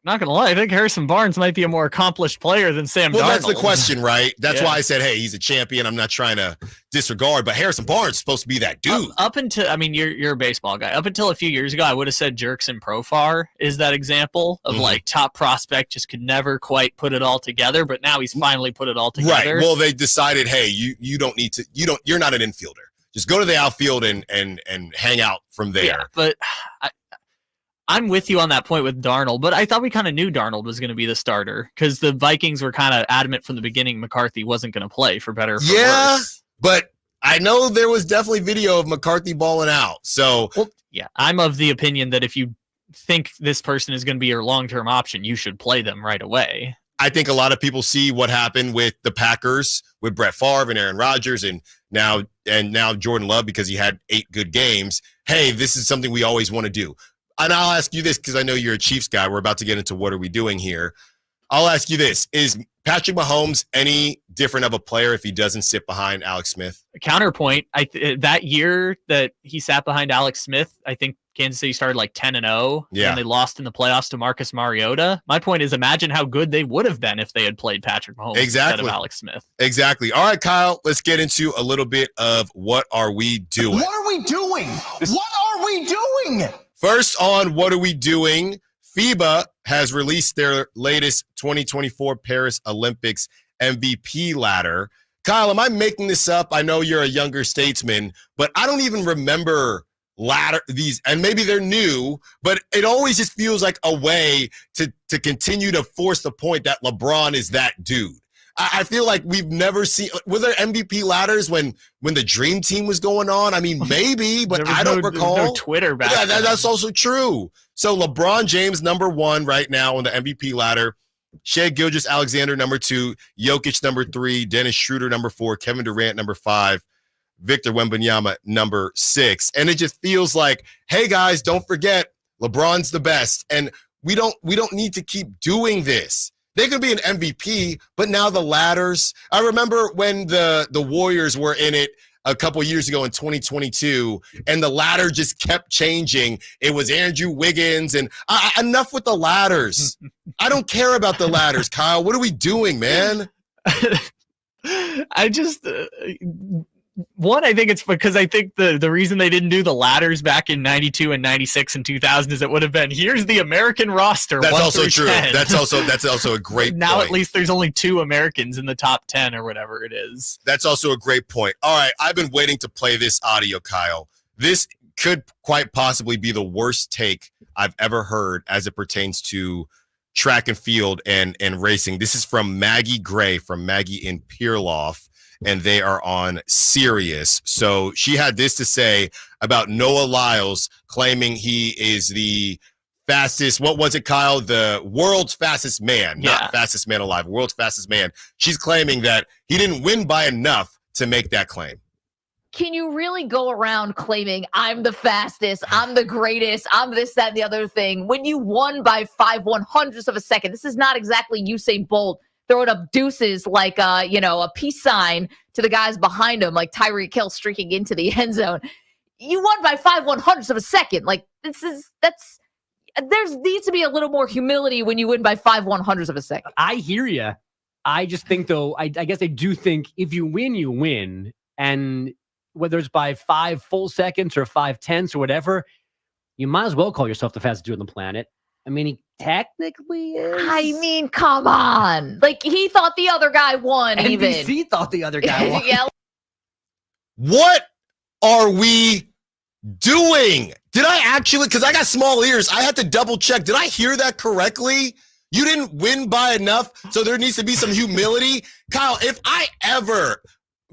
not gonna lie. I think Harrison Barnes might be a more accomplished player than Sam Darnold. Well, that's the question, right? That's why I said, hey, he's a champion. I'm not trying to disregard, but Harrison Barnes is supposed to be that dude. Up until, you're a baseball guy. Up until a few years ago, I would have said Jerkson Profar is that example of like top prospect, just could never quite put it all together. But now he's finally put it all together. Right. Well, they decided, hey, you don't need to. You're not an infielder. Just go to the outfield and hang out from there. Yeah, but I'm with you on that point with Darnold, but I thought we kind of knew Darnold was going to be the starter because the Vikings were kind of adamant from the beginning McCarthy wasn't going to play, for better or for worse. But I know there was definitely video of McCarthy balling out. So, I'm of the opinion that if you think this person is going to be your long-term option, you should play them right away. I think a lot of people see what happened with the Packers with Brett Favre and Aaron Rodgers and now Jordan Love because he had 8 good games. Hey, this is something we always want to do. And I'll ask you this because I know you're a Chiefs guy. We're about to get into what are we doing here. I'll ask you this. Is Patrick Mahomes any different of a player if he doesn't sit behind Alex Smith? Counterpoint, that year that he sat behind Alex Smith, I think Kansas City started like 10-0, yeah, and they lost in the playoffs to Marcus Mariota. My point is, imagine how good they would have been if they had played Patrick Mahomes instead of Alex Smith. Exactly. All right, Kyle, let's get into a little bit of what are we doing? What are we doing? What are we doing? First on what are we doing? FIBA has released their latest 2024 Paris Olympics MVP ladder. Kyle, am I making this up? I know you're a younger statesman, but I don't even remember these, and maybe they're new, but it always just feels like a way to continue to force the point that LeBron is that dude. I feel like we've never seen, were there MVP ladders when the Dream Team was going on? I mean, maybe, but I don't recall. No Twitter back then. That's also true. So LeBron James, number 1 right now on the MVP ladder. Shai Gilgeous-Alexander, number 2. Jokic, number 3. Dennis Schroeder, number 4. Kevin Durant, number 5. Victor Wembanyama, number 6. And it just feels like, hey, guys, don't forget, LeBron's the best. And we don't need to keep doing this. They could be an MVP, but now the ladders. I remember when the Warriors were in it a couple years ago in 2022, and the ladder just kept changing. It was Andrew Wiggins, and enough with the ladders. I don't care about the ladders, Kyle. What are we doing, man? I just I think it's because I think the reason they didn't do the ladders back in 92 and 96 and 2000 is it would have been, here's the American roster. That's also true. 10. That's also a great now point. At least there's only 2 Americans in the top 10 or whatever it is. That's also a great point. All right, I've been waiting to play this audio, Kyle. This could quite possibly be the worst take I've ever heard as it pertains to track and field and racing. This is from Maggie Gray from Maggie in Pierloff, and they are on Sirius. So she had this to say about Noah Lyles claiming he is the fastest, what was it, Kyle? The world's fastest man, not fastest man alive, world's fastest man. She's claiming that he didn't win by enough to make that claim. Can you really go around claiming I'm the fastest, I'm the greatest, I'm this, that, and the other thing when you won by 5/100ths of a second? This is not exactly Usain Bolt throwing up deuces like a peace sign to the guys behind him, like Tyreek Hill streaking into the end zone. You won by 5/100ths of a second. Like there needs to be a little more humility when you win by 5/100ths of a second. I hear you. I just think though, I guess I do think if you win, you win, and whether it's by 5 full seconds or 5/10 or whatever, you might as well call yourself the fastest dude on the planet. I mean, he technically is. I mean, come on. Like, he thought the other guy won, NBC even. thought the other guy won. Yeah. What are we doing? Did I actually, because I got small ears, I had to double check. Did I hear that correctly? You didn't win by enough, so there needs to be some humility. Kyle, if I ever,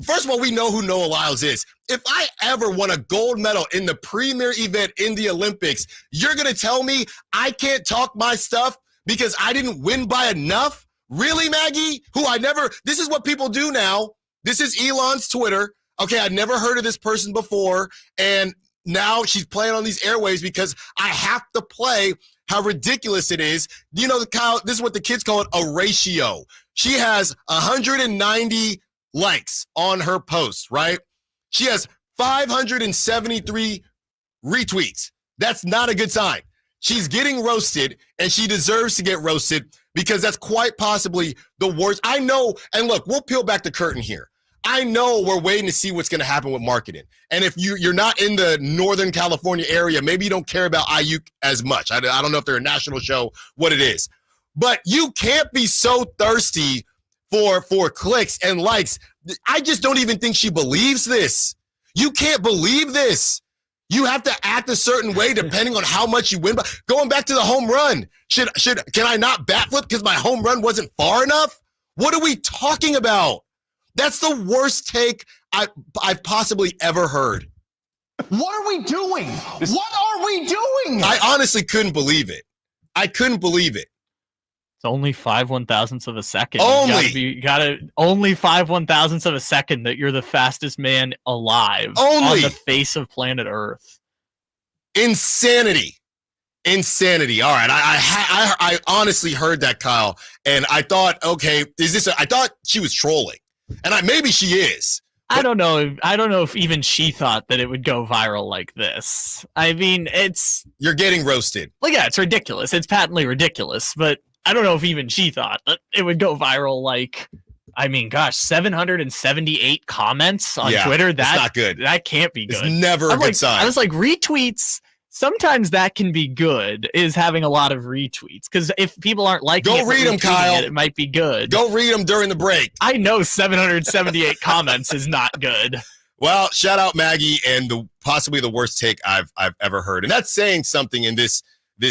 first of all, we know who Noah Lyles is. If I ever won a gold medal in the premier event in the Olympics, you're going to tell me I can't talk my stuff because I didn't win by enough? Really, Maggie? This is what people do now. This is Elon's Twitter. Okay, I'd never heard of this person before, and now she's playing on these airwaves because I have to play how ridiculous it is. You know, Kyle, this is what the kids call it, a ratio. She has 190 likes on her post, right? She has 573 retweets. That's not a good sign. She's getting roasted, and she deserves to get roasted because that's quite possibly the worst. I know, and look, we'll peel back the curtain here. I know we're waiting to see what's going to happen with Markkanen. And if you're not in the Northern California area, maybe you don't care about Aiyuk as much. I don't know if they're a national show, what it is. But you can't be so thirsty for clicks and likes. I just don't even think she believes this. You can't believe this. You have to act a certain way depending on how much you win. But going back to the home run, can I not bat flip because my home run wasn't far enough? What are we talking about? That's the worst take I've possibly ever heard. What are we doing? What are we doing? I honestly couldn't believe it. I couldn't believe it. It's only 5 1,000ths of a second. Only. You gotta only 5 1,000ths of a second that you're the fastest man alive Only. on the face of planet Earth. Insanity. All right, I honestly heard that, Kyle, and I thought, okay, I thought she was trolling, and maybe she is. I don't know if even she thought that it would go viral like this. I mean, you're getting roasted. Well, yeah, it's ridiculous. It's patently ridiculous, but I don't know if even she thought that it would go viral like. I mean, gosh, 778 comments on Twitter. That's not good. That can't be good. It's never a good sign. I was like, retweets. Sometimes that can be good, is having a lot of retweets. Because if people aren't liking it, go read them, Kyle. It might be good. Go read them during the break. I know 778 comments is not good. Well, shout out Maggie and possibly the worst take I've ever heard. And that's saying something in this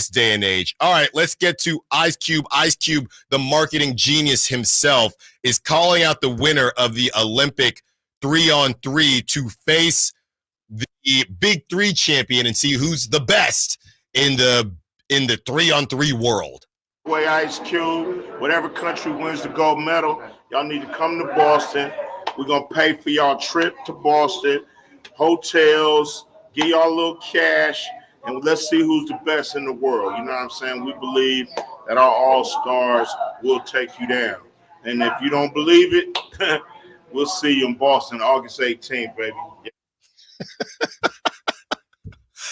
day and age. All right, let's get to Ice Cube. Ice Cube, the marketing genius himself, is calling out the winner of the Olympic 3-on-3 to face the Big Three champion and see who's the best in the 3-on-3 world. Way Ice Cube, whatever country wins the gold medal, y'all need to come to Boston. We're gonna pay for y'all trip to Boston, hotels, give y'all a little cash, and let's see who's the best in the world. You know what I'm saying? We believe that our all-stars will take you down. And if you don't believe it, we'll see you in Boston August 18th, baby.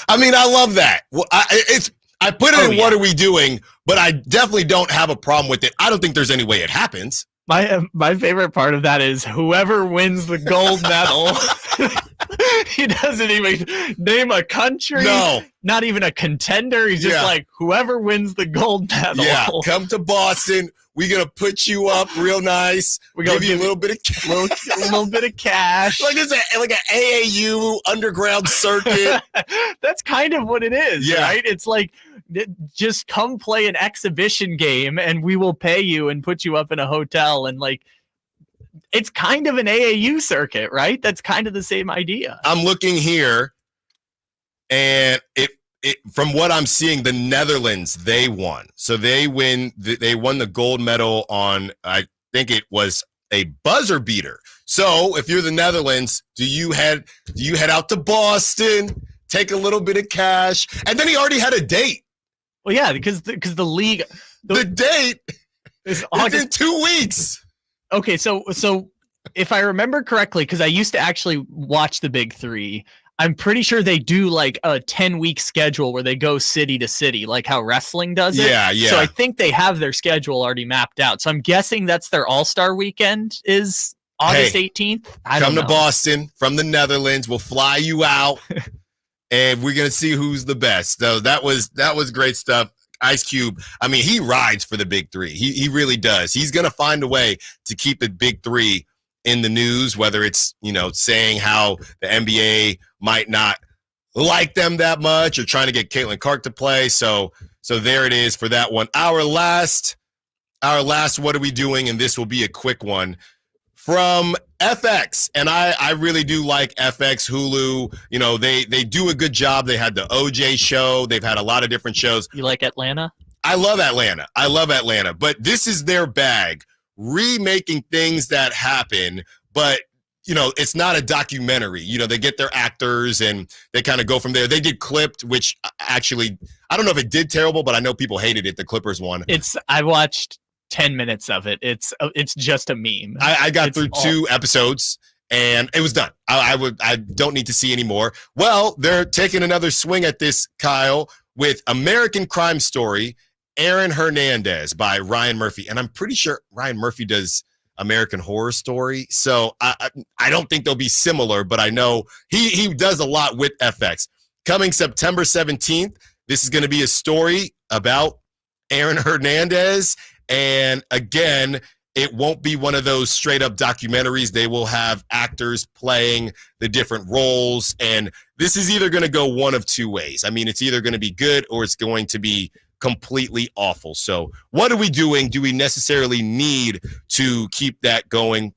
I mean, I love that. Well, I put it in What Are We Doing, but I definitely don't have a problem with it. I don't think there's any way it happens. My favorite part of that is whoever wins the gold medal. He doesn't even name a country. No. Not even a contender. He's just like, whoever wins the gold medal. Yeah, come to Boston. We're going to put you up real nice. We're going to give you a little bit of cash. A little bit of cash. Like it's like an AAU underground circuit. That's kind of what it is, Yeah. right? It's like, just come play an exhibition game and we will pay you and put you up in a hotel. And like, it's kind of an AAU circuit, right? That's kind of the same idea. I'm looking here, and it from what I'm seeing, the Netherlands, they won. So they won the gold medal on, I think it was a buzzer beater. So if you're the Netherlands, do you head out to Boston, take a little bit of cash, and then he already had a date. Well, yeah, because the league, the date is in 2 weeks. Okay, so if I remember correctly, because I used to actually watch the Big Three, I'm pretty sure they do like a 10-week schedule where they go city to city, like how wrestling does it. Yeah. So I think they have their schedule already mapped out. So I'm guessing that's their All-Star weekend is August 18th. Come to Boston from the Netherlands. We'll fly you out, and we're gonna see who's the best. So that was great stuff. Ice Cube, I mean, he rides for the Big Three. He really does. He's gonna find a way to keep the Big Three in the news, whether it's, saying how the NBA might not like them that much or trying to get Caitlin Clark to play. So there it is for that one. Our last What Are We Doing? And this will be a quick one from FX. And I really do like FX, Hulu. They do a good job. They had the OJ show. They've had a lot of different shows. You like Atlanta? I love Atlanta. But this is their bag. Remaking things that happen, but it's not a documentary. They get their actors and they kind of go from there. They did Clipped, which actually I don't know if it did terrible, but I know people hated it. The Clippers one. I watched 10 minutes of it. It's just a meme. I got through 2 episodes and it was done. I don't need to see any more. Well, they're taking another swing at this, Kyle, with American Crime Story. Aaron Hernandez by Ryan Murphy. And I'm pretty sure Ryan Murphy does American Horror Story. So I don't think they'll be similar, but I know he does a lot with FX. Coming September 17th, this is going to be a story about Aaron Hernandez. And again, it won't be one of those straight up documentaries. They will have actors playing the different roles. And this is either going to go one of two ways. I mean, it's either going to be good or it's going to be completely awful. So what are we doing? Do we necessarily need to keep that going?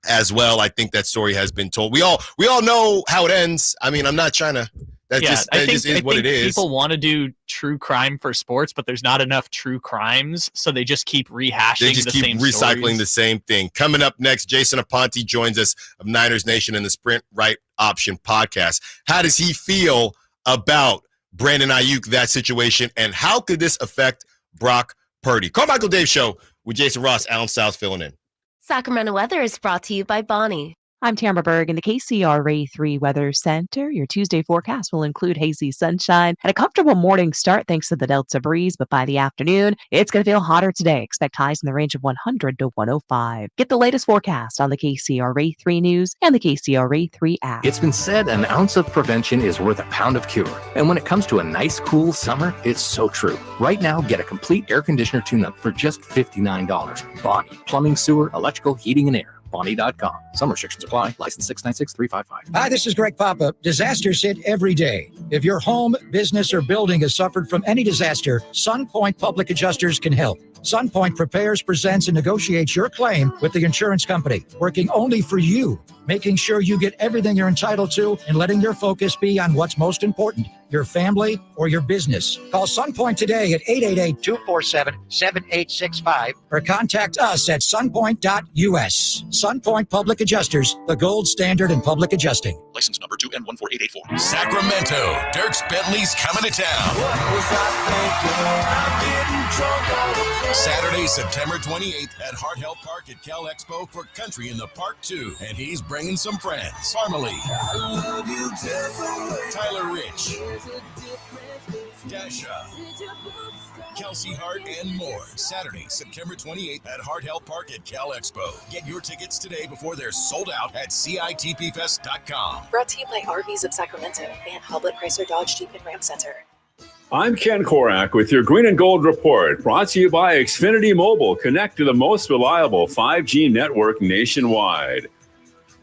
as well. I think that story has been told. We all know how it ends. I mean, I'm not trying to. That just is what it is. People want to do true crime for sports, but there's not enough true crimes, so they just keep rehashing. They just keep recycling stories. the same thing. Coming up next, Jason Aponte joins us of Niners Nation and the Sprint Right Option podcast. How does he feel about Brandon Aiyuk, that situation, and how could this affect Brock Purdy? Carmichael Dave Show with Jason Ross, Alan Stiles filling in. Sacramento weather is brought to you by Bonnie. I'm Tamara Berg in the KCRA 3 Weather Center. Your Tuesday forecast will include hazy sunshine and a comfortable morning start thanks to the Delta breeze, but by the afternoon, it's going to feel hotter today. Expect highs in the range of 100 to 105. Get the latest forecast on the KCRA 3 News and the KCRA 3 app. It's been said an ounce of prevention is worth a pound of cure. And when it comes to a nice, cool summer, it's so true. Right now, get a complete air conditioner tune-up for just $59. Bonnie, plumbing, sewer, electrical, heating, and air. Bonnie.com. Some restrictions apply. License 696-355. Hi, this is Greg Papa. Disasters hit every day. If your home, business, or building has suffered from any disaster, SunPoint Public Adjusters can help. SunPoint prepares, presents, and negotiates your claim with the insurance company, working only for you, making sure you get everything you're entitled to and letting your focus be on what's most important, your family or your business. Call SunPoint today at 888-247-7865 or contact us at sunpoint.us. SunPoint Public Adjusters, the gold standard in public adjusting. License number 2N14884. Sacramento, Dirks Bentley's coming to town. Saturday, September 28th at Hart Health Park at Cal Expo for Country in the Park 2. And he's bringing some friends. Farmally, Tyler Rich, Dasha, Kelsey Hart, and more. Saturday, September 28th at Hart Health Park at Cal Expo. Get your tickets today before they're sold out at CITPFest.com. Brought to you by RVs of Sacramento and Hublet Chrysler Dodge Jeep and Ram Center. I'm Ken Korak with your Green and Gold Report, brought to you by Xfinity Mobile. Connect to the most reliable 5G network nationwide.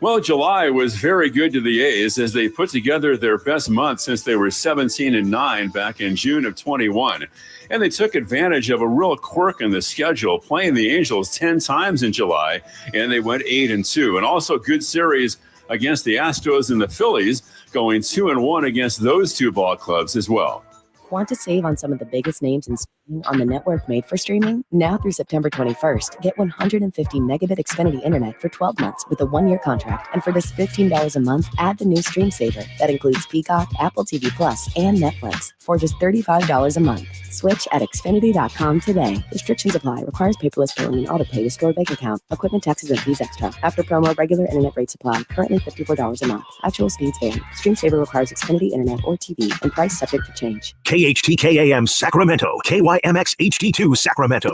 Well, July was very good to the A's as they put together their best month since they were 17-9 back in June of 21. And they took advantage of a real quirk in the schedule, playing the Angels 10 times in July, and they went 8-2. And also good series against the Astros and the Phillies, going 2-1 against those two ball clubs as well. Want to save on some of the biggest names in streaming on the network made for streaming? Now through September 21st, get 150 megabit Xfinity internet for 12 months with a 1-year contract. And for just $15 a month, add the new Stream Saver that includes Peacock, Apple TV Plus, and Netflix for just $35 a month. Switch at Xfinity.com today. Restrictions apply. Requires paperless billing and auto pay to store bank account. Equipment taxes and fees extra. After promo, regular internet rates apply. Currently $54 a month. Actual speeds vary. Stream Saver requires Xfinity internet or TV and price subject to change. KHTKAM Sacramento, KYMX HD2 Sacramento.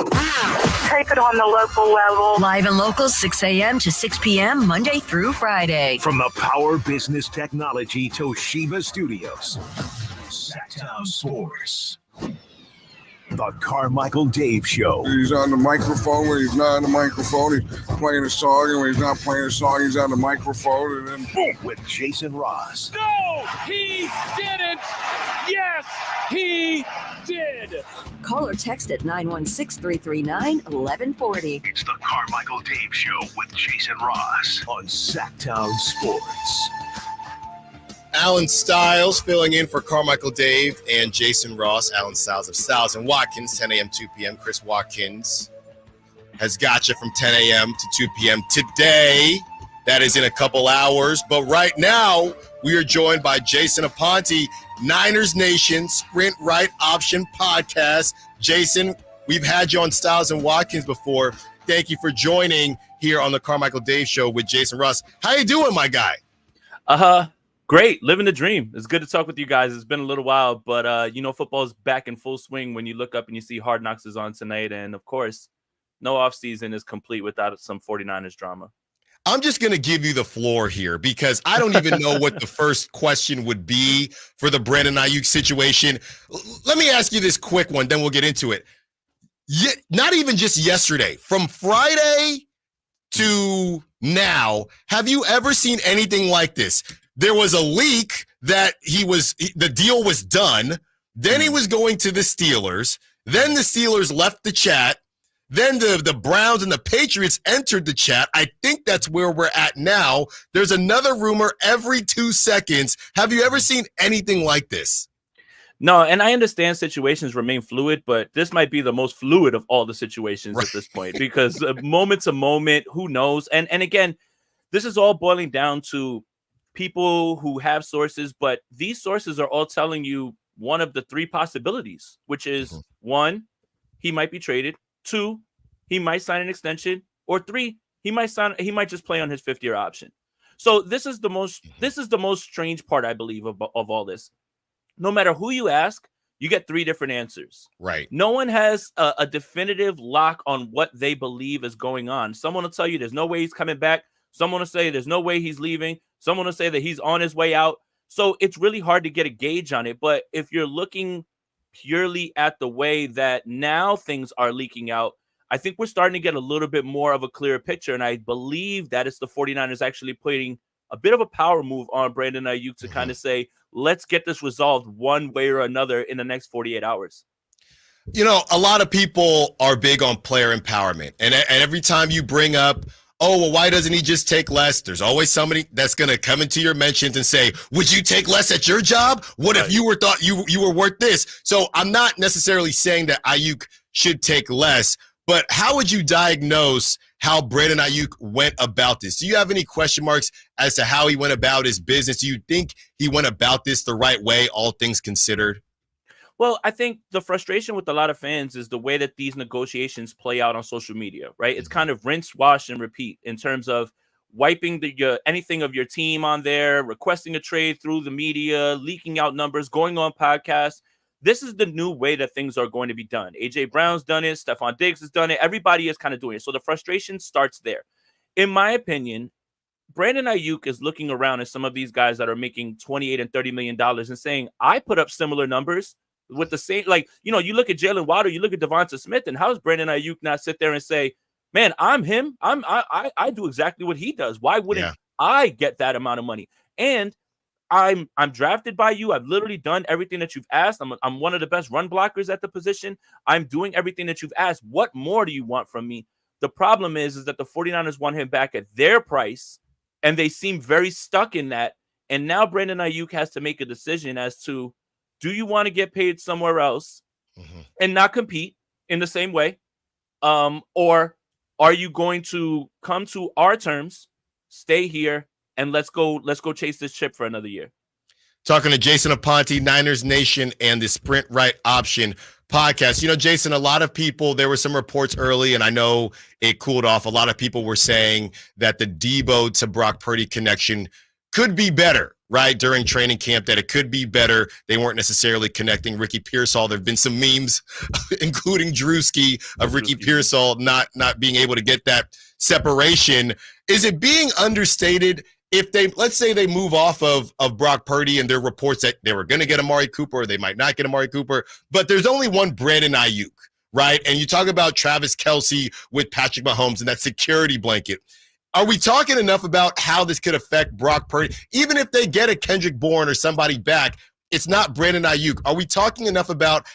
Take it on the local level. Live and local, 6 a.m. to 6 p.m. Monday through Friday. From the Power Business Technology Toshiba Studios, Sacktown Sports. The Carmichael Dave Show. He's on the microphone when he's not on the microphone. He's playing a song, and when he's not playing a song, he's on the microphone. And then with Jason Ross. No, he didn't. Yes, he did. Call or text at 916-339-1140. It's the Carmichael Dave Show with Jason Ross on Sacktown Sports. Alan Stiles filling in for Carmichael Dave and Jason Ross. Alan Stiles of Stiles and Watkins, 10 a.m., 2 p.m. Chris Watkins has got you from 10 a.m. to 2 p.m. today. That is in a couple hours. But right now, we are joined by Jason Aponte, Niners Nation Sprint Right Option podcast. Jason, we've had you on Stiles and Watkins before. Thank you for joining here on the Carmichael Dave Show with Jason Ross. How you doing, my guy? Great. Living the dream. It's good to talk with you guys. It's been a little while, but football is back in full swing when you look up and you see Hard Knocks is on tonight. And of course, no offseason is complete without some 49ers drama. I'm just going to give you the floor here because I don't even know what the first question would be for the Brandon Aiyuk situation. Let me ask you this quick one, then we'll get into it. Not even just yesterday, from Friday to now, have you ever seen anything like this? There was a leak that the deal was done. Then he was going to the Steelers. Then the Steelers left the chat. Then the Browns and the Patriots entered the chat. I think that's where we're at now. There's another rumor every 2 seconds. Have you ever seen anything like this? No, and I understand situations remain fluid, but this might be the most fluid of all the situations at this point because moment to moment, who knows? And again, this is all boiling down to people who have sources, but these sources are all telling you one of the 3 possibilities, which is 1, he might be traded, 2, he might sign an extension, or 3, he might just play on his 5th-year option. So this is the most strange part, I believe, of all this. No matter who you ask, you get 3 different answers. Right. No one has a definitive lock on what they believe is going on. Someone will tell you there's no way he's coming back. Someone will say there's no way he's leaving. Someone will say that he's on his way out. So it's really hard to get a gauge on it. But if you're looking purely at the way that now things are leaking out, I think we're starting to get a little bit more of a clearer picture. And I believe that it's the 49ers actually putting a bit of a power move on Brandon Aiyuk to kind of say, let's get this resolved one way or another in the next 48 hours. You know, a lot of people are big on player empowerment. And every time you bring up, oh, well, why doesn't he just take less? There's always somebody that's going to come into your mentions and say, would you take less at your job? What if you were thought you were worth this? So I'm not necessarily saying that Aiyuk should take less, but how would you diagnose how Brandon Aiyuk went about this? Do you have any question marks as to how he went about his business? Do you think he went about this the right way, all things considered? Well, I think the frustration with a lot of fans is the way that these negotiations play out on social media, right? It's kind of rinse, wash, and repeat in terms of wiping anything of your team on there, requesting a trade through the media, leaking out numbers, going on podcasts. This is the new way that things are going to be done. A.J. Brown's done it. Stephon Diggs has done it. Everybody is kind of doing it. So the frustration starts there. In my opinion, Brandon Aiyuk is looking around at some of these guys that are making $28 and $30 million and saying, I put up similar numbers with the same, like, you know, you look at Jalen Waddle, you look at Devonta Smith, and how does Brandon Aiyuk not sit there and say, man, I'm him. I do exactly what he does. Why wouldn't I get that amount of money? And I'm drafted by you. I've literally done everything that you've asked. I'm one of the best run blockers at the position. I'm doing everything that you've asked. What more do you want from me? The problem is that the 49ers want him back at their price, and they seem very stuck in that. And now Brandon Aiyuk has to make a decision as to, do you want to get paid somewhere else and not compete in the same way? Or are you going to come to our terms, stay here, and let's go chase this chip for another year? Talking to Jason Aponte, Niners Nation, and the Sprint Right Option podcast. You know, Jason, a lot of people, there were some reports early, and I know it cooled off. A lot of people were saying that the Debo to Brock Purdy connection could be better, right, during training camp, that it could be better. They weren't necessarily connecting Ricky Pearsall. There have been some memes, including Drewski, of Ricky Pearsall not being able to get that separation. Is it being understated if they, let's say they move off of Brock Purdy and there are reports that they were going to get Amari Cooper or they might not get Amari Cooper, but there's only one Brandon Aiyuk, right? And you talk about Travis Kelce with Patrick Mahomes and that security blanket. Are we talking enough about how this could affect Brock Purdy? Even if they get a Kendrick Bourne or somebody back, it's not Brandon Aiyuk. Are we talking enough about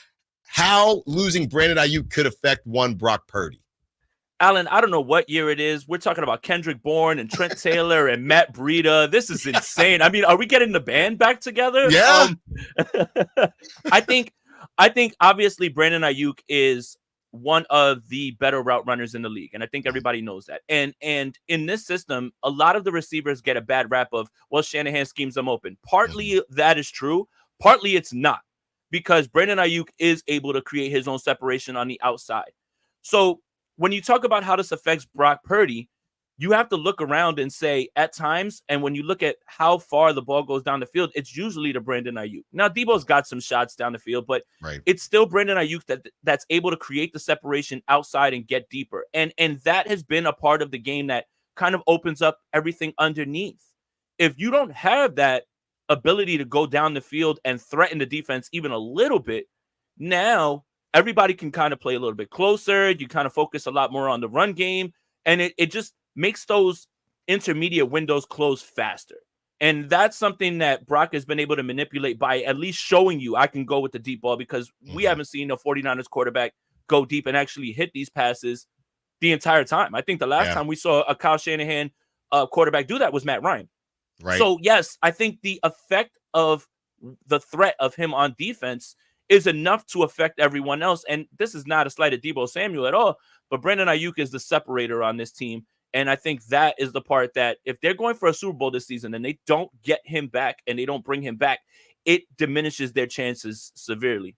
how losing Brandon Aiyuk could affect one Brock Purdy? Alan, I don't know what year it is. We're talking about Kendrick Bourne and Trent Taylor and Matt Breida. This is insane. I mean, are we getting the band back together? Yeah. I think obviously Brandon Aiyuk is one of the better route runners in the league, and I think everybody knows that. And in this system, a lot of the receivers get a bad rap of, well, Shanahan schemes them open. Partly that is true. Partly it's not, because Brandon Aiyuk is able to create his own separation on the outside. So when you talk about how this affects Brock Purdy, you have to look around and say, at times, and when you look at how far the ball goes down the field, it's usually to Brandon Aiyuk. Now, Debo's got some shots down the field, but it's still Brandon Aiyuk that's able to create the separation outside and get deeper. And that has been a part of the game that kind of opens up everything underneath. If you don't have that ability to go down the field and threaten the defense even a little bit, now everybody can kind of play a little bit closer. You kind of focus a lot more on the run game, and it just makes those intermediate windows close faster. And that's something that Brock has been able to manipulate by at least showing you I can go with the deep ball, because we haven't seen a 49ers quarterback go deep and actually hit these passes the entire time. I think the last time we saw a Kyle Shanahan quarterback do that was Matt Ryan. Right. So, yes, I think the effect of the threat of him on defense is enough to affect everyone else. And this is not a slight at Deebo Samuel at all, but Brandon Aiyuk is the separator on this team. And I think that is the part that if they're going for a Super Bowl this season and they don't get him back and they don't bring him back, it diminishes their chances severely.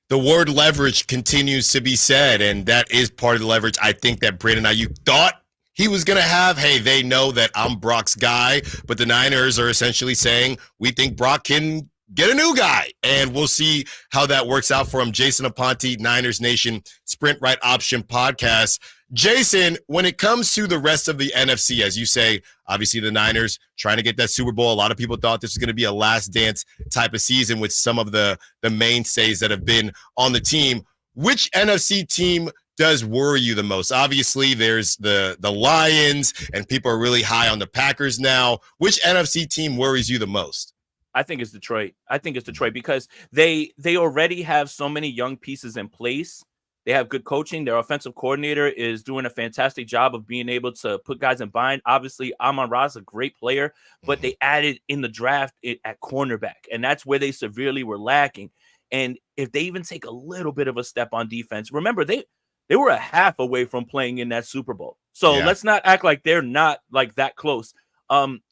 The word leverage continues to be said, and that is part of the leverage I think that Brandon Aiyuk thought he was going to have. Hey, they know that I'm Brock's guy, but the Niners are essentially saying, we think Brock can get a new guy, and we'll see how that works out for him. Jason Aponte, Niners Nation, Sprint Right Option Podcast. Jason, when it comes to the rest of the NFC, as you say, obviously the Niners trying to get that Super Bowl. A lot of people thought this was going to be a last dance type of season with some of the mainstays that have been on the team. Which NFC team does worry you the most? Obviously, there's the Lions, and people are really high on the Packers now. Which NFC team worries you the most? I think it's Detroit. I think it's Detroit because they already have so many young pieces in place. They have good coaching. Their offensive coordinator is doing a fantastic job of being able to put guys in bind. Obviously, Amon-Ra is a great player, but they added in the draft at cornerback, and that's where they severely were lacking. And if they even take a little bit of a step on defense, remember, they were a half away from playing in that Super Bowl. So let's not act like they're not like that close.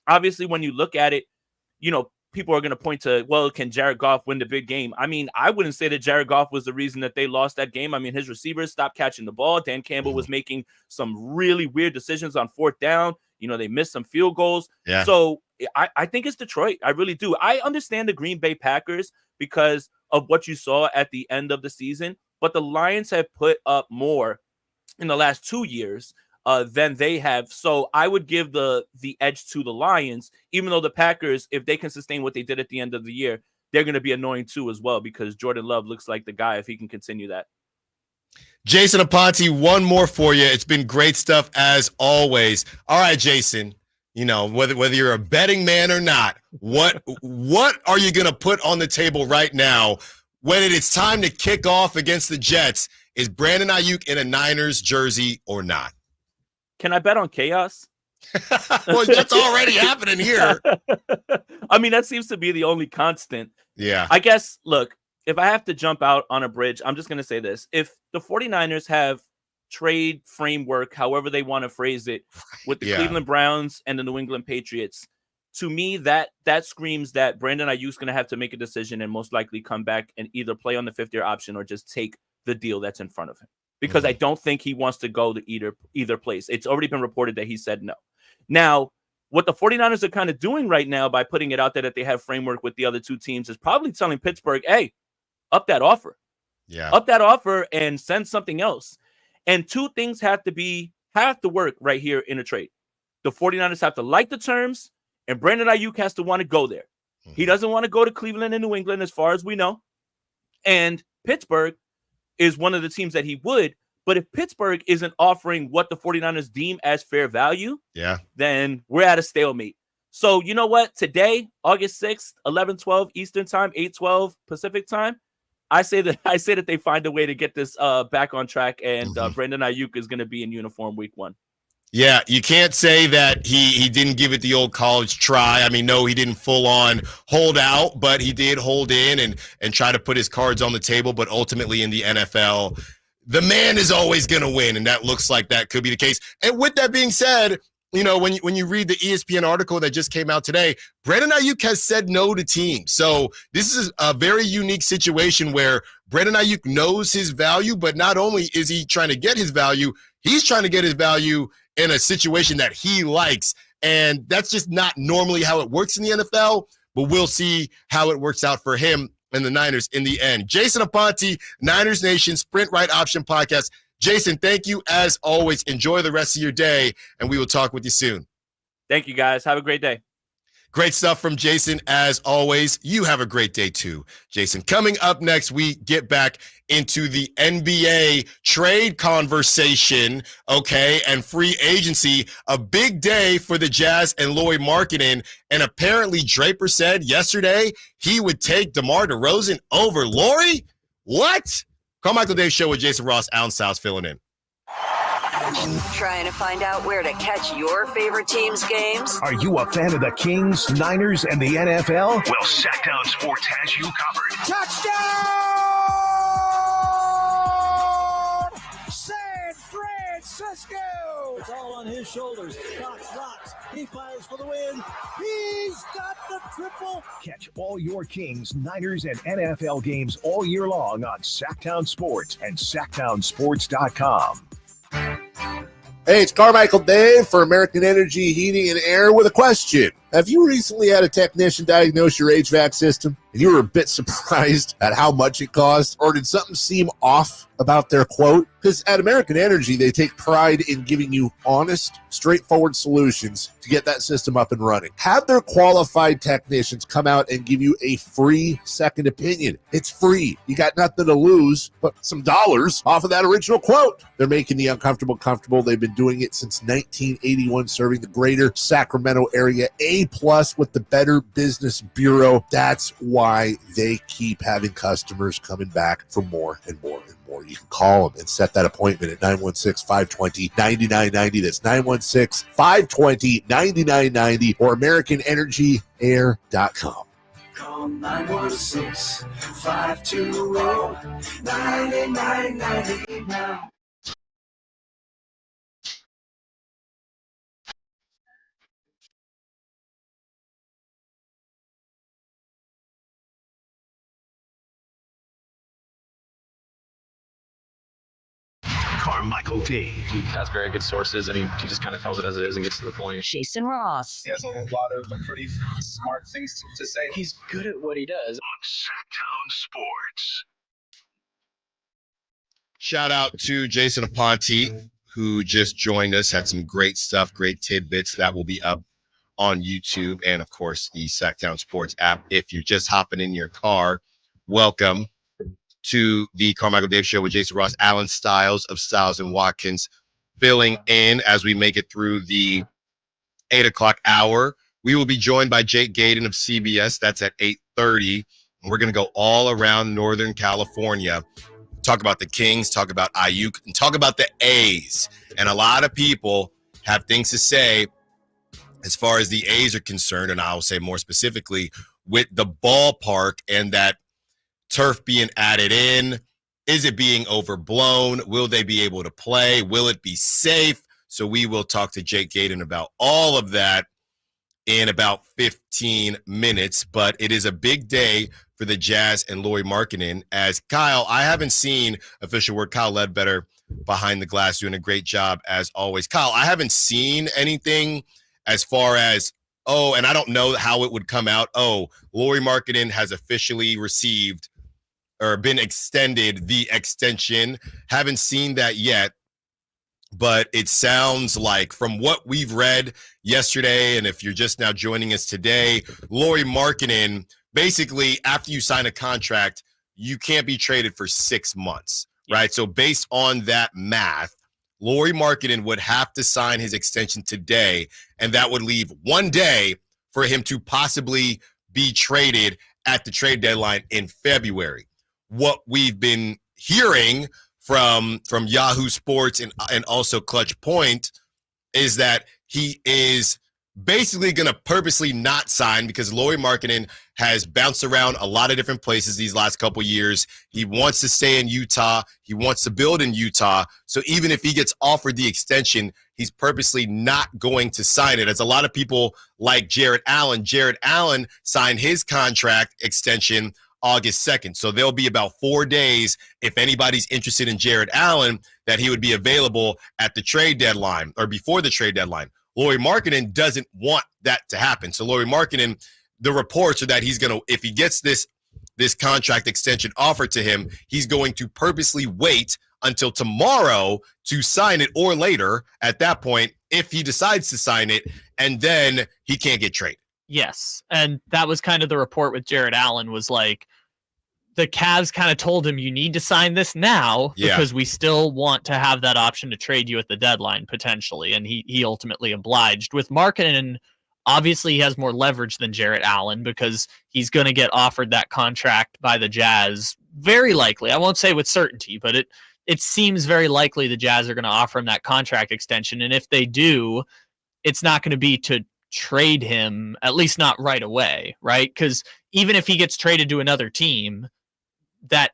Obviously, when you look at it, people are going to point to, well, can Jared Goff win the big game? I mean, I wouldn't say that Jared Goff was the reason that they lost that game. I mean, his receivers stopped catching the ball. Dan Campbell was making some really weird decisions on fourth down. They missed some field goals. Yeah. So I think it's Detroit. I really do. I understand the Green Bay Packers because of what you saw at the end of the season, but the Lions have put up more in the last 2 years than they have. So I would give the edge to the Lions, even though the Packers, if they can sustain what they did at the end of the year, they're going to be annoying too as well because Jordan Love looks like the guy if he can continue that. Jason Aponte, one more for you. It's been great stuff as always. All right, Jason, whether you're a betting man or not, what are you going to put on the table right now when it is time to kick off against the Jets? Is Brandon Aiyuk in a Niners jersey or not? Can I bet on chaos? Well, that's already happening here. I mean, that seems to be the only constant. Yeah. I guess, look, if I have to jump out on a bridge, I'm just going to say this. If the 49ers have trade framework, however they want to phrase it, with the Cleveland Browns and the New England Patriots, to me, that screams that Brandon Aiyuk's going to have to make a decision and most likely come back and either play on the fifth-year option or just take the deal that's in front of him. Because I don't think he wants to go to either place. It's already been reported that he said no. Now, what the 49ers are kind of doing right now by putting it out there that they have framework with the other two teams is probably telling Pittsburgh, hey, up that offer. Yeah. Up that offer and send something else. And two things have to work right here in a trade. The 49ers have to like the terms, and Brandon Aiyuk has to want to go there. He doesn't want to go to Cleveland and New England as far as we know. And Pittsburgh is one of the teams that he would, but if Pittsburgh isn't offering what the 49ers deem as fair value, then we're at a stalemate. So you know what? Today, August 6th, 11:12 Eastern time, 8:12 Pacific time, I say that they find a way to get this back on track, and Brandon Aiyuk is going to be in uniform week 1. Yeah, you can't say that he didn't give it the old college try. I mean, no, he didn't full on hold out, but he did hold in and try to put his cards on the table. But ultimately in the NFL, the man is always going to win, and that looks like that could be the case. And with that being said, when you read the ESPN article that just came out today, Brandon Aiyuk has said no to teams. So this is a very unique situation where Brandon Aiyuk knows his value, but not only is he trying to get his value, he's trying to get his value in a situation that he likes. And that's just not normally how it works in the NFL, but we'll see how it works out for him and the Niners in the end. Jason Aponte, Niners Nation, Sprint Right Option Podcast. Jason, thank you as always. Enjoy the rest of your day, and we will talk with you soon. Thank you, guys. Have a great day. Great stuff from Jason as always. You have a great day too, Jason. Coming up next, we get back into the NBA trade conversation, okay, and free agency. A big day for the Jazz and Lauri Markkanen, and apparently Draper said yesterday he would take DeMar DeRozan over Lauri. What? Carmichael Dave Show with Jason Ross, Alan Stiles filling in. Trying to find out where to catch your favorite team's games? Are you a fan of the Kings, Niners, and the NFL? Well, Sacktown Sports has you covered. Touchdown! San Francisco! It's all on his shoulders. Cox rocks. He fires for the win. He's got the triple. Catch all your Kings, Niners, and NFL games all year long on Sacktown Sports and sacktownsports.com. Hey, it's Carmichael Dave for American Energy Heating and Air with a question. Have you recently had a technician diagnose your HVAC system and you were a bit surprised at how much it cost? Or did something seem off about their quote? Because at American Energy, they take pride in giving you honest, straightforward solutions to get that system up and running. Have their qualified technicians come out and give you a free second opinion. It's free. You got nothing to lose but some dollars off of that original quote. They're making the uncomfortable comfortable. They've been doing it since 1981, serving the greater Sacramento area. A+ with the Better Business Bureau. That's why they keep having customers coming back for more and more and more. You can call them and set that appointment at 916-520-9990. That's 916-520-9990 or AmericanEnergyAir.com. Call 916-520-9990 now. Carmichael Dave. He has very good sources, and he just kind of tells it as it is and gets to the point. Jason Ross. He has a lot of pretty smart things to say. He's good at what he does. On Sacktown Sports. Shout out to Jason Aponte, who just joined us, had some great stuff, great tidbits that will be up on YouTube and, of course, the Sacktown Sports app. If you're just hopping in your car, welcome to the Carmichael Dave Show with Jason Ross, Alan Stiles of Stiles and Watkins, filling in as we make it through the 8 o'clock hour. We will be joined by Jake Gaden of CBS. That's at 8:30. And we're going to go all around Northern California, talk about the Kings, talk about Aiyuk, and talk about the A's. And a lot of people have things to say as far as the A's are concerned, and I'll say more specifically with the ballpark and that turf being added in. Is it being overblown? Will they be able to play? Will it be safe? So we will talk to Jake Gaden about all of that in about 15 minutes. But it is a big day for the Jazz and Lauri Markkanen. As Kyle, I haven't seen official word. Kyle Ledbetter behind the glass doing a great job as always. Kyle, I haven't seen anything as far as, and I don't know how it would come out. Lauri Markkanen has officially received or been extended the extension. Haven't seen that yet, but it sounds like from what we've read yesterday, and if you're just now joining us today, Lauri Markkanen, basically after you sign a contract, you can't be traded for 6 months, right? So based on that math, Lauri Markkanen would have to sign his extension today, and that would leave 1 day for him to possibly be traded at the trade deadline in February. What we've been hearing from Yahoo Sports and also Clutch Point is that he is basically going to purposely not sign because Lauri Markkanen has bounced around a lot of different places these last couple years. He wants to stay in Utah. He wants to build in Utah. So even if he gets offered the extension, he's purposely not going to sign it. As a lot of people like Jarrett Allen. Jarrett Allen signed his contract extension August 2nd. So there'll be about 4 days, if anybody's interested in Jarrett Allen, that he would be available at the trade deadline or before the trade deadline. Lauri Markkanen doesn't want that to happen. So Lauri Markkanen, the reports are that he's going to, if he gets this contract extension offered to him, he's going to purposely wait until tomorrow to sign it or later at that point if he decides to sign it, and then he can't get traded. Yes. And that was kind of the report with Jarrett Allen was like, the Cavs kind of told him, you need to sign this now because we still want to have that option to trade you at the deadline potentially. And he ultimately obliged. With Markkanen, obviously he has more leverage than Jarrett Allen because he's going to get offered that contract by the Jazz very likely, I won't say with certainty, but it seems very likely the Jazz are going to offer him that contract extension. And if they do, it's not going to be to trade him, at least not right away, right? Because even if he gets traded to another team, that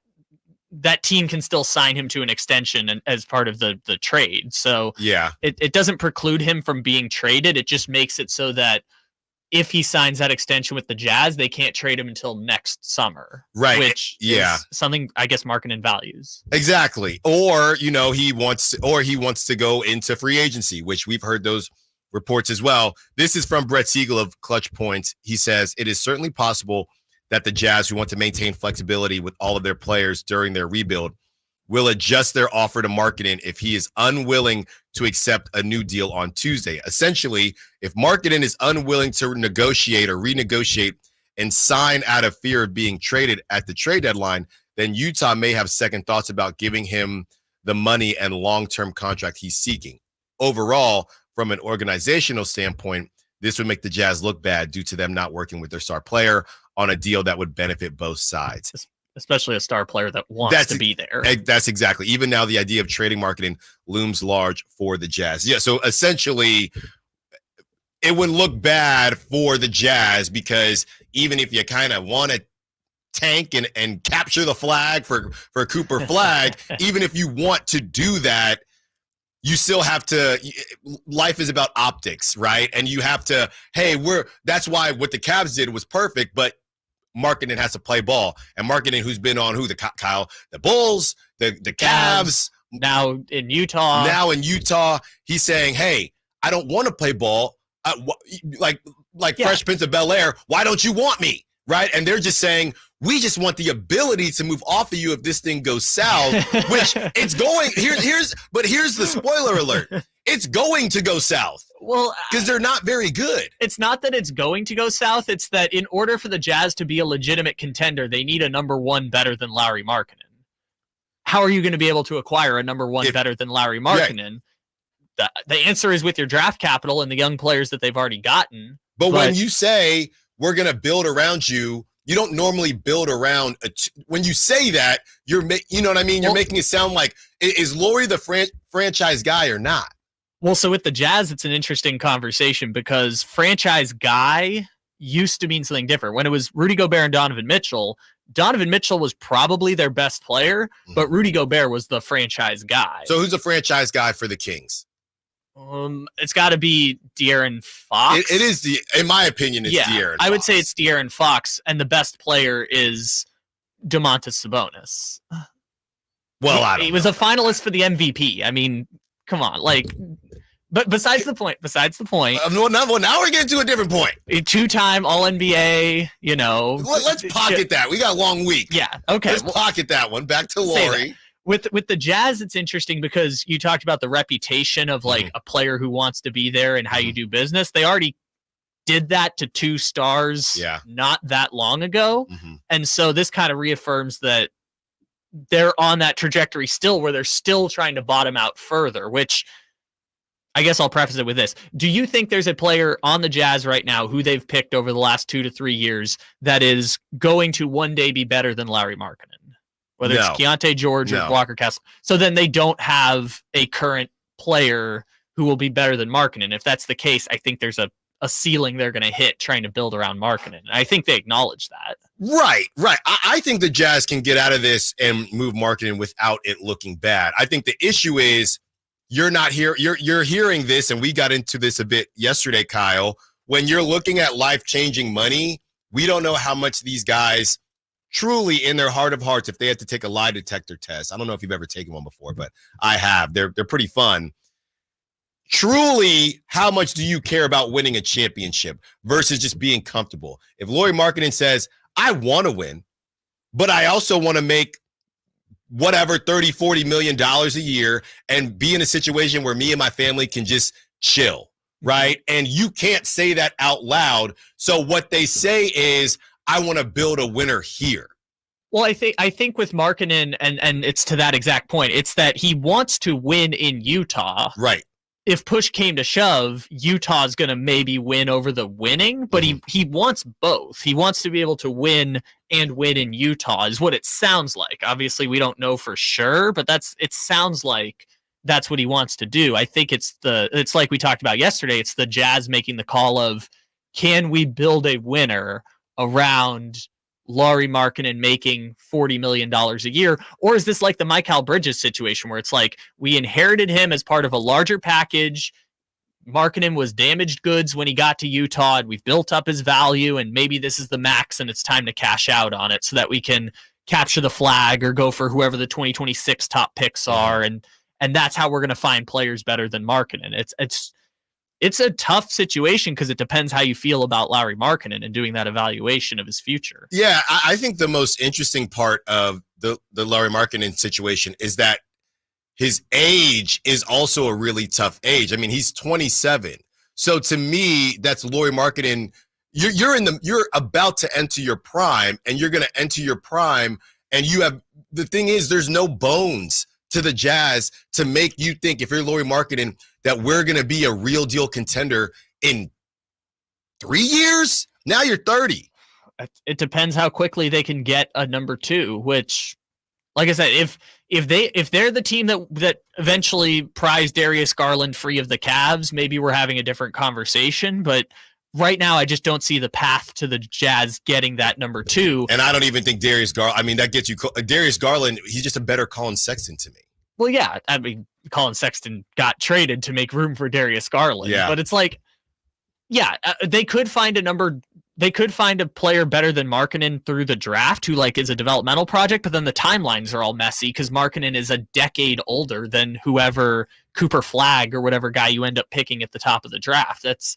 team can still sign him to an extension as part of the trade. So yeah, it doesn't preclude him from being traded. It just makes it so that if he signs that extension with the Jazz, they can't trade him until next summer. Right. Which is something I guess Markkanen values. Exactly. Or, he wants to go into free agency, which we've heard those reports as well. This is from Brett Siegel of Clutch Points. He says, it is certainly possible that the Jazz, who want to maintain flexibility with all of their players during their rebuild, will adjust their offer to Markkanen if he is unwilling to accept a new deal on Tuesday. Essentially, if Markkanen is unwilling to negotiate or renegotiate and sign out of fear of being traded at the trade deadline, then Utah may have second thoughts about giving him the money and long-term contract he's seeking. Overall, from an organizational standpoint, this would make the Jazz look bad due to them not working with their star player on a deal that would benefit both sides. Especially a star player that wants to be there. That's exactly. Even now, the idea of trading Markkanen looms large for the Jazz. Yeah, so essentially, it would look bad for the Jazz because even if you kind of want to tank and capture the flag for Cooper Flag, even if you want to do that, you still have to, life is about optics, right? And you have to, that's why what the Cavs did was perfect, but Markkanen has to play ball. And Markkanen, who's been on the Bulls, the Cavs. Now in Utah, he's saying, hey, I don't want to play ball. Like Fresh Prince of Bel-Air, why don't you want me? Right? And they're just saying, we just want the ability to move off of you if this thing goes south, which it's going, here's the spoiler alert. It's going to go south. Well, because they're not very good. It's not that it's going to go south. It's that in order for the Jazz to be a legitimate contender, they need a number one better than Lauri Markkanen. How are you going to be able to acquire a number one better than Lauri Markkanen? Right. The answer is with your draft capital and the young players that they've already gotten. But when you say we're going to build around you, you don't normally build around when you say that, you know what I mean? You're making it sound like, is Lauri the franchise guy or not? Well, so with the Jazz, it's an interesting conversation because franchise guy used to mean something different. When it was Rudy Gobert and Donovan Mitchell was probably their best player, but Rudy Gobert was the franchise guy. So who's the franchise guy for the Kings? It's got to be De'Aaron Fox. It is, in my opinion, it's De'Aaron Fox. I would say it's De'Aaron Fox, and the best player is Domantas Sabonis. Well, he was a finalist for the MVP. I mean, come on, but besides the point. Now we're getting to a different point. A two-time All-NBA, Let's pocket that. We got a long week. Yeah, okay. Let's pocket that one. Back to Lauri. With the Jazz, it's interesting because you talked about the reputation of a player who wants to be there and how you do business. They already did that to two stars not that long ago. And so this kind of reaffirms that they're on that trajectory still where they're still trying to bottom out further, which I guess I'll preface it with this. Do you think there's a player on the Jazz right now who they've picked over the last 2 to 3 years that is going to one day be better than Lauri Markkanen? Whether it's Keontae George or Walker Kessler. So then they don't have a current player who will be better than Markkanen. If that's the case, I think there's a ceiling they're going to hit trying to build around Markkanen. I think they acknowledge that. Right. I think the Jazz can get out of this and move Markkanen without it looking bad. I think the issue is you're not here. You're hearing this, and we got into this a bit yesterday, Kyle. When you're looking at life-changing money, we don't know how much these guys truly, in their heart of hearts, if they had to take a lie detector test, I don't know if you've ever taken one before, but I have. They're pretty fun. Truly, how much do you care about winning a championship versus just being comfortable? If Lauri Markkanen says, I want to win, but I also want to make whatever, $30-40 million a year and be in a situation where me and my family can just chill, right? And you can't say that out loud. So what they say is, I want to build a winner here. Well, I think with Markkanen, and it's to that exact point, it's that he wants to win in Utah. Right. if push came to shove, Utah's going to maybe win over the winning, but he wants both. He wants to be able to win and win in Utah is what it sounds like. Obviously, we don't know for sure, but it sounds like that's what he wants to do. I think it's like we talked about yesterday. It's the Jazz making the call of, can we build a winner around Lauri Markkanen making $40 million a year? Or is this like the Mikal Bridges situation where it's like, we inherited him as part of a larger package. Markkanen was damaged goods when he got to Utah, and we've built up his value, and maybe this is the max and it's time to cash out on it so that we can capture the flag or go for whoever the 2026 top picks are. And that's how we're going to find players better than Markkanen. It's a tough situation because it depends how you feel about Lauri Markkanen and doing that evaluation of his future. Yeah, I think the most interesting part of the Lauri Markkanen situation is that his age is also a really tough age. I mean, he's 27. So to me, that's Lauri Markkanen. You're about to enter your prime, and you're going to enter your prime, and the thing is, there's no bones to the Jazz to make you think, if you're Lauri Markkanen, that we're going to be a real deal contender in 3 years. Now you're 30. It depends how quickly they can get a number two, which, like I said, if they're the team that eventually prize Darius Garland free of the Cavs, maybe we're having a different conversation. But right now, I just don't see the path to the Jazz getting that number two. And I don't even think Darius Garland, I mean, that gets you, Darius Garland, he's just a better Colin Sexton to me. Well, yeah, I mean, Colin Sexton got traded to make room for Darius Garland. Yeah. But it's like, yeah, they could find a player better than Markkanen through the draft who like is a developmental project, but then the timelines are all messy because Markkanen is a decade older than whoever Cooper Flagg or whatever guy you end up picking at the top of the draft. That's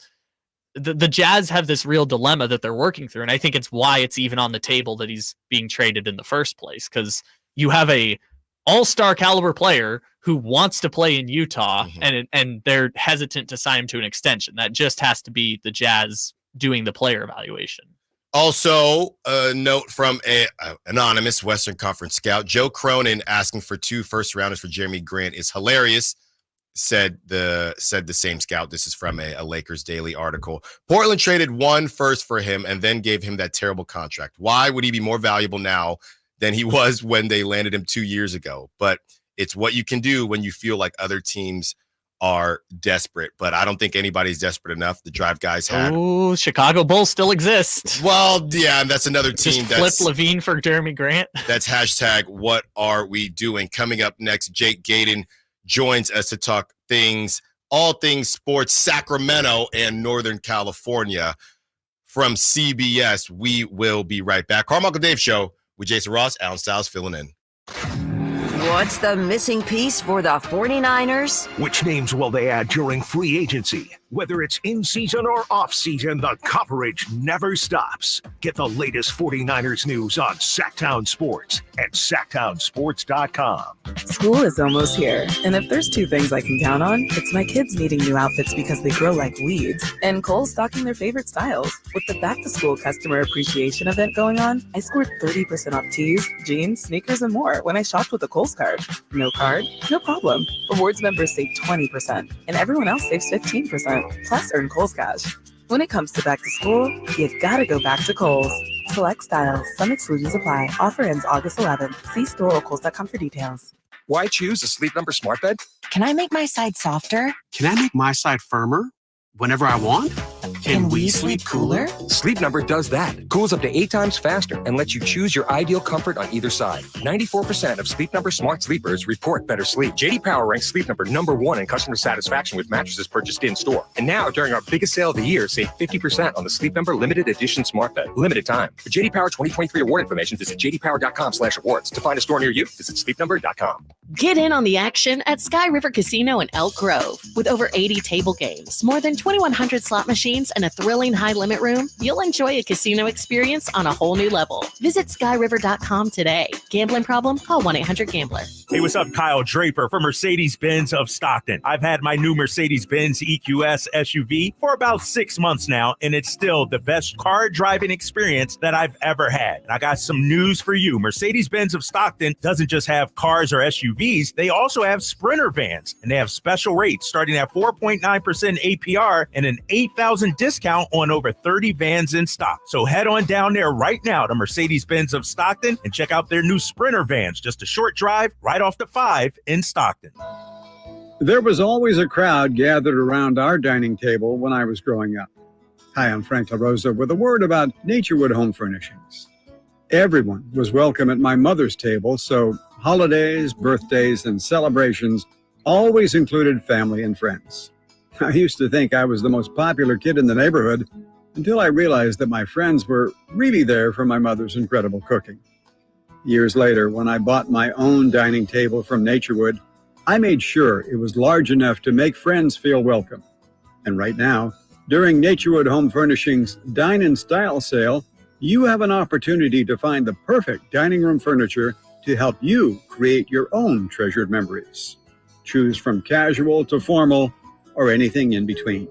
the Jazz have this real dilemma that they're working through, and I think it's why it's even on the table that he's being traded in the first place, because you have a all-star caliber player who wants to play in Utah, and they're hesitant to sign him to an extension. That just has to be the Jazz doing the player evaluation. Also, a note from an anonymous Western Conference scout, Joe Cronin asking for 2 first-rounders for Jeremy Grant is hilarious, said the same scout. This is from a Lakers Daily article. Portland traded 1 first for him and then gave him that terrible contract. Why would he be more valuable now than he was when they landed him 2 years ago? But it's what you can do when you feel like other teams are desperate. But I don't think anybody's desperate enough. The Drive guys had. Oh, Chicago Bulls still exist. Well, yeah, and that's another team that's flip Levine for Jeremy Grant. That's hashtag what are we doing? Coming up next, Jake Gaden joins us to talk all things sports, Sacramento and Northern California from CBS. We will be right back. Carmichael Dave Show with Jason Ross, Alan Styles filling in. What's the missing piece for the 49ers? Which names will they add during free agency? Whether it's in season or off season, the coverage never stops. Get the latest 49ers news on Sacktown Sports at sacktownsports.com. School is almost here, and if there's 2 things I can count on, it's my kids needing new outfits because they grow like weeds, and Kohl's stocking their favorite styles. With the back-to-school customer appreciation event going on, I scored 30% off tees, jeans, sneakers, and more when I shopped with a Kohl's card. No card? No problem. Rewards members save 20%, and everyone else saves 15%. Plus earn Kohl's Cash. When it comes to back to school, you gotta go back to Kohl's. Select styles. Some exclusions apply. Offer ends August 11th. See store or Kohls.com for details. Why choose a Sleep Number smart bed? Can I make my side softer? Can I make my side firmer whenever I want? Can we sleep cooler? Sleep Number does that. Cools up to 8 times faster and lets you choose your ideal comfort on either side. 94% of Sleep Number smart sleepers report better sleep. J.D. Power ranks Sleep Number #1 in customer satisfaction with mattresses purchased in-store. And now, during our biggest sale of the year, save 50% on the Sleep Number limited edition smart bed. Limited time. For J.D. Power 2023 award information, visit jdpower.com/awards. To find a store near you, visit sleepnumber.com. Get in on the action at Sky River Casino in Elk Grove. With over 80 table games, more than 2,100 slot machines, and a thrilling high-limit room, you'll enjoy a casino experience on a whole new level. Visit skyriver.com today. Gambling problem? Call 1-800-GAMBLER. Hey, what's up? Kyle Draper from Mercedes-Benz of Stockton. I've had my new Mercedes-Benz EQS SUV for about 6 months now, and it's still the best car driving experience that I've ever had. And I got some news for you. Mercedes-Benz of Stockton doesn't just have cars or SUVs, they also have Sprinter vans, and they have special rates starting at 4.9% APR and an $8,000 discount on over 30 vans in stock. So head on down there right now to Mercedes-Benz of Stockton and check out their new Sprinter vans. Just a short drive right off the 5 in Stockton. There was always a crowd gathered around our dining table when I was growing up. Hi, I'm Frank LaRosa with a word about Naturewood Home Furnishings. Everyone was welcome at my mother's table, so holidays, birthdays, and celebrations always included family and friends. I used to think I was the most popular kid in the neighborhood until I realized that my friends were really there for my mother's incredible cooking. Years later, when I bought my own dining table from Naturewood, I made sure it was large enough to make friends feel welcome. And right now, during Naturewood Home Furnishings' Dine in Style sale, you have an opportunity to find the perfect dining room furniture to help you create your own treasured memories. Choose from casual to formal or anything in between.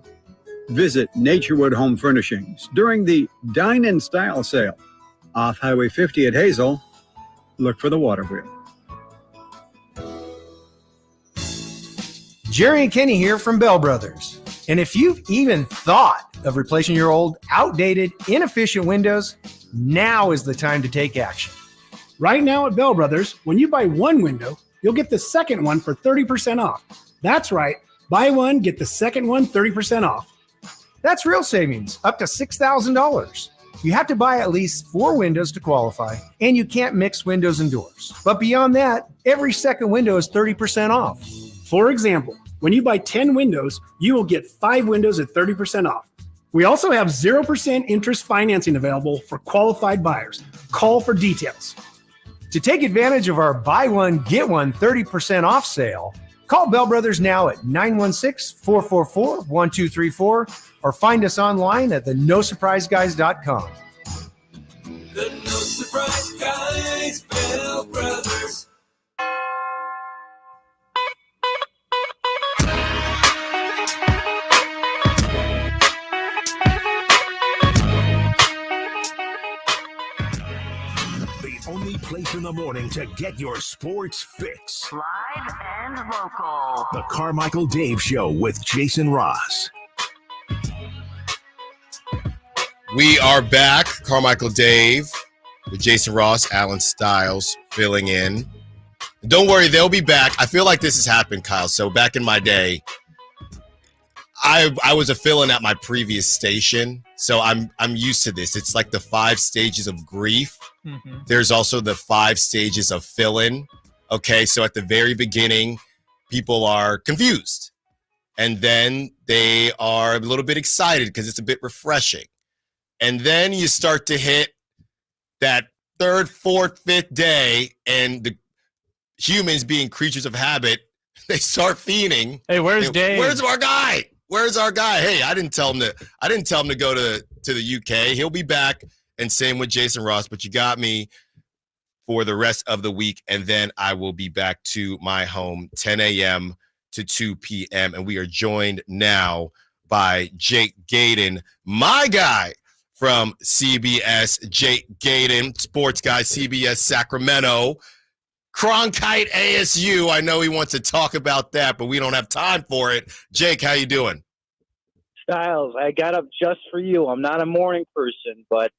Visit Naturewood Home Furnishings during the Dine in Style sale off Highway 50 at Hazel. Look for the water wheel. Jerry and Kenny here from Bell Brothers. And if you've even thought of replacing your old, outdated, inefficient windows, now is the time to take action. Right now at Bell Brothers, when you buy one window, you'll get the second one for 30% off. That's right. Buy one, get the second one 30% off. That's real savings, up to $6,000. You have to buy at least 4 windows to qualify, and you can't mix windows and doors. But beyond that, every second window is 30% off. For example, when you buy 10 windows, you will get 5 windows at 30% off. We also have 0% interest financing available for qualified buyers. Call for details. To take advantage of our buy one, get one 30% off sale, call Bell Brothers now at 916-444-1234 or find us online at theNoSurpriseGuys.com. The No Surprise Guys, Bell Brothers. The only place in the morning to get your sports fix. Live and local. The Carmichael Dave Show with Jason Ross. We are back. Carmichael Dave with Jason Ross, Alan Stiles filling in. Don't worry, they'll be back. I feel like this has happened, Kyle. So back in my day, I was a fill-in at my previous station, so I'm used to this. It's like the 5 stages of grief. Mm-hmm. There's also the 5 stages of fill-in. Okay, so at the very beginning, people are confused, and then they are a little bit excited because it's a bit refreshing. And then you start to hit that 3rd, 4th, 5th day, and the humans, being creatures of habit, they start fiending. Hey, where's Dave? Where's our guy? Where's our guy? Hey, I didn't tell him to go to the UK. He'll be back. And same with Jason Ross, but you got me for the rest of the week, and then I will be back to my home 10 a.m. to 2 p.m. And we are joined now by Jake Gaden, my guy from CBS. Jake Gaden, sports guy, CBS Sacramento. Cronkite ASU. I know he wants to talk about that, but we don't have time for it. Jake, how you doing? Styles, I got up just for you. I'm not a morning person, but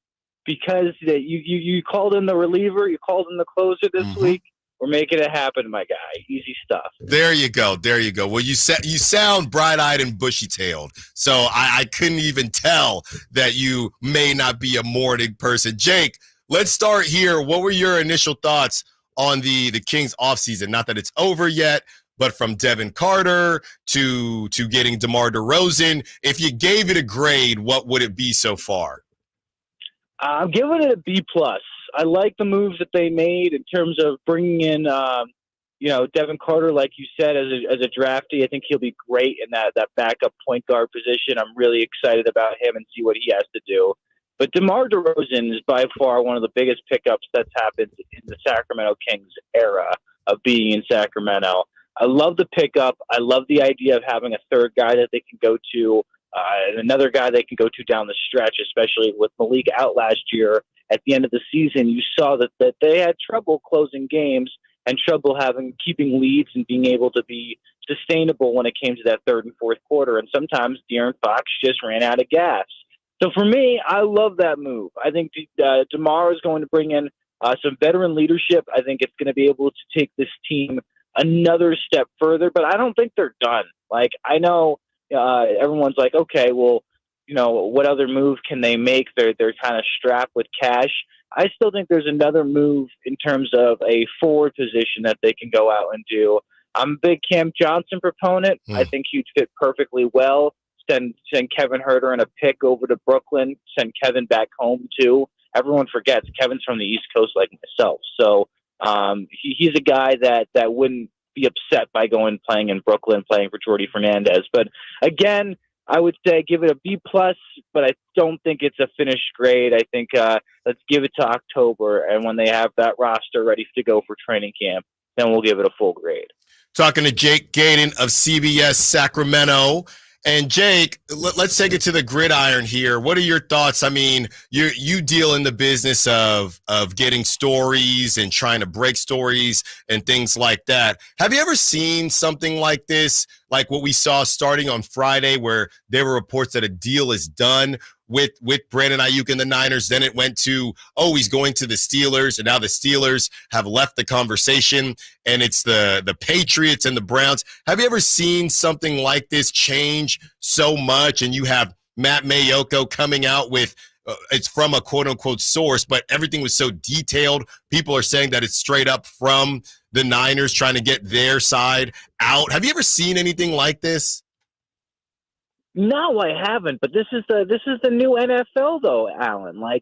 because you called in the reliever, you called in the closer this week, we're making it happen, my guy. Easy stuff. There you go. There you go. Well, you sound bright-eyed and bushy-tailed, so I couldn't even tell that you may not be a morning person. Jake, let's start here. What were your initial thoughts on the Kings offseason? Not that it's over yet, but from Devin Carter to getting DeMar DeRozan, if you gave it a grade, what would it be so far? I'm giving it a B+. I like the moves that they made in terms of bringing in, Devin Carter, like you said, as a draftee. I think he'll be great in that backup point guard position. I'm really excited about him and see what he has to do. But DeMar DeRozan is by far one of the biggest pickups that's happened in the Sacramento Kings era. of being in Sacramento. I love the pickup. I love the idea of having a third guy that they can go to, and another guy they can go to down the stretch, especially with Malik out last year. At the end of the season, you saw that they had trouble closing games and trouble keeping leads and being able to be sustainable when it came to that third and fourth quarter. And sometimes De'Aaron Fox just ran out of gas. So for me, I love that move. I think DeMar is going to bring in some veteran leadership. I think it's going to be able to take this team another step further, but I don't think they're done. Like, I know everyone's like, okay, well, what other move can they make? They're kind of strapped with cash. I still think there's another move in terms of a forward position that they can go out and do. I'm a big Cam Johnson proponent. I think he'd fit perfectly well. Send Kevin Huerter and a pick over to Brooklyn. Send Kevin back home too. Everyone forgets Kevin's from the East Coast like myself, so he's a guy that wouldn't be upset by playing in Brooklyn, playing for Jordy Fernandez. But again, I would say give it a B+, but I don't think it's a finished grade. I think let's give it to October, and when they have that roster ready to go for training camp, then we'll give it a full grade. Talking to Jake Gaden of CBS Sacramento. And Jake, let's take it to the gridiron here. What are your thoughts? I mean, you deal in the business of getting stories and trying to break stories and things like that. Have you ever seen something like this, like what we saw starting on Friday, where there were reports that a deal is done with Brandon Aiyuk and the Niners? Then it went to, he's going to the Steelers, and now the Steelers have left the conversation, and it's the Patriots and the Browns. Have you ever seen something like this change so much? And you have Matt Mayoko coming out with, it's from a quote-unquote source, but everything was so detailed. People are saying that it's straight up from the Niners trying to get their side out. Have you ever seen anything like this? No, I haven't. But this is the new NFL, though, Alan. Like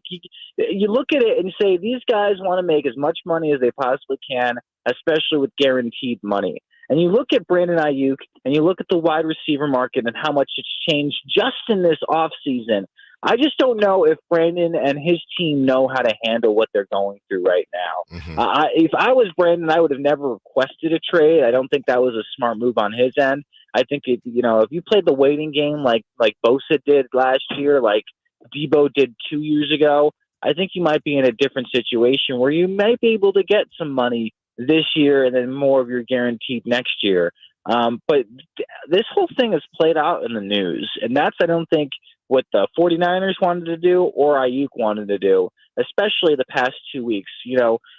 you look at it and say these guys want to make as much money as they possibly can, especially with guaranteed money. And you look at Brandon Aiyuk and you look at the wide receiver market and how much it's changed just in this offseason. I just don't know if Brandon and his team know how to handle what they're going through right now. If I was Brandon, I would have never requested a trade. I don't think that was a smart move on his end. I think if you played the waiting game like Bosa did last year, like Debo did 2 years ago, I think you might be in a different situation where you might be able to get some money this year and then more of your guaranteed next year. But this whole thing is played out in the news, and that's, I don't think, what the 49ers wanted to do or Aiyuk wanted to do, especially the past 2 weeks.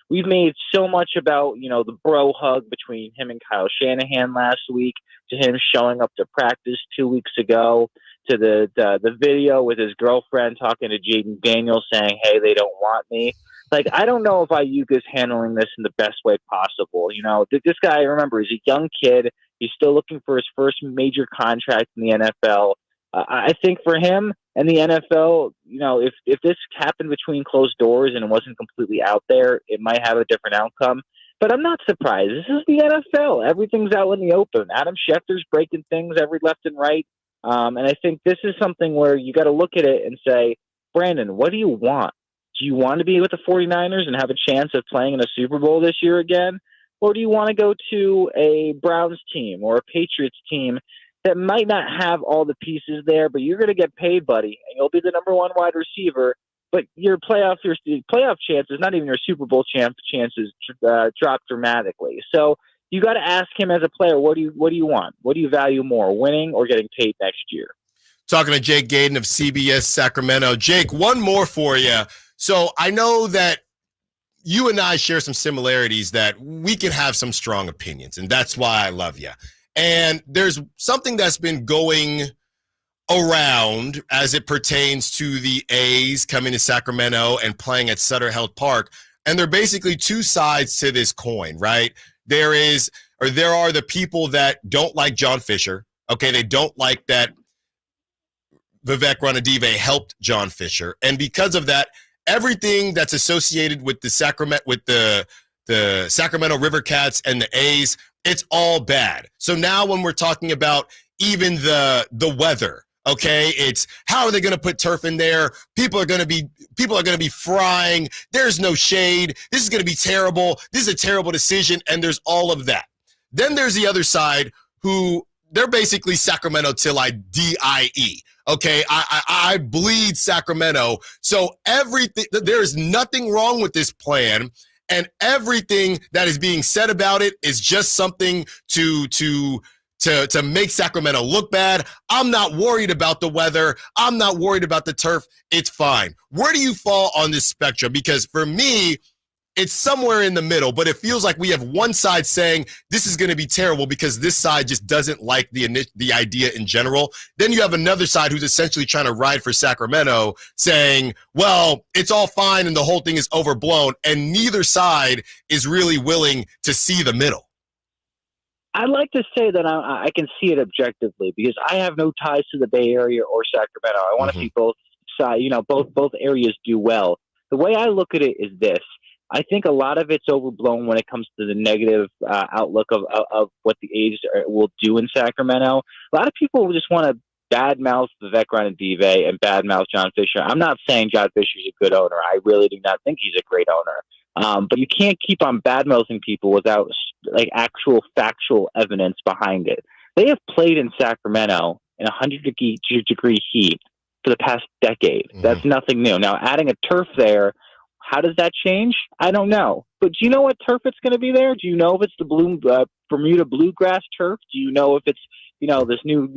We've made so much about, the bro hug between him and Kyle Shanahan last week, to him showing up to practice 2 weeks ago, to the video with his girlfriend talking to Jaden Daniels saying, hey, they don't want me. Like, I don't know if Aiyuk is handling this in the best way possible. This guy, remember, he's a young kid. He's still looking for his first major contract in the NFL. I think for him and the NFL, if this happened between closed doors and it wasn't completely out there, it might have a different outcome. But I'm not surprised. This is the NFL. Everything's out in the open. Adam Schefter's breaking things every left and right. And I think this is something where you got to look at it and say, Brandon, what do you want? Do you want to be with the 49ers and have a chance of playing in a Super Bowl this year again? Or do you want to go to a Browns team or a Patriots team that might not have all the pieces there, but you're going to get paid, buddy, and you'll be the number one wide receiver, but your playoff chances, not even your Super Bowl chances, drop dramatically. So you got to ask him as a player, what do you want? What do you value more, winning or getting paid next year? Talking to Jake Gaden of CBS Sacramento. Jake, one more for you. So I know that you and I share some similarities, that we can have some strong opinions, and that's why I love you. And there's something that's been going around as it pertains to the A's coming to Sacramento and playing at Sutter Health Park. And there are basically two sides to this coin, right? There are the people that don't like John Fisher. Okay, they don't like that Vivek Ranadive helped John Fisher. And because of that, everything that's associated with the Sacramento River Cats and the A's, it's all bad. So now when we're talking about even the weather, Okay, it's how are they going to put turf in there? People are going to be frying. There's no shade. This is going to be terrible. This is a terrible decision, and there's all of that. Then there's the other side who they're basically Sacramento till I die. Okay, I bleed Sacramento. So everything, there is nothing wrong with this plan, and everything that is being said about it is just something to make Sacramento look bad. I'm not worried about the weather. I'm not worried about the turf. It's fine. Where do you fall on this spectrum? Because for me, it's somewhere in the middle, but it feels like we have one side saying this is going to be terrible because this side just doesn't like the idea in general. Then you have another side who's essentially trying to ride for Sacramento saying, well, it's all fine and the whole thing is overblown, and neither side is really willing to see the middle. I'd like to say that I can see it objectively because I have no ties to the Bay Area or Sacramento. I want to see both sides, both areas do well. The way I look at it is this. I think a lot of it's overblown when it comes to the negative outlook of what the A's will do in Sacramento. A lot of people just want to badmouth Vivek Ranadive and badmouth John Fisher. I'm not saying John Fisher's a good owner. I really do not think he's a great owner. But you can't keep on badmouthing people without like actual factual evidence behind it. They have played in Sacramento in 100-degree heat for the past decade. That's nothing new. Now, adding a turf there, how does that change? I don't know. But do you know what turf it's going to be there? Do you know if it's the Bermuda bluegrass turf? Do you know if it's this new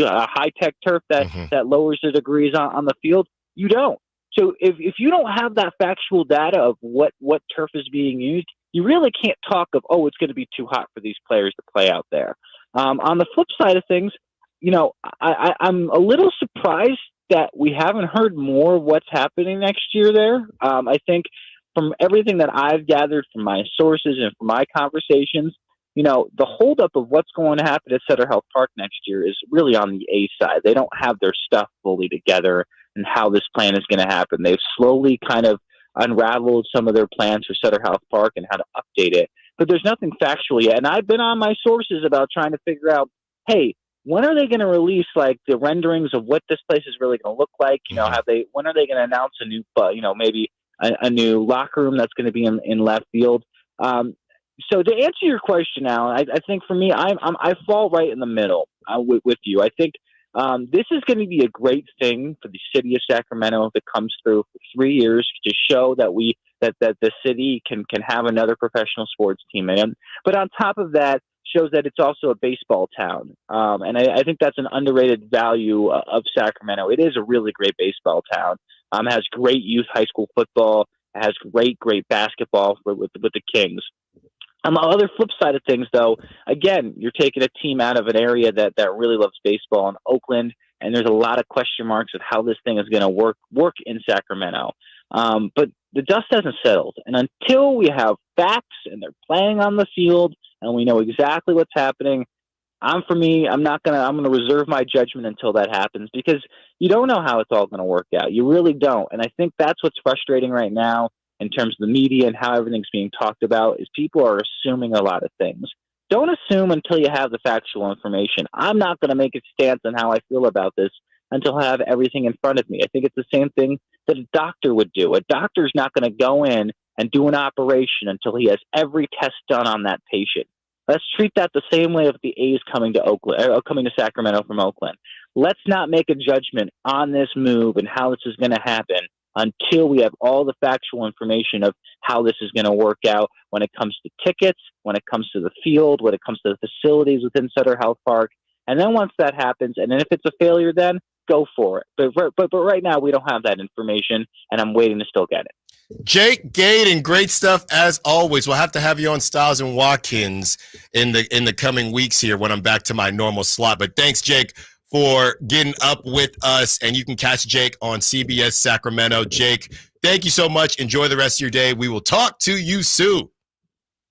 high-tech turf that lowers the degrees on the field? You don't. So if you don't have that factual data of what turf is being used, you really can't talk of, it's going to be too hot for these players to play out there. On the flip side of things, I'm a little surprised that we haven't heard more of what's happening next year there. I think from everything that I've gathered from my sources and from my conversations, the holdup of what's going to happen at Sutter Health Park next year is really on the A side. They don't have their stuff fully together and how this plan is going to happen. They've slowly kind of unraveled some of their plans for Sutter Health Park and how to update it. But there's nothing factual yet. And I've been on my sources about trying to figure out, hey, when are they going to release like the renderings of what this place is really going to look like? When are they going to announce a new, maybe a new locker room that's going to be in left field? So to answer your question, Alan, I think for me, I fall right in the middle with you. I think this is going to be a great thing for the city of Sacramento if it comes through for 3 years to show that that the city can have another professional sports team in. But on top of that, shows that it's also a baseball town. And I think that's an underrated value of Sacramento. It is a really great baseball town. It has great youth high school football. It has great basketball with the Kings. On the other flip side of things, though, again, you're taking a team out of an area that really loves baseball in Oakland, and there's a lot of question marks of how this thing is going to work in Sacramento. But the dust hasn't settled, and until we have facts and they're playing on the field and we know exactly what's happening, I'm going to reserve my judgment until that happens because you don't know how it's all going to work out. You really don't, and I think that's what's frustrating right now. In terms of the media and how everything's being talked about, is people are assuming a lot of things. Don't assume until you have the factual information. I'm not going to make a stance on how I feel about this until I have everything in front of me. I think it's the same thing that a doctor would do. A doctor's not going to go in and do an operation until he has every test done on that patient. Let's treat that the same way with the A's coming to Sacramento from Oakland. Let's not make a judgment on this move and how this is going to happen until we have all the factual information of how this is going to work out when it comes to tickets, when it comes to the field, when it comes to the facilities within Sutter Health Park. And then once that happens, and then if it's a failure, then go for it. But right now, we don't have that information, and I'm waiting to still get it. Jake Gaden, great stuff as always. We'll have to have you on Styles and Watkins in the coming weeks here when I'm back to my normal slot. But thanks, Jake, for getting up with us, and you can catch Jake on CBS Sacramento. Jake, thank you so much. Enjoy the rest of your day. We will talk to you soon.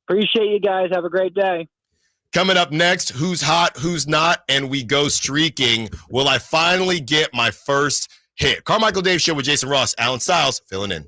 Appreciate you guys. Have a great day. Coming up next, who's hot, who's not, and we go streaking. Will I finally get my first hit? Carmichael Dave Show with Jason Ross, Alan Styles filling in.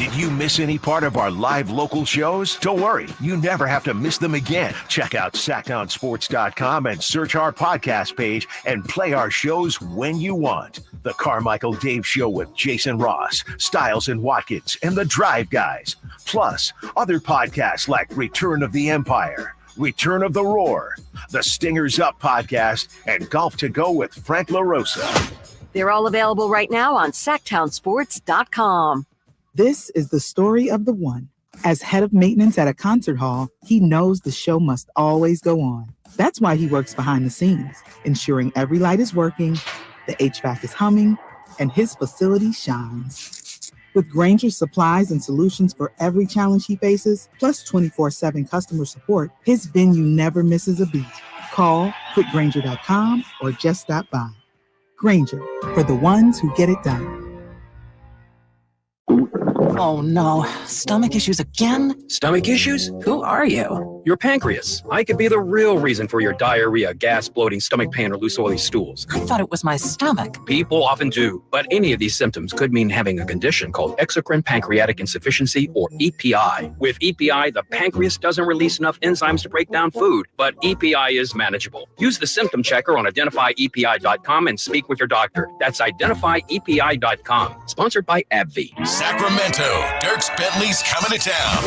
Did you miss any part of our live local shows? Don't worry, you never have to miss them again. Check out sackdownsports.com and search our podcast page and play our shows when you want. The Carmichael Dave Show with Jason Ross, Stiles and Watkins, and the Drive Guys. Plus, other podcasts like Return of the Empire, Return of the Roar, the Stingers Up podcast, and Golf to Go with Frank LaRosa. They're all available right now on sacktownsports.com. This is the story of the one. As head of maintenance at a concert hall, he knows the show must always go on. That's why he works behind the scenes, ensuring every light is working, the HVAC is humming, and his facility shines. With Granger's supplies and solutions for every challenge he faces, plus 24/7 customer support, his venue never misses a beat. Call quickgranger.com or just stop by. Granger, for the ones who get it done. Oh no, stomach issues again? Stomach issues? Who are you? Your pancreas. I could be the real reason for your diarrhea, gas, bloating, stomach pain, or loose oily stools. I thought it was my stomach. People often do, but any of these symptoms could mean having a condition called exocrine pancreatic insufficiency, or EPI. With EPI, the pancreas doesn't release enough enzymes to break down food, but EPI is manageable. Use the symptom checker on identifyepi.com and speak with your doctor. That's identifyepi.com. Sponsored by AbbVie. Sacramento, Dirks Bentley's coming to town.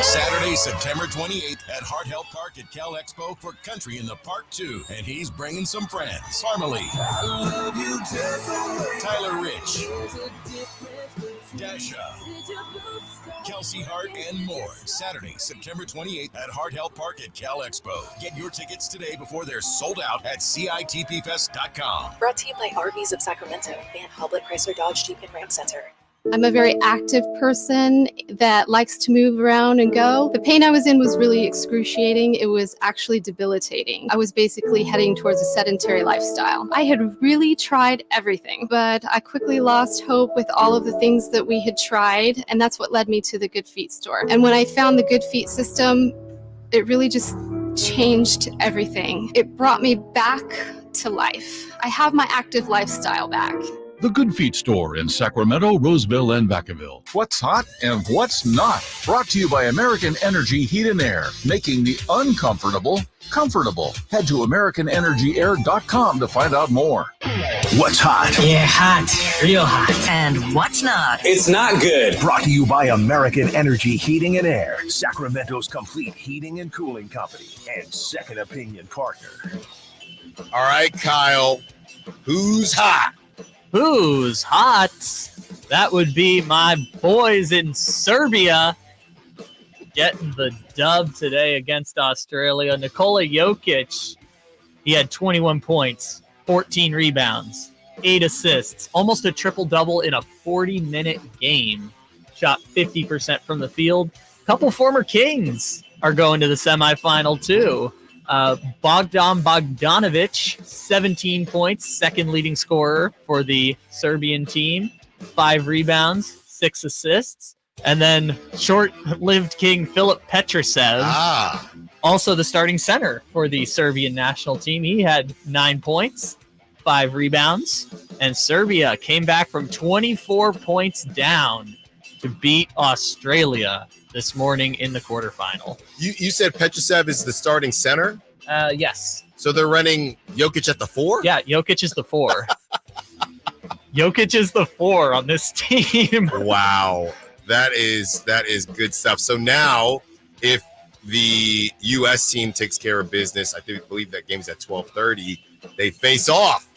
Saturday, September 28th at Hart Health Park at Cal Expo for Country in the Park 2. And he's bringing some friends. Parmalee, Tyler Rich, Dasha, Kelsey Hart, and more. Saturday, September 28th at Hart Health Park at Cal Expo. Get your tickets today before they're sold out at CITPFest.com. Brought to you by RVs of Sacramento and Hoblet Chrysler Dodge Jeep and Ram Center. I'm a very active person that likes to move around and go. The pain I was in was really excruciating. It was actually debilitating. I was basically heading towards a sedentary lifestyle. I had really tried everything, but I quickly lost hope with all of the things that we had tried, and that's what led me to the Good Feet store. And when I found the Good Feet system, it really just changed everything. It brought me back to life. I have my active lifestyle back. The Good Feet store in Sacramento, Roseville, and Vacaville. What's hot and what's not? Brought to you by American Energy Heat and Air, making the uncomfortable comfortable. Head to AmericanEnergyAir.com to find out more. What's hot? Yeah, hot. Real hot. And what's not? It's not good. Brought to you by American Energy Heating and Air, Sacramento's complete heating and cooling company, and second opinion partner. All right, Kyle, who's hot? Who's hot? That would be my boys in Serbia getting the dub today against Australia. Nikola Jokic, he had 21 points, 14 rebounds, 8 assists, almost a triple-double in a 40-minute game. Shot 50% from the field. A couple former Kings are going to the semifinal, too. Bogdan Bogdanovic, 17 points, second leading scorer for the Serbian team, 5 rebounds, 6 assists. And then short-lived King Filip Petrusev, also the starting center for the Serbian national team. He had 9 points, 5 rebounds, and Serbia came back from 24 points down to beat Australia this morning in the quarterfinal. You said Petrusev is the starting center? Yes. So they're running Jokic at the 4? Yeah, Jokic is the 4. Jokic is the 4 on this team. Wow. That is good stuff. So now if the U.S. team takes care of business, I believe that game's at 12:30, they face off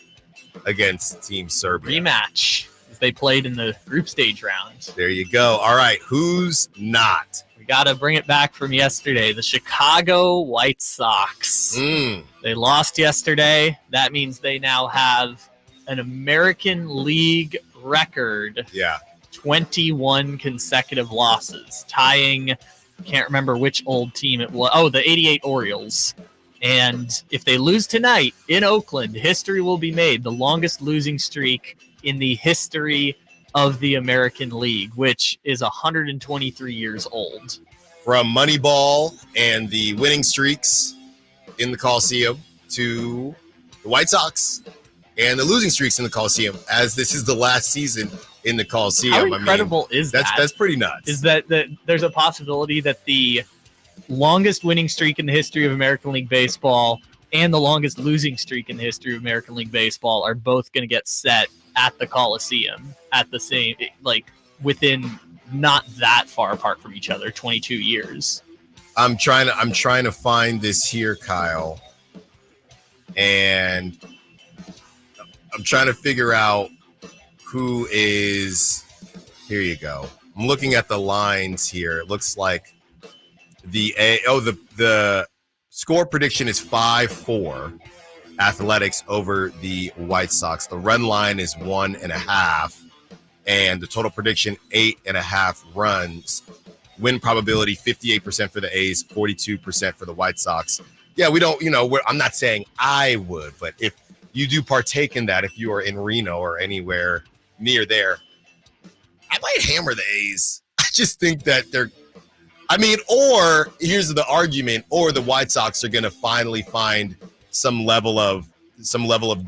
against Team Serbia. Rematch. They played in the group stage round. There you go. All right, who's not? We got to bring it back from yesterday. The Chicago White Sox. They lost yesterday. That means they now have an American League record. Yeah. 21 consecutive losses, tying, can't remember which old team it was. Oh, the 88 Orioles. And if they lose tonight in Oakland, history will be made. The longest losing streak in the history of the American League, which is 123 years old. From Moneyball and the winning streaks in the Coliseum to the White Sox and the losing streaks in the Coliseum, as this is the last season in the Coliseum. How incredible is that? That's pretty nuts. Is that there's a possibility that the longest winning streak in the history of American League Baseball and the longest losing streak in the history of American League Baseball are both going to get set at the Coliseum at the same, like, within not that far apart from each other, 22 years. I'm trying to find this here, Kyle, and I'm trying to figure out who is. Here you go. I'm looking at the lines here. It looks like the score prediction is 5-4 Athletics over the White Sox. The run line is 1.5, and the total prediction 8.5 runs. Win probability 58% for the A's, 42% for the White Sox. Yeah, we don't, I'm not saying I would, but if you do partake in that, if you are in Reno or anywhere near there, I might hammer the A's. I just think that or here's the argument, or the White Sox are going to finally find some level of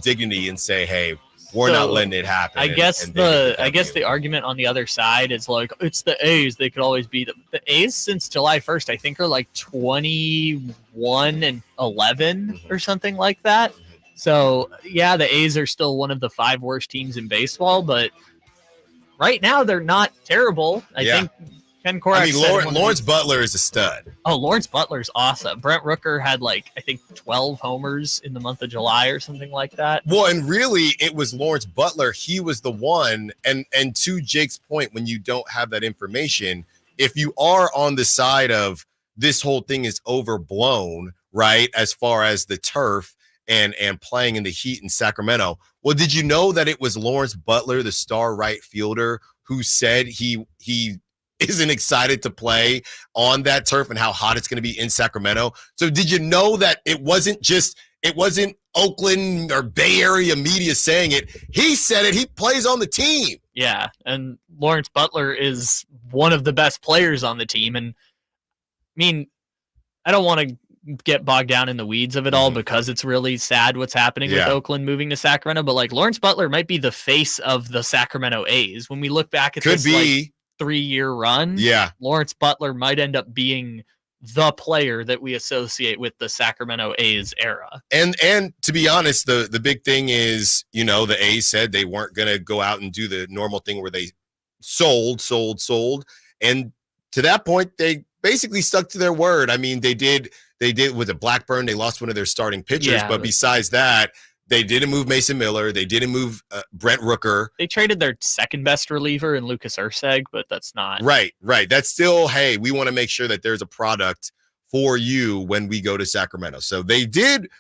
dignity and say, hey, we're not letting it happen. I guess the argument on the other side is like, it's the A's. They could always beat them. The A's since July 1st, I think, are like 21-11 or something like that. So yeah, the A's are still one of the 5 worst teams in baseball, but right now they're not terrible. I think Ken Korak Lawrence Butler is a stud. Oh, Lawrence Butler's awesome. Brent Rooker had 12 homers in the month of July or something like that. Well, and really it was Lawrence Butler. He was the one. And to Jake's point, when you don't have that information, if you are on the side of this whole thing is overblown, right, as far as the turf and playing in the heat in Sacramento. Well, did you know that it was Lawrence Butler, the star right fielder, who said he isn't excited to play on that turf and how hot it's going to be in Sacramento? So did you know that it wasn't Oakland or Bay Area media saying it? He said it. He plays on the team. Yeah, and Lawrence Butler is one of the best players on the team. And I mean, I don't want to get bogged down in the weeds of it all because it's really sad what's happening with Oakland moving to Sacramento, but Lawrence Butler might be the face of the Sacramento A's. When we look back at this 3-year run, Lawrence Butler might end up being the player that we associate with the Sacramento A's era. And to be honest, the big thing is, the A's said they weren't going to go out and do the normal thing where they sold. And to that point, they basically stuck to their word. I mean, they did with the Blackburn, they lost one of their starting pitchers, but besides that, they didn't move Mason Miller. They didn't move Brent Rooker. They traded their second best reliever in Lucas Erceg, but that's not right. That's still, hey, we want to make sure that there's a product for you when we go to Sacramento. So they did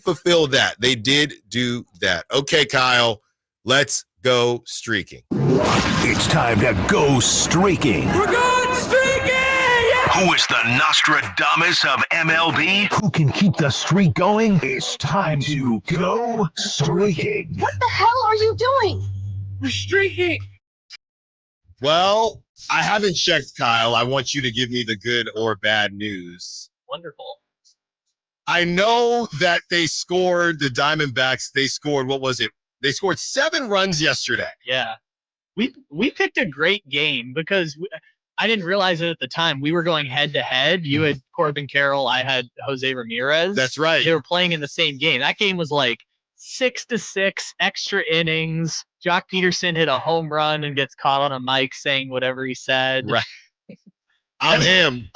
fulfill that. They did do that. Okay, Kyle, let's go streaking. It's time to go streaking. We're going streaking! Who is the Nostradamus of MLB? Who can keep the streak going? It's time to go streaking. What the hell are you doing? We're streaking. Well, I haven't checked, Kyle. I want you to give me the good or bad news. Wonderful. I know that the Diamondbacks, they scored, what was it? They scored 7 runs yesterday. Yeah. We picked a great game because I didn't realize it at the time. We were going head-to-head. You had Corbin Carroll. I had Jose Ramirez. That's right. They were playing in the same game. That game was 6-6, extra innings. Jock Peterson hit a home run and gets caught on a mic saying whatever he said. Right. I'm him.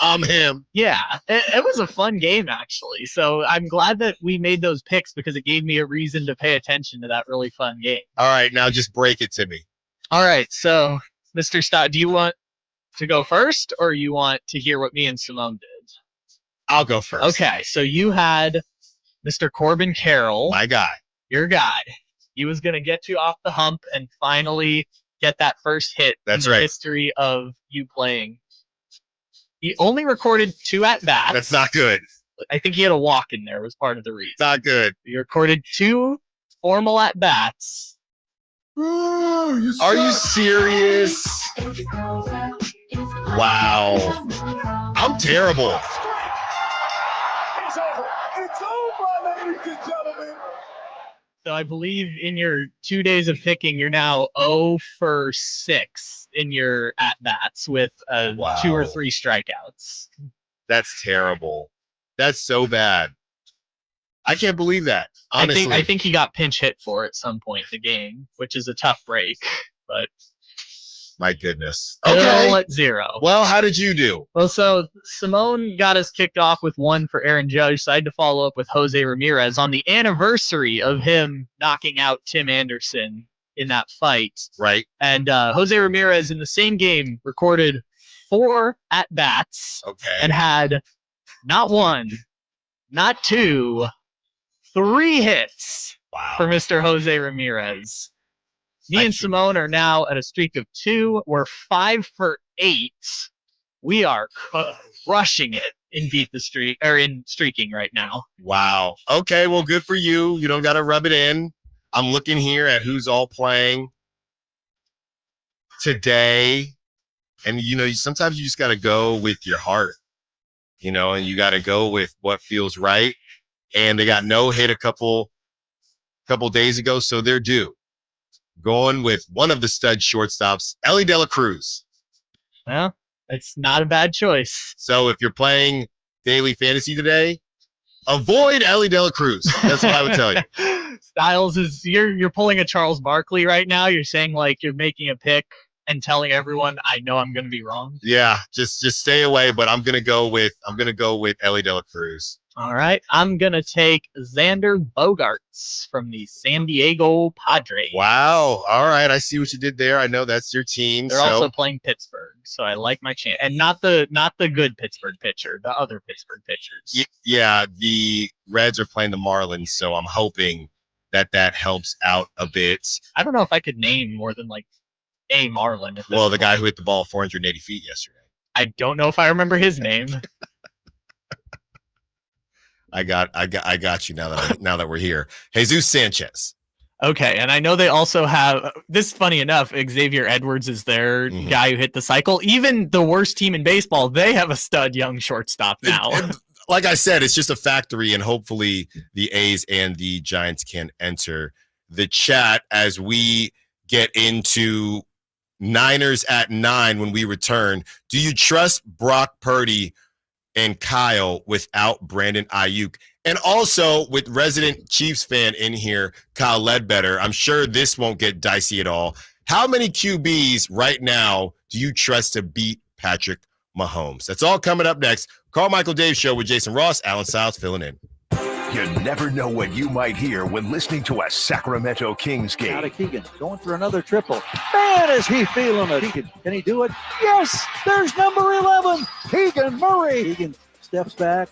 Yeah. It was a fun game, actually. So I'm glad that we made those picks because it gave me a reason to pay attention to that really fun game. All right. Now just break it to me. All right. So, Mr. Stott, do you want to go first, or you want to hear what me and Simone did? I'll go first. Okay, so you had Mr. Corbin Carroll. My guy. Your guy. He was going to get you off the hump and finally get that first hit in the history of you playing. He only recorded 2 at-bats. That's not good. I think he had a walk in there was part of the reason. Not good. He recorded 2 formal at-bats. Are you serious? Wow. I'm terrible. It's over. It's over, ladies and gentlemen. So I believe in your 2 days of picking, you're now 0 for 6 in your at-bats with 2 or 3 strikeouts. That's terrible. That's so bad. I can't believe that. Honestly. I think he got pinch hit for at some point in the game, which is a tough break. But my goodness. Okay. At 0. Well, how did you do? Well, so Simone got us kicked off with 1 for Aaron Judge. So I had to follow up with Jose Ramirez on the anniversary of him knocking out Tim Anderson in that fight. Right. And Jose Ramirez in the same game recorded 4 at-bats. Okay. And had not 1, not 2, 3 hits for Mr. Jose Ramirez. Me and Simone are now at a streak of 2. We're 5 for 8. We are crushing it in in streaking right now. Wow. Okay, well, good for you. You don't got to rub it in. I'm looking here at who's all playing today. And, sometimes you just got to go with your heart, and you got to go with what feels right. And they got no hit a couple days ago, so they're due. Going with one of the stud shortstops, Elly De La Cruz. Well, it's not a bad choice. So if you're playing daily fantasy today, avoid Elly De La Cruz. That's what I would tell you. Styles you're pulling a Charles Barkley right now. You're saying like you're making a pick and telling everyone, I know I'm going to be wrong. Yeah, just stay away. But I'm gonna go with Elly De La Cruz. All right, I'm going to take Xander Bogaerts from the San Diego Padres. Wow. All right, I see what you did there. I know that's your team. They're also playing Pittsburgh, so I like my chance. And not the good Pittsburgh pitcher, the other Pittsburgh pitchers. Yeah, the Reds are playing the Marlins, so I'm hoping that helps out a bit. I don't know if I could name more than like a Marlin. Well, the guy who hit the ball 480 feet yesterday. I don't know if I remember his name. I got you now that we're here. Jesus Sanchez. Okay, and I know they also have this. Funny enough, Xavier Edwards is their guy who hit the cycle. Even the worst team in baseball, they have a stud young shortstop now. Like I said, it's just a factory, and hopefully the A's and the Giants can enter the chat as we get into Niners at 9 when we return. Do you trust Brock Purdy and Kyle without Brandon Aiyuk? And also with resident Chiefs fan in here, Kyle Ledbetter, I'm sure this won't get dicey at all. How many QBs right now do you trust to beat Patrick Mahomes? That's all coming up next. Carmichael Dave Show with Jason Ross, Alan Stiles filling in. You never know what you might hear when listening to a Sacramento Kings game. Out of Keegan, going for another triple. Man, is he feeling it. Keegan, can he do it? Yes, there's number 11, Keegan Murray. Keegan steps back.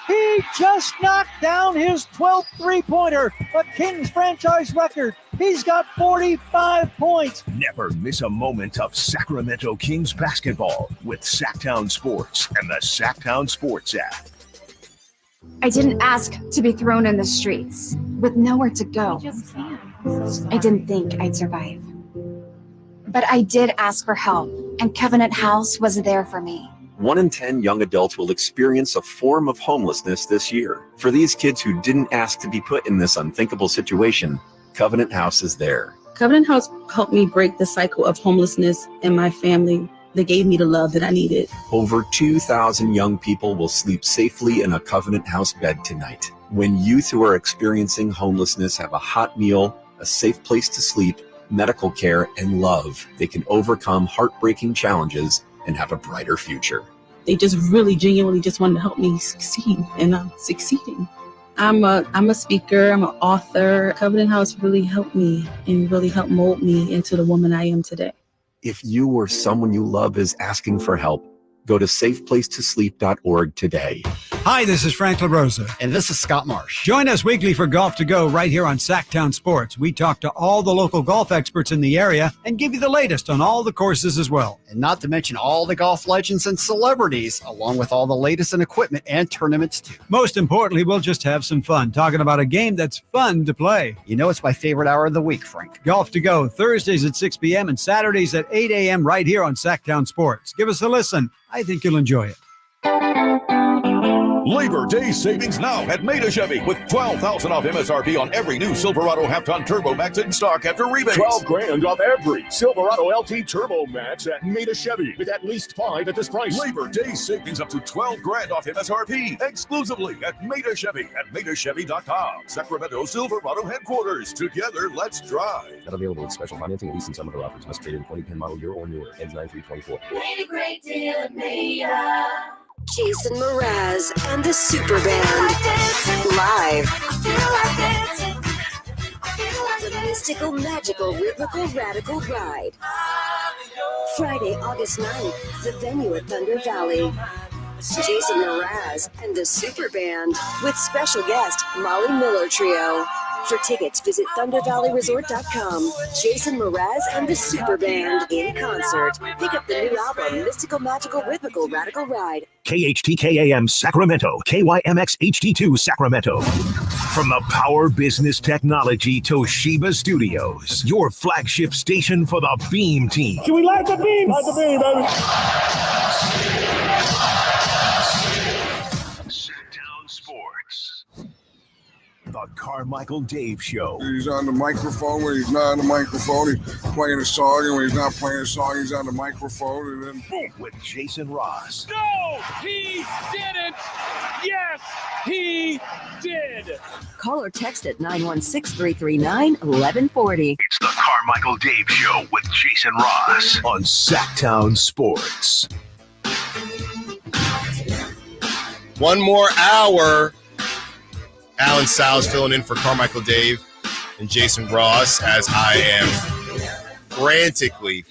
He just knocked down his 12th three-pointer, a Kings franchise record. He's got 45 points. Never miss a moment of Sacramento Kings basketball with Sacktown Sports and the Sacktown Sports app. I didn't ask to be thrown in the streets with nowhere to go. I didn't think I'd survive. But I did ask for help, and Covenant House was there for me. 1 in 10 young adults will experience a form of homelessness this year. For these kids who didn't ask to be put in this unthinkable situation, Covenant House is there. Covenant House helped me break the cycle of homelessness in my family. They gave me the love that I needed. Over 2,000 young people will sleep safely in a Covenant House bed tonight. When youth who are experiencing homelessness have a hot meal, a safe place to sleep, medical care, and love, they can overcome heartbreaking challenges and have a brighter future. They just really genuinely just wanted to help me succeed, and I'm succeeding. I'm a speaker, I'm an author. Covenant House really helped me and really helped mold me into the woman I am today. If you or someone you love is asking for help, go to safeplacetosleep.org today. Hi, this is Frank LaRosa. And this is Scott Marsh. Join us weekly for Golf to Go right here on Sacktown Sports. We talk to all the local golf experts in the area and give you the latest on all the courses as well. And not to mention all the golf legends and celebrities, along with all the latest in equipment and tournaments too. Most importantly, we'll just have some fun talking about a game that's fun to play. You know, it's my favorite hour of the week, Frank. Golf to Go, Thursdays at 6 p.m. and Saturdays at 8 a.m. right here on Sacktown Sports. Give us a listen. I think you'll enjoy it. Labor Day savings now at Maida Chevy with $12,000 off MSRP on every new Silverado half-ton Turbo Max in stock after rebates. $12,000 off every Silverado LT Turbo Max at Maida Chevy with at least 5 at this price. Labor Day savings up to $12,000 off MSRP exclusively at Maida Chevy at MaidaChevy.com. Sacramento Silverado headquarters. Together, let's drive. Not available with special financing, leasing, some other offers. Must trade in 2010 model year or newer. Ends 9/3/24. Made a great deal at Maida. Jason Mraz and the Super Band live. The mystical, magical, rhythmical, radical ride. Friday, August 9th, the venue at Thunder Valley. Jason Mraz and the Super Band with special guest Molly Miller Trio. For tickets, visit ThunderValleyResort.com. Jason Mraz and the Super Band in concert. Pick up the new album, Mystical, Magical, Rhythmical, Radical Ride. KHTKAM Sacramento, KYMX HD2 Sacramento. From the Power Business Technology Toshiba Studios, your flagship station for the Beam Team. Can we light the beam? Light the beam, baby. Sacktown Sports. The Carmichael Dave Show. He's on the microphone when he's not on the microphone. He's playing a song, and when he's not playing a song, he's on the microphone. And then boom, with Jason Ross. No, he didn't. Yes, he did. Call or text at 916-339-1140. It's the Carmichael Dave Show with Jason Ross on Sacktown Sports. One more hour. Alan Sal's filling in for Carmichael Dave and Jason Ross as I am frantically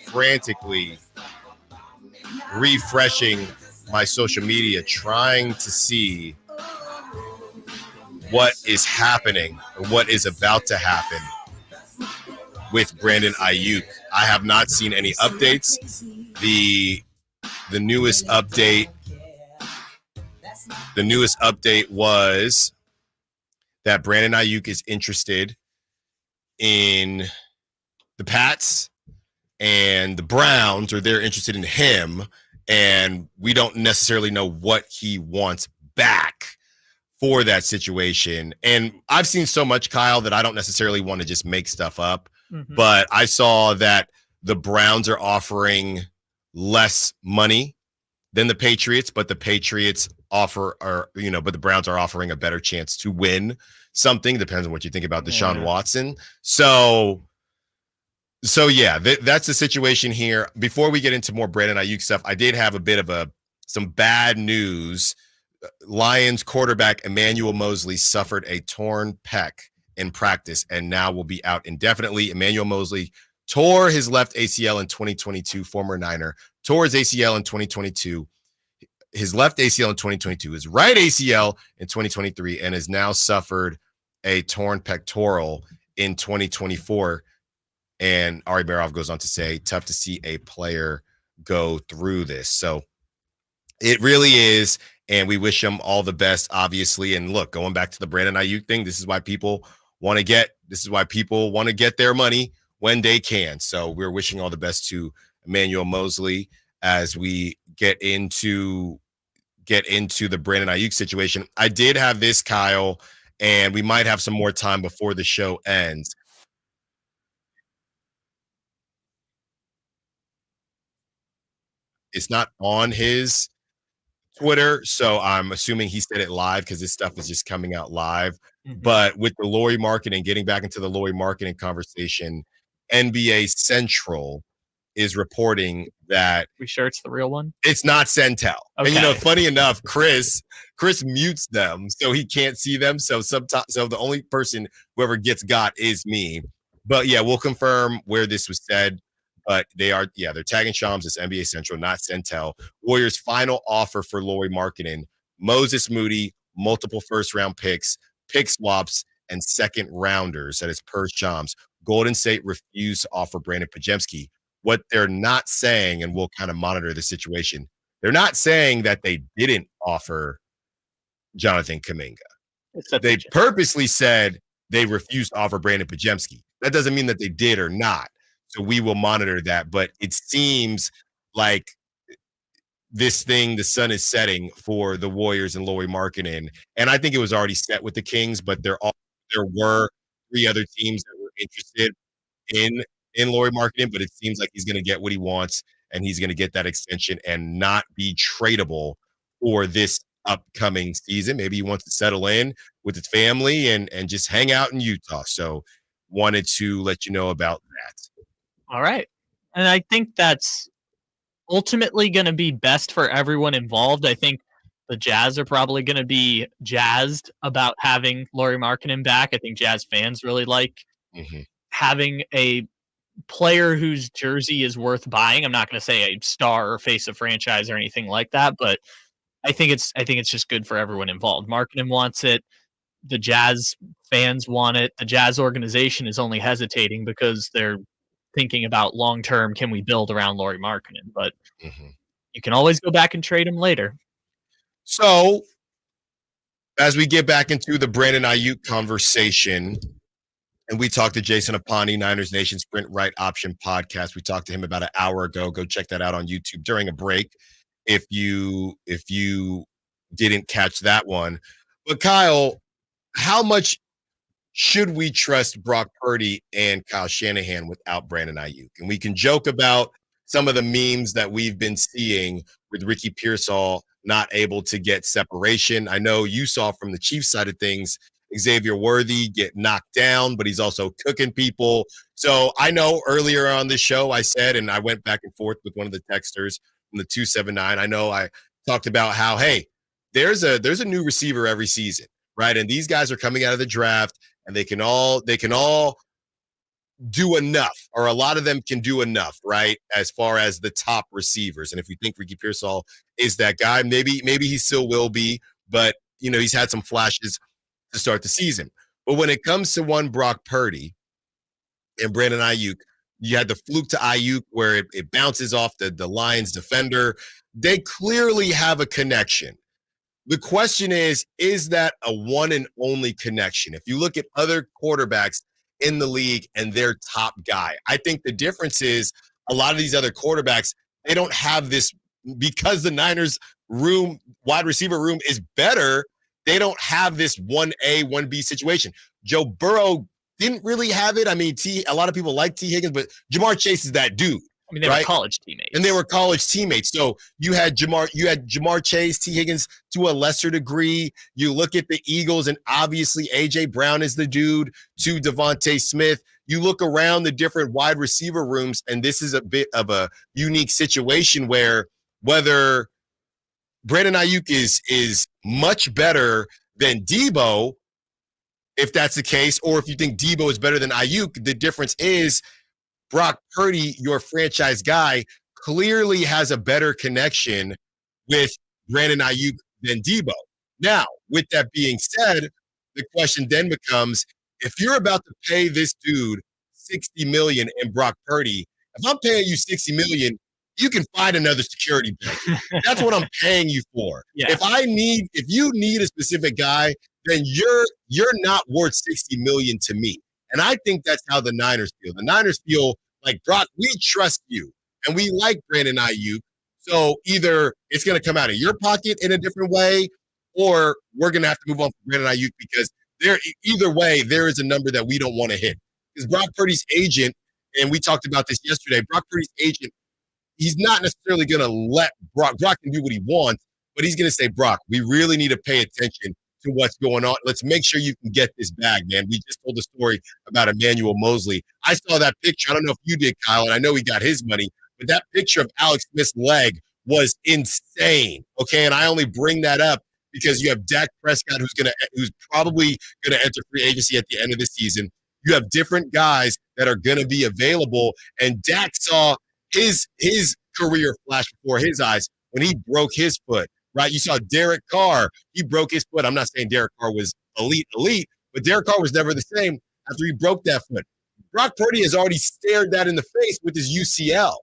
refreshing my social media, trying to see what is happening or what is about to happen with Brandon Aiyuk. I have not seen any updates. The newest update was that Brandon Aiyuk is interested in the Pats and the Browns, or they're interested in him, and we don't necessarily know what he wants back for that situation. And I've seen so much, Kyle, that I don't necessarily want to just make stuff up, but I saw that the Browns are offering less money than the Patriots, but the Patriots but the Browns are offering a better chance to win something. Depends on what you think about Deshaun Watson. So yeah, that's the situation here. Before we get into more Brandon Aiyuk stuff, I did have a bit of some bad news. Lions quarterback Emmanuel Moseley suffered a torn pec in practice and now will be out indefinitely. Emmanuel Moseley tore his left ACL in 2022, former Niner, tore his ACL in 2022. His left ACL in 2022, his right ACL in 2023, and has now suffered a torn pectoral in 2024. And Ari Barov goes on to say, tough to see a player go through this. So it really is, and we wish him all the best, obviously. And look, going back to the Brandon Aiyuk thing, this is why people want to get their money when they can. So we're wishing all the best to Emmanuel Moseley as we get into the Brandon Aiyuk situation. I did have this, Kyle, and we might have some more time before the show ends. It's not on his Twitter, so I'm assuming he said it live because this stuff is just coming out live. But with the Lauri Markkanen, getting back into the Lauri Markkanen conversation, NBA Central is reporting that. We sure it's the real one? It's not Centel. Okay. And funny enough, Chris mutes them so he can't see them. So the only person whoever gets got is me. But yeah, we'll confirm where this was said. But they're tagging Shams as NBA Central, not Centel. Warriors' final offer for Lauri Markkanen, Moses Moody, multiple first-round picks, pick swaps, and second rounders. That is per Shams. Golden State refused to offer Brandon Pajemski. What they're not saying, and we'll kind of monitor the situation, they're not saying that they didn't offer Jonathan Kuminga. They purposely said they refused to offer Brandon Pajemski. That doesn't mean that they did or not. So we will monitor that. But it seems like the sun is setting for the Warriors and Lauri Markkanen. And I think it was already set with the Kings, but there were 3 other teams that were interested in Lauri Markkanen, but it seems like he's going to get what he wants, and he's going to get that extension and not be tradable for this upcoming season. Maybe he wants to settle in with his family and just hang out in Utah. So wanted to let you know about that. All right. And I think that's ultimately going to be best for everyone involved. I think the Jazz are probably going to be jazzed about having Lauri Markkanen back. I think Jazz fans really like having a player whose jersey is worth buying. I'm not going to say a star or face of franchise or anything like that, but I think it's just good for everyone involved. Markkanen wants it. The Jazz fans want it. The Jazz organization is only hesitating because they're thinking about long-term, can we build around Lauri Markkanen? But you can always go back and trade him later. So as we get back into the Brandon Aiyuk conversation, and we talked to Jason Aponte, Niners Nation Sprint Right Option podcast. We talked to him about an hour ago. Go check that out on YouTube during a break if you didn't catch that one. But Kyle, how much should we trust Brock Purdy and Kyle Shanahan without Brandon Aiyuk? And we can joke about some of the memes that we've been seeing with Ricky Pearsall not able to get separation. I know you saw from the Chiefs side of things, Xavier Worthy get knocked down, but he's also cooking people. So I know earlier on the show I said, and I went back and forth with one of the texters from the 279. I know I talked about how, hey, there's a new receiver every season, right? And these guys are coming out of the draft, and they can all do enough, or a lot of them can do enough, right? As far as the top receivers. And if we think Ricky Pearsall is that guy, maybe he still will be, but he's had some flashes to start the season. But when it comes to one Brock Purdy and Brandon Aiyuk, you had the fluke to Aiyuk where it bounces off the Lions defender. They clearly have a connection. The question is that a one and only connection? If you look at other quarterbacks in the league and their top guy, I think the difference is a lot of these other quarterbacks, they don't have this, because the Niners wide receiver room is better. They don't have this 1A, 1B situation. Joe Burrow didn't really have it. I mean, a lot of people like T. Higgins, but Jamar Chase is that dude. I mean, they were college teammates. And they were college teammates. So you had Jamar Chase, T. Higgins to a lesser degree. You look at the Eagles, and obviously A.J. Brown is the dude to Devontae Smith. You look around the different wide receiver rooms, and this is a bit of a unique situation where whether Brandon Aiyuk is much better than Debo, if that's the case, or if you think Debo is better than Aiyuk, the difference is Brock Purdy, your franchise guy, clearly has a better connection with Brandon Aiyuk than Debo. Now, with that being said, the question then becomes, if you're about to pay this dude $60 million in Brock Purdy, if I'm paying you $60 million, you can find another security blanket. That's what I'm paying you for. Yeah. If you need a specific guy, then you're not worth $60 million to me. And I think that's how the Niners feel. The Niners feel like, Brock, we trust you, and we like Brandon Aiyuk. So either it's going to come out of your pocket in a different way, or we're going to have to move on from Brandon Aiyuk, because either way, there is a number that we don't want to hit. Because Brock Purdy's agent, and we talked about this yesterday, Brock Purdy's agent, he's not necessarily going to let Brock can do what he wants, but he's going to say, Brock, we really need to pay attention to what's going on. Let's make sure you can get this bag, man. We just told the story about Emmanuel Mosley. I saw that picture. I don't know if you did, Kyle, and I know he got his money, but that picture of Alex Smith's leg was insane. Okay, and I only bring that up because you have Dak Prescott, who's probably gonna enter free agency at the end of the season. You have different guys that are gonna be available, and Dak saw his career flash before his eyes when he broke his foot. Right, you saw Derek Carr. He broke his foot. I'm not saying Derek Carr was elite, but Derek Carr was never the same after he broke that foot. Brock Purdy has already stared that in the face with his UCL.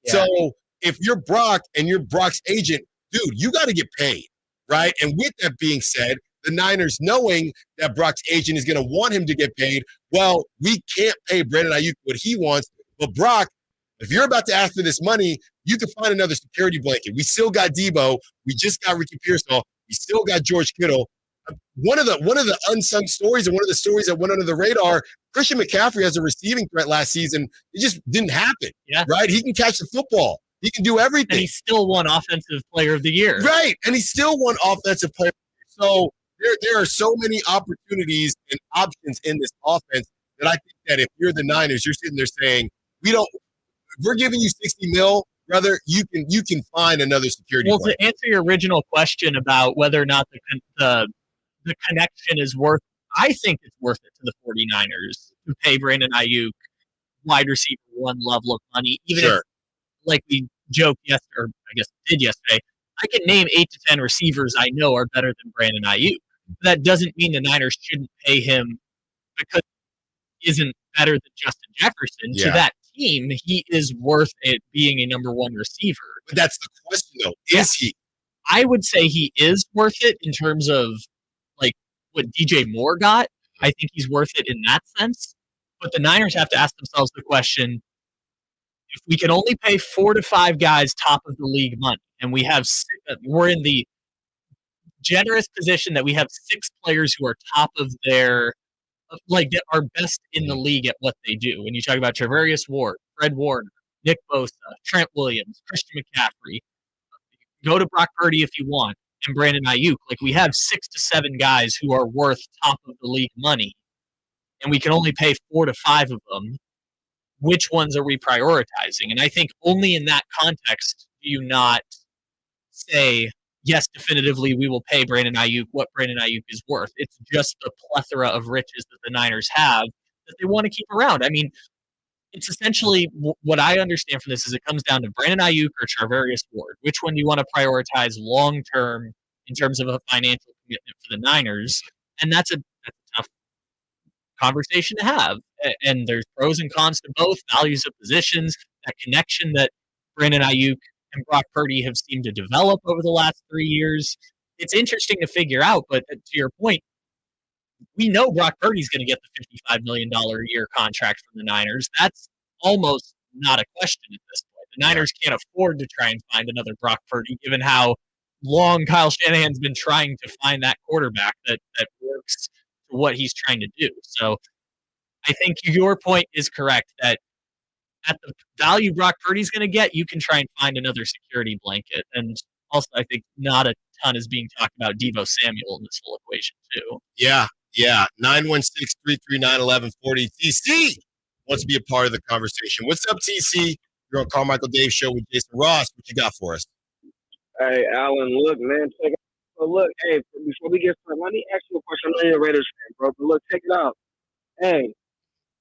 Yeah. So if you're Brock and you're Brock's agent, dude, you got to get paid, right? And with that being said, the Niners, knowing that Brock's agent is going to want him to get paid, well, we can't pay Brandon Aiyuk what he wants, but Brock, If you're about to ask for this money, you can find another security blanket. We still got Debo. We just got Ricky Pearsall. We still got George Kittle. One of the unsung stories and one of the stories that went under the radar, Christian McCaffrey as a receiving threat last season, it just didn't happen. Yeah. Right? He can catch the football. He can do everything. And he still won Offensive Player of the Year. Right. And he still won Offensive Player of the Year. So there are so many opportunities and options in this offense that I think that if you're the Niners, you're sitting there saying, we're giving you $60 million, brother. You can find another security. Well, to answer your original question about whether or not the connection is worth, I think it's worth it to the 49ers to pay Brandon Aiyuk wide receiver one level of money, even if, like we joked yesterday, or I guess did yesterday, I can name 8 to 10 receivers I know are better than Brandon Aiyuk. That doesn't mean the Niners shouldn't pay him because he isn't better than Justin Jefferson. Yeah. To that team, he is worth it being a number one receiver. But that's the question, though. Is he? I would say he is worth it in terms of like what DJ Moore got. I think he's worth it in that sense. But the Niners have to ask themselves the question, if we can only pay 4 to 5 guys top of the league money, and we're in the generous position that we have 6 players who are top of their, like, that are best in the league at what they do. And you talk about Travarius Ward, Fred Warner, Nick Bosa, Trent Williams, Christian McCaffrey. Go to Brock Purdy if you want, and Brandon Aiyuk. Like, we have 6 to 7 guys who are worth top of the league money, and we can only pay 4 to 5 of them. Which ones are we prioritizing? And I think only in that context do you not say, yes, definitively, we will pay Brandon Aiyuk what Brandon Aiyuk is worth. It's just the plethora of riches that the Niners have that they want to keep around. I mean, it's essentially what I understand from this is it comes down to Brandon Aiyuk or Charvarius Ward. Which one do you want to prioritize long-term in terms of a financial commitment for the Niners? And that's a tough conversation to have. And there's pros and cons to both, values of positions, that connection that Brandon Aiyuk and Brock Purdy have seemed to develop over the last 3 years. It's interesting to figure out, but to your point, we know Brock Purdy's going to get the $55 million a year contract from the Niners. That's almost not a question at this point. The Niners can't afford to try and find another Brock Purdy, given how long Kyle Shanahan's been trying to find that quarterback that works for what he's trying to do. So I think your point is correct that at the value Brock Purdy's going to get, you can try and find another security blanket. And also, I think not a ton is being talked about Deebo Samuel in this whole equation, too. Yeah. 916-339-1140. TC wants to be a part of the conversation. What's up, TC? You're on Carmichael Dave Show with Jason Ross. What you got for us? Hey, Alan, look, man. Check it out. So, look, hey, before we get started, let me ask you a question. I know you're a Raiders fan, bro, but look, check it out. Hey,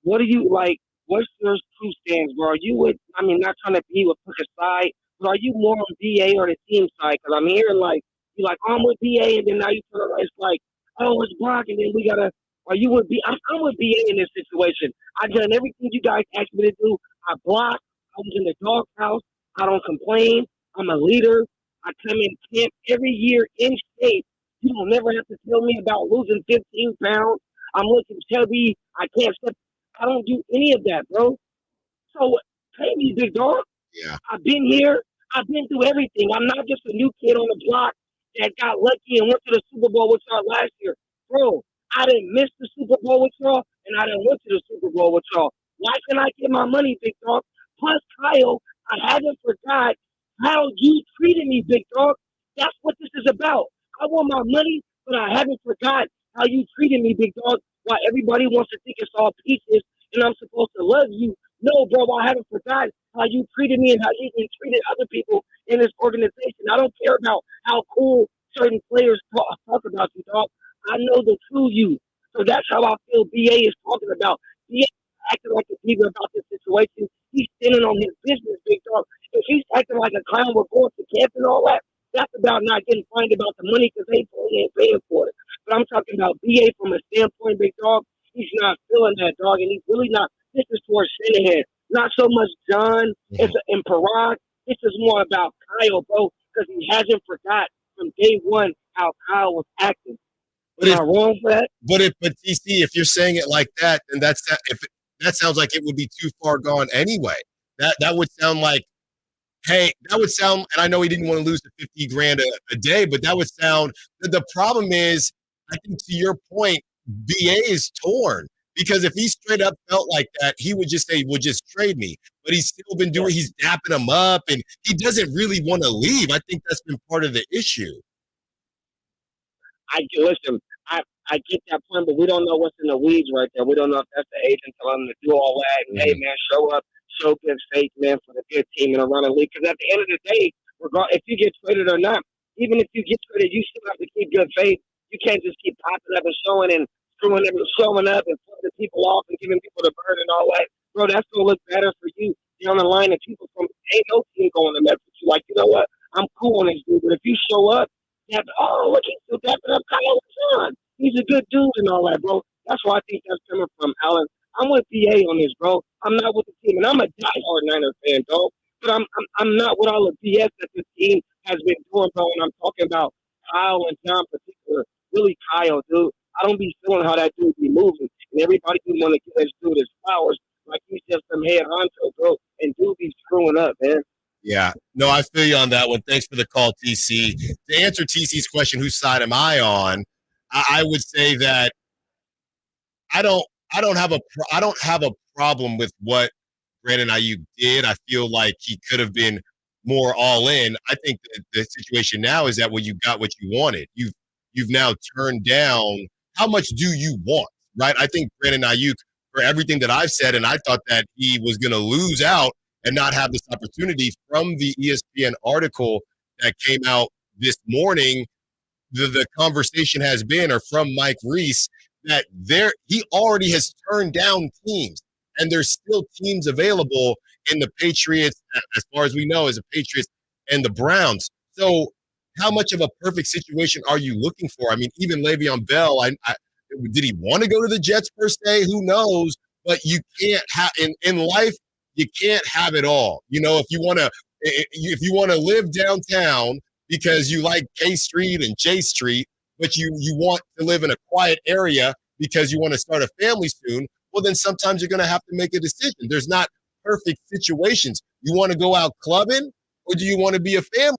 what do you like? What's your true stance, bro? Are you with, I mean, not trying to be with push aside, but are you more on BA or the team side? Because I'm hearing, like, you're like, oh, I'm with BA, and then now you turn around, it's like, oh, it's Brock, and then we got to, are you with BA? I'm with BA in this situation. I've done everything you guys asked me to do. I blocked. I was in the doghouse. I don't complain. I'm a leader. I come in camp every year in shape. You don't never have to tell me about losing 15 pounds. I'm looking chubby. I can't step. I don't do any of that, bro. So pay me, big dog. Yeah. I've been here. I've been through everything. I'm not just a new kid on the block that got lucky and went to the Super Bowl with y'all last year. Bro, I didn't miss the Super Bowl with y'all, and I didn't went to the Super Bowl with y'all. Why can I get my money, big dog? Plus, Kyle, I haven't forgot how you treated me, big dog. That's what this is about. I want my money, but I haven't forgot how you treated me, big dog. Why everybody wants to think it's all pieces and I'm supposed to love you. No, bro, I haven't forgotten how you treated me and how you even treated other people in this organization. I don't care about how cool certain players talk about you, dog. I know the true you. So that's how I feel BA is talking about. BA acting like a diva about this situation. He's standing on his business, big dog. If he's acting like a clown with going to camp and all that, that's about not getting fined about the money because they ain't paying for it. But I'm talking about BA from a standpoint, big dog. He's not feeling that, dog, and he's really not. This is towards Shanahan. Not so much John and Parag. This is more about Kyle, bro, because he hasn't forgot from day one how Kyle was acting. Am I wrong for that? But TC, if you're saying it like that, then that sounds like it would be too far gone anyway. That would sound like, hey, that would sound, and I know he didn't want to lose the $50,000 a day, but that would sound, the problem is, I think to your point, BA is torn. Because if he straight up felt like that, he would just say, well, just trade me. But he's still been doing, he's dapping him up, and he doesn't really want to leave. I think that's been part of the issue. Listen, I get that point, but we don't know what's in the weeds right there. We don't know if that's the agent telling him to do all that. And, hey, man, show up, show good faith, man, for the good team and around the league. Because at the end of the day, if you get traded or not, even if you get traded, you still have to keep good faith. You can't just keep popping up and showing and screwing them and showing up and flipping people off and giving people the bird and all that. Bro, that's going to look better for you down the line. And people from ain't no team going to mess with you. Like, you know what? I'm cool on this dude. But if you show up, look, he's still dapping up Kyle John. He's a good dude and all that, bro. That's where I think that's coming from, Alan. I'm with BA on this, bro. I'm not with the team. And I'm a diehard Niner fan, dog. But I'm not with all the BS that the team has been doing, bro. And I'm talking about Kyle and John in particular. Really, Kyle, dude. I don't be feeling how that dude be moving. And everybody do want to give this dude his flowers like he's just some head honcho, bro. And dude be screwing up, man. Yeah. No, I feel you on that one. Thanks for the call, TC. To answer TC's question, whose side am I on? I would say that I don't have a problem with what Brandon Aiyuk did. I feel like he could have been more all in. I think the situation now is that when you got what you wanted, you've now turned down. How much do you want, right? I think Brandon Aiyuk, for everything that I've said, and I thought that he was going to lose out and not have this opportunity from the ESPN article that came out this morning. The conversation has been, or from Mike Reese, that he already has turned down teams, and there's still teams available in the Patriots, as far as we know, as the Patriots and the Browns. So how much of a perfect situation are you looking for? I mean, even Le'Veon Bell, did he want to go to the Jets per se? Who knows? But you can't have in life, you can't have it all. You know, if you want to live downtown because you like K Street and J Street, but you want to live in a quiet area because you want to start a family soon, well, then sometimes you're going to have to make a decision. There's not perfect situations. You want to go out clubbing, or do you want to be a family?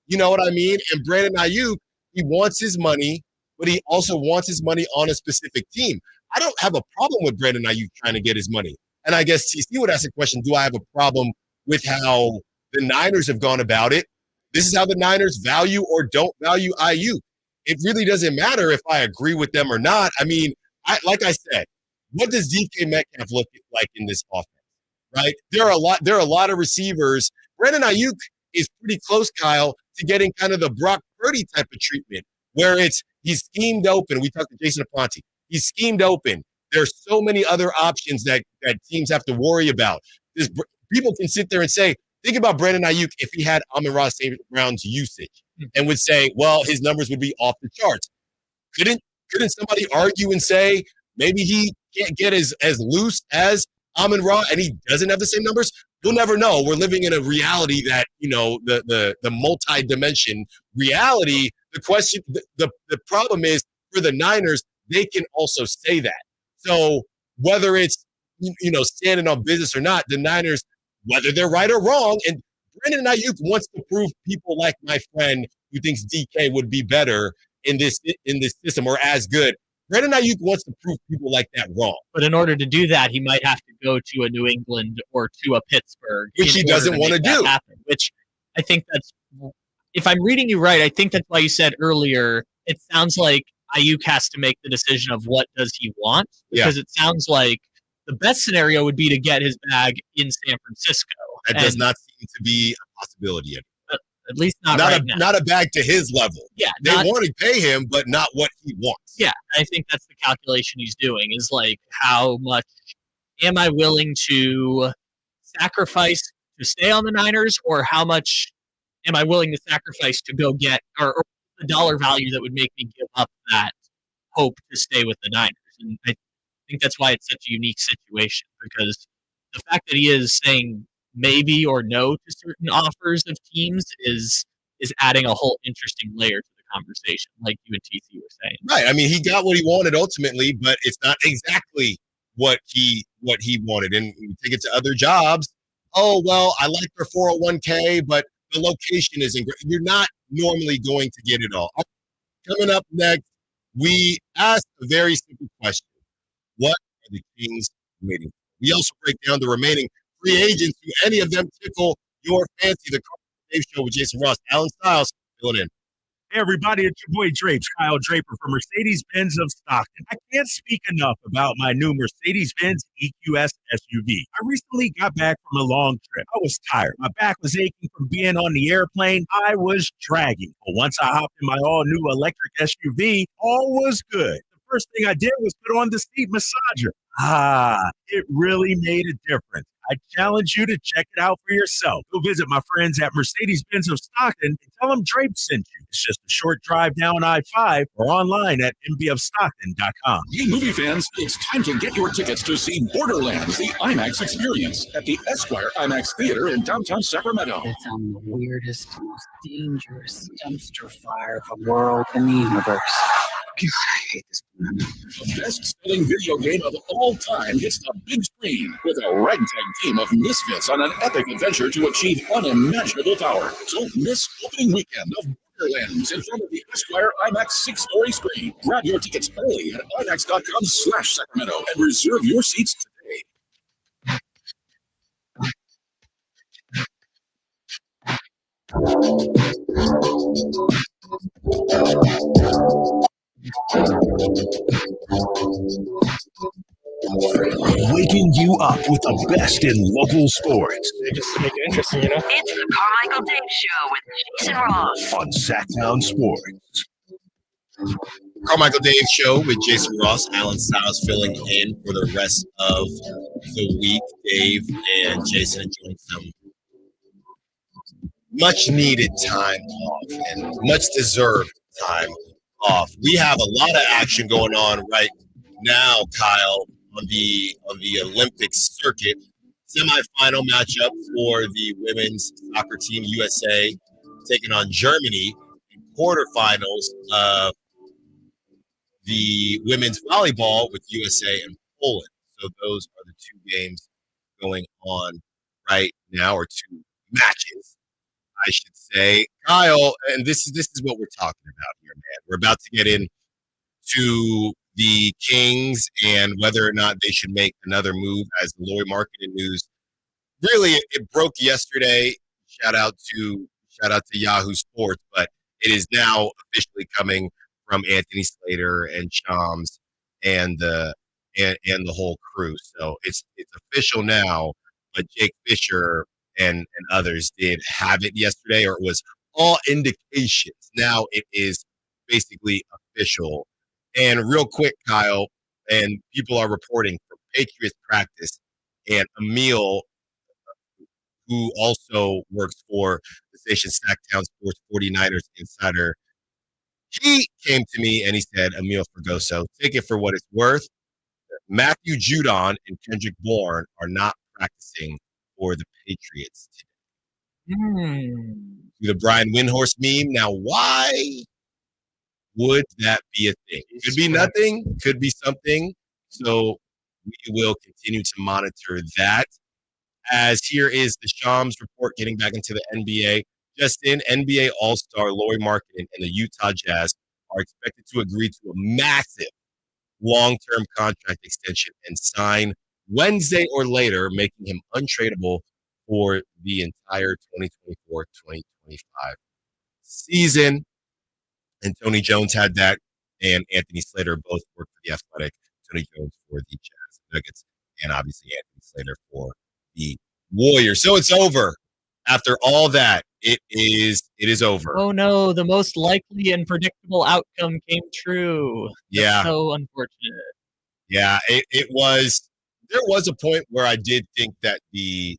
You know what I mean? And Brandon Aiyuk, he wants his money, but he also wants his money on a specific team. I don't have a problem with Brandon Aiyuk trying to get his money. And I guess TC would ask the question, do I have a problem with how the Niners have gone about it? This is how the Niners value or don't value Aiyuk. It really doesn't matter if I agree with them or not. I mean, like I said, what does DK Metcalf look like in this offense, right? There are a lot of receivers. Brandon Aiyuk is pretty close, Kyle, to getting kind of the Brock Purdy type of treatment, where he's schemed open. We talked to Jason Aponte. He's schemed open. There's so many other options that teams have to worry about. People can sit there and say, think about Brandon Aiyuk if he had Amon-Ra St. Brown's usage, and would say, well, his numbers would be off the charts. Couldn't somebody argue and say maybe he can't get as loose as Amon-Ra and he doesn't have the same numbers? We'll never know. We're living in a reality that, you know, the multi-dimension reality. The question, the problem is for the Niners, they can also say that. So whether it's, you know, standing on business or not, the Niners, whether they're right or wrong, and Brandon Aiyuk wants to prove people like my friend who thinks DK would be better in this system or as good. Brandon Aiyuk wants to prove people like that wrong. But in order to do that, he might have to go to a New England or to a Pittsburgh. Which he doesn't want to do. Which I think that's, if I'm reading you right, I think that's why you said earlier, it sounds like Aiyuk has to make the decision of what does he want. Because it sounds like the best scenario would be to get his bag in San Francisco. That does not seem to be a possibility anymore. At least not right now. Not a bag to his level. Yeah. They want to pay him, but not what he wants. Yeah. I think that's the calculation he's doing, is like, how much am I willing to sacrifice to stay on the Niners, or how much am I willing to sacrifice to go get, or the dollar value that would make me give up that hope to stay with the Niners. And I think that's why it's such a unique situation, because the fact that he is saying maybe or no to certain offers of teams is adding a whole interesting layer to the conversation, like you and TC were saying. Right. I mean, he got what he wanted ultimately, but it's not exactly what he wanted. And we take it to other jobs. oh, well, I like their 401k, but the location isn't great. You're not normally going to get it all. Coming up next, we ask a very simple question. What are the Kings waiting for? We also break down the remaining free agents. Do any of them tickle your fancy? The Carmichael Dave Show with Jason Ross, Alan Styles, filling in. Hey everybody, it's your boy Drapes, Kyle Draper from Mercedes-Benz of Stockton. I can't speak enough about my new Mercedes-Benz EQS SUV. I recently got back from a long trip. I was tired. My back was aching from being on the airplane. I was dragging. But once I hopped in my all-new electric SUV, all was good. The first thing I did was put on the seat massager. It really made a difference. I challenge you to check it out for yourself. Go visit my friends at Mercedes-Benz of Stockton and tell them Drape sent you. It's just a short drive down I-5 or online at mbofstockton.com. Hey, movie fans, it's time to get your tickets to see Borderlands, the IMAX experience at the Esquire IMAX Theater in downtown Sacramento. It's on the weirdest, most dangerous dumpster fire of the world in the universe. God, I hate this. The best-selling video game of all time hits the big screen with a ragtag team of misfits on an epic adventure to achieve unimaginable power. Don't miss opening weekend of Borderlands in front of the Esquire IMAX 6-story screen. Grab your tickets early at IMAX.com/Sacramento and reserve your seats today. Waking you up with the best in local sports. They just make it interesting, you know? It's the Carmichael Dave Show with Jason Ross on Sacktown Sports. Carmichael Dave Show with Jason Ross, Alan Styles filling in for the rest of the week. Dave and Jason enjoying some much needed time off and much deserved time off. We have a lot of action going on right now, Kyle, on the Olympic circuit. Semifinal matchup for the women's soccer team USA taking on Germany. In quarterfinals of the women's volleyball with USA and Poland. So those are the two games going on right now, or two matches, I should say. Kyle, and this is what we're talking about here, man. We're about to get into the Kings and whether or not they should make another move, as the Lauri Markkanen news. Really, it broke yesterday. Shout out to Yahoo Sports, but it is now officially coming from Anthony Slater and Shams and the whole crew. So it's official now. But Jake Fisher and others did have it yesterday, or it was all indications. Now it is basically official. And real quick, Kyle, and people are reporting from Patriots practice, and Emil, who also works for the station Sacktown Sports 49ers Insider, he came to me and he said, Emil Fergoso, take it for what it's worth. Matthew Judon and Kendrick Bourne are not practicing for the Patriots today. The Brian Windhorst meme. Now, why would that be a thing? Could be nothing, could be something. So we will continue to monitor that. As here is the Shams report getting back into the NBA. Just in, NBA All-Star Lauri Markkanen and the Utah Jazz are expected to agree to a massive long-term contract extension and sign Wednesday or later, making him untradeable for the entire 2024-2025 season. And Tony Jones had that, and Anthony Slater both worked for the Athletic. Tony Jones for the Jazz Nuggets, and obviously Anthony Slater for the Warriors. So it's over. After all that, it is over. Oh no, the most likely and predictable outcome came true. Yeah. That's so unfortunate. Yeah, it was. There was a point where I did think that the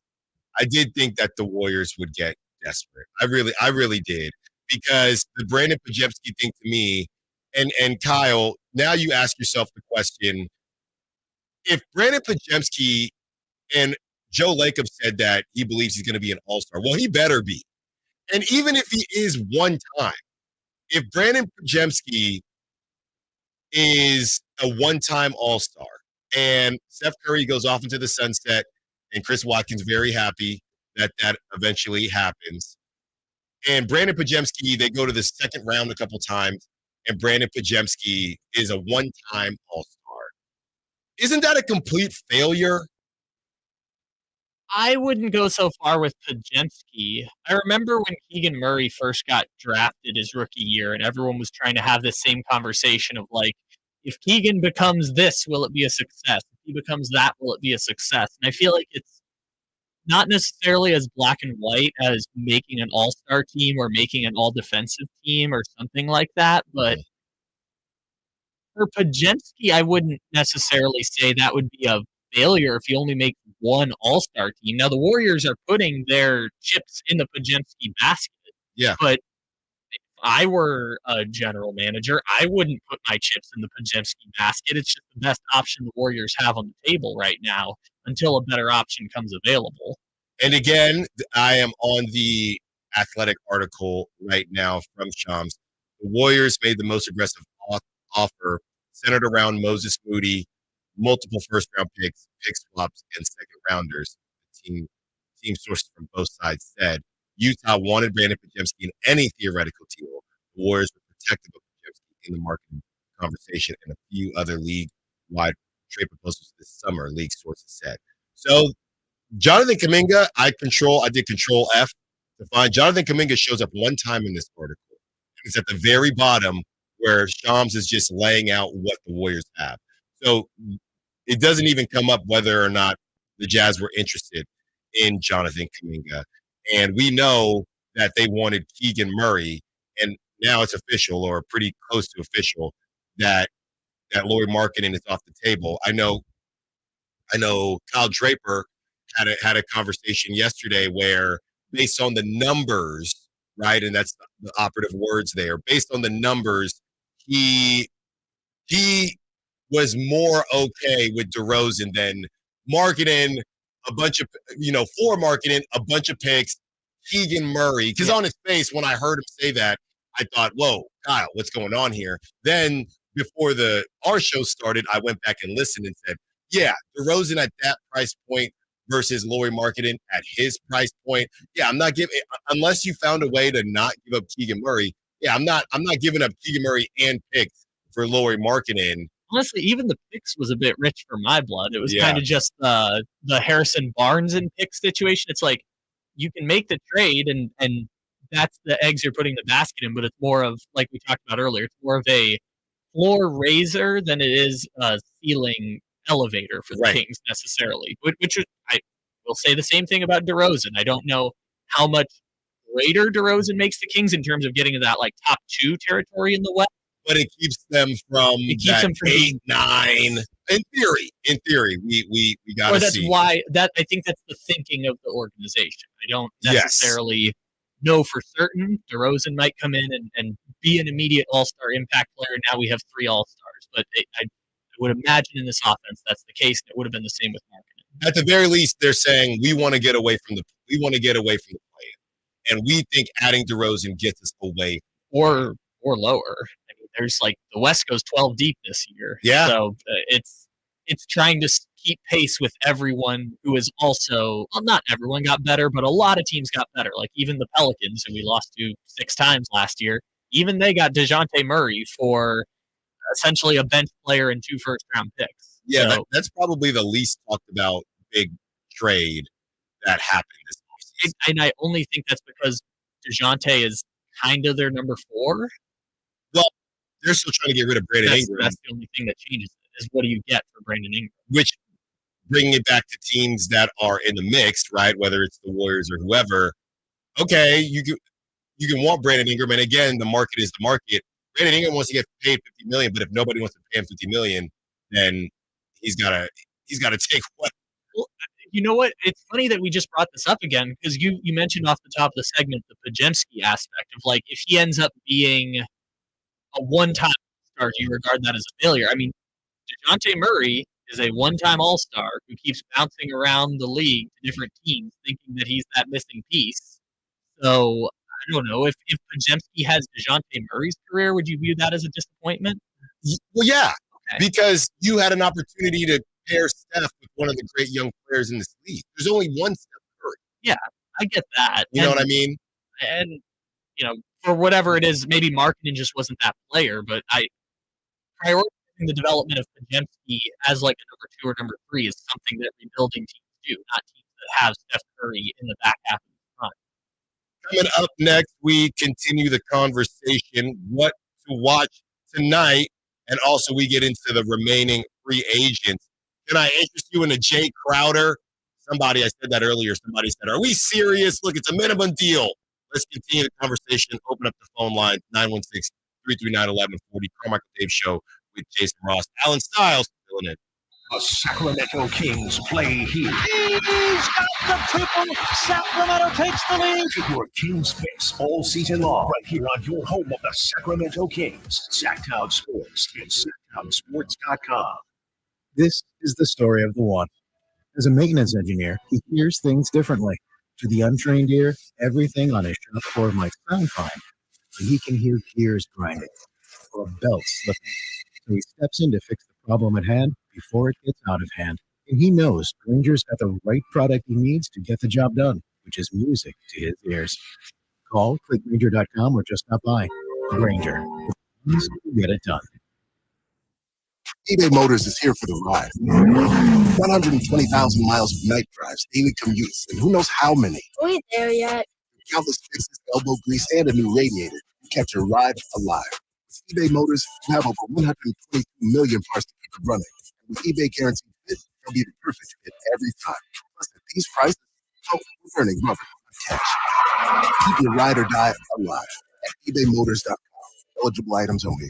Warriors would get desperate. I really did, because the Brandon Pajemski thing to me, and Kyle, now you ask yourself the question: if Brandon Pajemski, and Joe Lacob said that he believes he's going to be an all-star, well, he better be. And even if he is one time, if Brandon Pajemski is a one-time all-star and Steph Curry goes off into the sunset and Chris Watkins very happy that eventually happens. And Brandon Podziemski, they go to the second round a couple times, and Brandon Podziemski is a one-time All-Star. Isn't that a complete failure? I wouldn't go so far with Podziemski. I remember when Keegan Murray first got drafted his rookie year, and everyone was trying to have this same conversation of like, if Keegan becomes this, will it be a success? If he becomes that, will it be a success? And I feel like it's not necessarily as black and white as making an all-star team or making an all-defensive team or something like that. But for Podziemski, I wouldn't necessarily say that would be a failure if you only make one all-star team. Now, the Warriors are putting their chips in the Podziemski basket. Yeah. But if I were a general manager, I wouldn't put my chips in the Podziemski basket. It's just the best option the Warriors have on the table right now until a better option comes available. And again, I am on the Athletic article right now from Shams. The Warriors made the most aggressive offer centered around Moses Moody, multiple first-round picks, pick swaps, and second-rounders. Team sources from both sides said Utah wanted Brandon Podziemski in any theoretical deal. The Warriors were protective of Podziemski in the market conversation and a few other league-wide trade proposals this summer, league sources said. So Jonathan Kuminga, I did Control F to find. Jonathan Kuminga shows up one time in this article. It's at the very bottom where Shams is just laying out what the Warriors have. So it doesn't even come up whether or not the Jazz were interested in Jonathan Kuminga. And we know that they wanted Keegan Murray, and now it's official or pretty close to official that Lauri Markkanen is off the table. I know Kyle Draper had a conversation yesterday where based on the numbers, right, and that's the operative words there, based on the numbers, he was more okay with DeRozan than Markkanen, for Markkanen, a bunch of picks, Keegan Murray. Because on his face, when I heard him say that, I thought, whoa, Kyle, what's going on here? Then before our show started, I went back and listened and said, yeah, DeRozan at that price point versus Lauri Markkanen at his price point. Yeah, I'm not giving, unless you found a way to not give up Keegan Murray. Yeah, I'm not giving up Keegan Murray and picks for Lauri Markkanen. Honestly, even the picks was a bit rich for my blood. It was kind of just the Harrison Barnes and pick situation. It's like you can make the trade and that's the eggs you're putting the basket in, but it's more of, like we talked about earlier, it's more of a floor raiser than it is a ceiling elevator for the Kings necessarily. Which I will say the same thing about DeRozan. I don't know how much greater DeRozan makes the Kings in terms of getting to that like top 2 territory in the West. But it keeps them from 8, 9. In theory, we got to see. That's why I think that's the thinking of the organization. I don't necessarily know for certain. DeRozan might come in and be an immediate all-star impact player. Now we have 3 all-stars, but I would imagine in this offense that's the case. It would have been the same with Markkanen. At the very least, they're saying we want to get away from the play-in, and we think adding DeRozan gets us away or lower. I mean, there's like the West goes 12 deep this year. Yeah. So it's trying to keep pace with everyone who is also, well, not everyone got better, but a lot of teams got better. Like even the Pelicans, who we lost to 6 times last year, even they got DeJounte Murray for essentially a bench player and 2 first-round picks. Yeah, so, that's probably the least talked about big trade that happened this offseason. And I only think that's because DeJounte is kind of their number 4. Well, they're still trying to get rid of Brandon Ingram. That's the only thing that changes it, is what do you get for Brandon Ingram? Which, bringing it back to teams that are in the mix, right, whether it's the Warriors or whoever, okay, you can want Brandon Ingram, and again, the market is the market. Brandon Ingram wants to get paid $50 million, but if nobody wants to pay him $50 million, then he's got to take what? Well, you know what? It's funny that we just brought this up again because you mentioned off the top of the segment the Podziemski aspect of like if he ends up being a one-time star, do you regard that as a failure? I mean, DeJounte Murray is a one-time all-star who keeps bouncing around the league to different teams thinking that he's that missing piece. So I don't know. If Podziemski has DeJounte Murray's career, would you view that as a disappointment? Well, yeah, because you had an opportunity to pair Steph with one of the great young players in this league. There's only one Steph Curry. Yeah, I get that. You know what I mean? And, for whatever it is, maybe Markkanen just wasn't that player, but prioritizing the development of Podziemski as like a number 2 or number 3 is something that rebuilding teams do, not teams that have Steph Curry in the back half of the time. Coming up next, we continue the conversation, what to watch tonight, and also we get into the remaining free agents. Can I interest you in a Jay Crowder? I said that earlier, somebody said, are we serious? Look, it's a minimum deal. Let's continue the conversation. Open up the phone line, 916-339-1140. Carmichael Dave Show with Jason Ross. Alan Stiles filling in. The Sacramento Kings play here. He's got the triple. Sacramento takes the lead. Get your Kings fix all season long right here on your home of the Sacramento Kings. Sacktown Sports and sacktownsports.com. This is the story of the one. As a maintenance engineer, he hears things differently. To the untrained ear, everything on his shop floor might sound fine, but he can hear gears grinding or a belt slipping. So he steps in to fix the problem at hand before it gets out of hand. And he knows Granger's got the right product he needs to get the job done, which is music to his ears. Call, click Granger.com, or just stop by. Granger. Please get it done. eBay Motors is here for the ride. 120,000 miles of night drives, daily commutes, and who knows how many. Are we there yet? Countless fixes, elbow grease, and a new radiator. You kept your ride alive. With eBay Motors, you have over 122 million parts to keep it running. And with eBay Guaranteed Fit, they'll be the perfect fit every time. Plus, at these prices, we're earning rubber on cash. Keep your ride or die alive at ebaymotors.com. Eligible items only.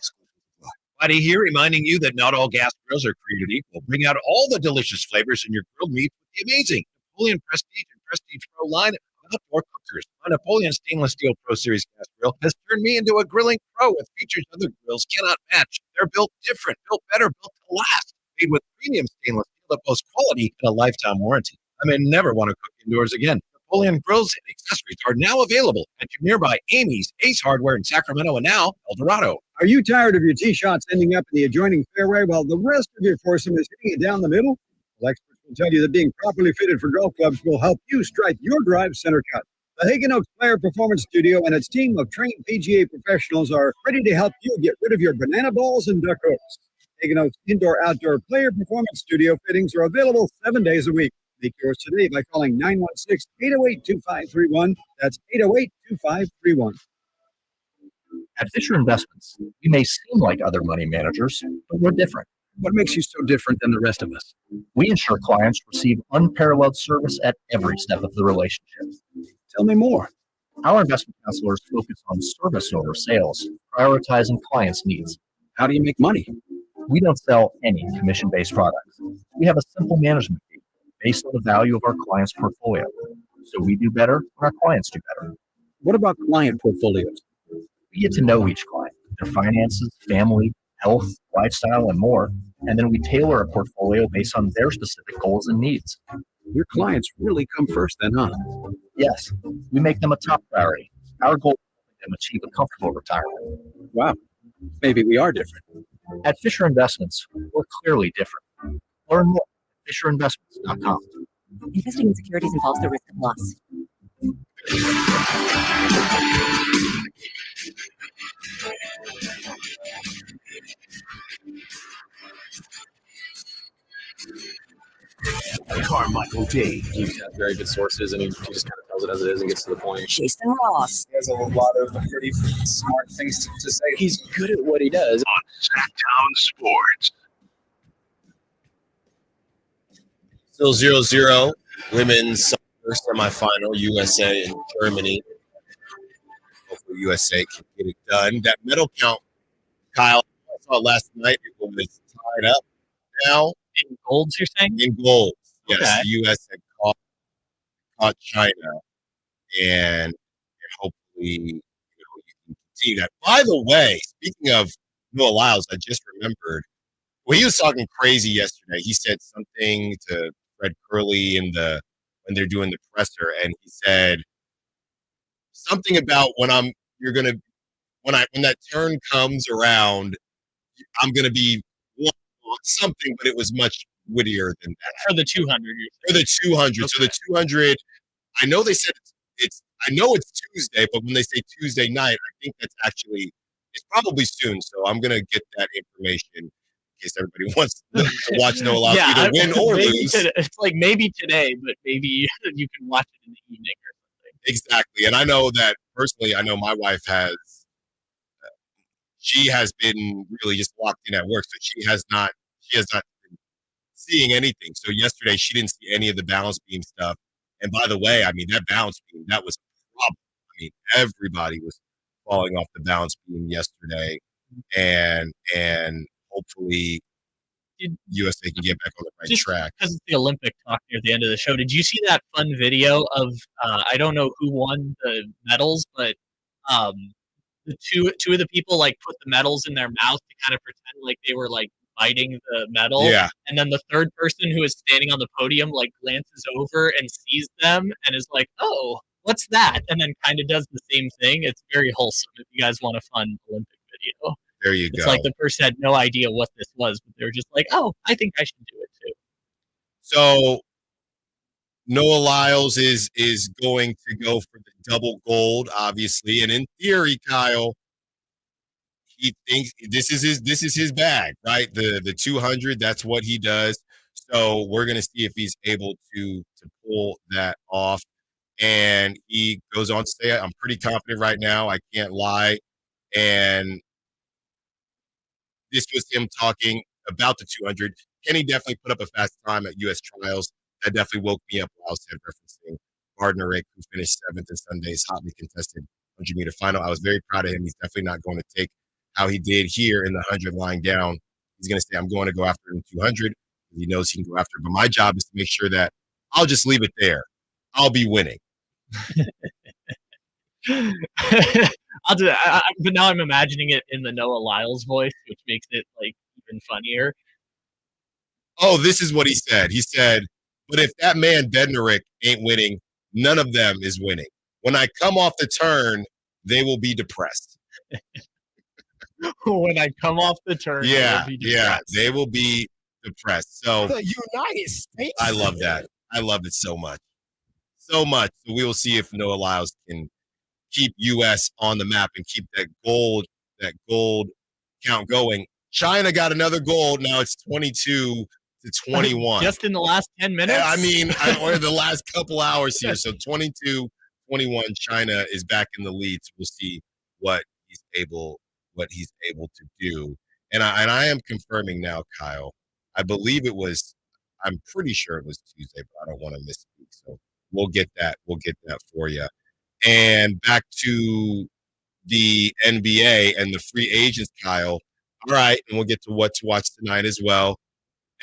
Buddy here reminding you that not all gas grills are created equal. Bring out all the delicious flavors in your grilled meat with the amazing Napoleon Prestige and Prestige Pro line of outdoor cookers. My Napoleon Stainless Steel Pro Series gas grill has turned me into a grilling pro with features other grills cannot match. They're built different, built better, built to last. Made with premium stainless steel that boasts quality and a lifetime warranty. I may never want to cook indoors again. Napoleon grills and accessories are now available at your nearby Amy's, Ace Hardware in Sacramento, and now El Dorado. Are you tired of your tee shots ending up in the adjoining fairway while the rest of your foursome is hitting it down the middle? Well, experts will tell you that being properly fitted for golf clubs will help you strike your drive center cut. The Hagen Oaks Player Performance Studio and its team of trained PGA professionals are ready to help you get rid of your banana balls and duck hooks. Hagen Oaks Indoor-Outdoor Player Performance Studio fittings are available 7 days a week. Make yours today by calling 916-808-2531. That's 808-2531. At Fisher Investments, we may seem like other money managers, but we're different. What makes you so different than the rest of us? We ensure clients receive unparalleled service at every step of the relationship. Tell me more. Our investment counselors focus on service over sales, prioritizing clients' needs. How do you make money? We don't sell any commission-based products. We have a simple management fee based on the value of our clients' portfolio. So we do better when our clients do better. What about client portfolios? We get to know each client, their finances, family, health, lifestyle, and more. And then we tailor a portfolio based on their specific goals and needs. Your clients really come first then, huh? Yes, we make them a top priority. Our goal is to help them achieve a comfortable retirement. Wow, maybe we are different. At Fisher Investments, we're clearly different. Learn more at FisherInvestments.com. Investing in securities involves the risk of loss. Carmichael Dave. He's got very good sources, and he just kind of tells it as it is and gets to the point. Jason Ross. He has a lot of pretty smart things to say. He's good at what he does. On Sacktown Sports. Still 0-0. Women's soccer semifinal, USA and Germany. Hopefully USA can get it done. That medal count, Kyle, I saw it last night. It was tied up now. In golds, you're saying? In golds. Yes, Okay. the U.S. had caught China, and hopefully you can continue that. By the way, speaking of Noah Lyles, I just remembered, well, he was talking crazy yesterday. He said something to Fred Curley when they're doing the presser, and he said something about when that turn comes around, I'm gonna be something, but it was much wittier than that. For the 200. For the 200. Okay. So the 200, I know they said I know it's Tuesday, but when they say Tuesday night, I think it's probably soon. So I'm going to get that information in case everybody wants to watch Noah Lyles either win or lose. It's like maybe today, but maybe you can watch it in the evening or something. Exactly. And I know that personally, I know my wife she has been really just locked in at work. So she has not been seeing anything. So yesterday she didn't see any of the balance beam stuff. And by the way, I mean, that balance beam, that was a problem. I mean, everybody was falling off the balance beam yesterday. And hopefully USA can get back on the right track. Because it's the Olympic talk near the end of the show. Did you see that fun video of, I don't know who won the medals, but the two of the people like put the medals in their mouth to kind of pretend like they were like biting the medal. Yeah. And then the third person who is standing on the podium like glances over and sees them and is like, oh, what's that? And then kind of does the same thing. It's very wholesome if you guys want a fun Olympic video. There you go. It's like the person had no idea what this was, but they were just like, oh, I think I should do it too. So Noah Lyles is going to go for the double gold, obviously. And in theory, Kyle, he thinks this is his bag, right? The 200, that's what he does. So we're going to see if he's able to pull that off. And he goes on to say, I'm pretty confident right now. I can't lie. And this was him talking about the 200. Kenny definitely put up a fast time at U.S. trials. That definitely woke me up while I was referencing Gardner Rick, who finished 7th in Sunday's hotly contested 100-meter final. I was very proud of him. He's definitely not going to take how he did here in the 100 lying down. He's going to say, I'm going to go after him in 200. He knows he can go after it. But my job is to make sure that I'll just leave it there. I'll be winning. I'll do that. But now I'm imagining it in the Noah Lyles voice, which makes it like even funnier. Oh, this is what he said. He said, but if that man Bednarik ain't winning, none of them is winning. When I come off the turn, they will be depressed. When I come off the turn, they will be depressed. So The United States. I love that. I love it so much. So much. So we will see if Noah Lyles can keep US on the map and keep that gold count going. China got another gold. Now it's 22 to 21. Just in the last 10 minutes? I mean, or the last couple hours here. So 22-21, China is back in the lead. So we'll see what he's able to do. And I am confirming now, Kyle. I believe I'm pretty sure it was Tuesday, but I don't want to misspeak. So we'll get that for you. And back to the NBA and the free agents, Kyle. All right, and we'll get to what to watch tonight as well.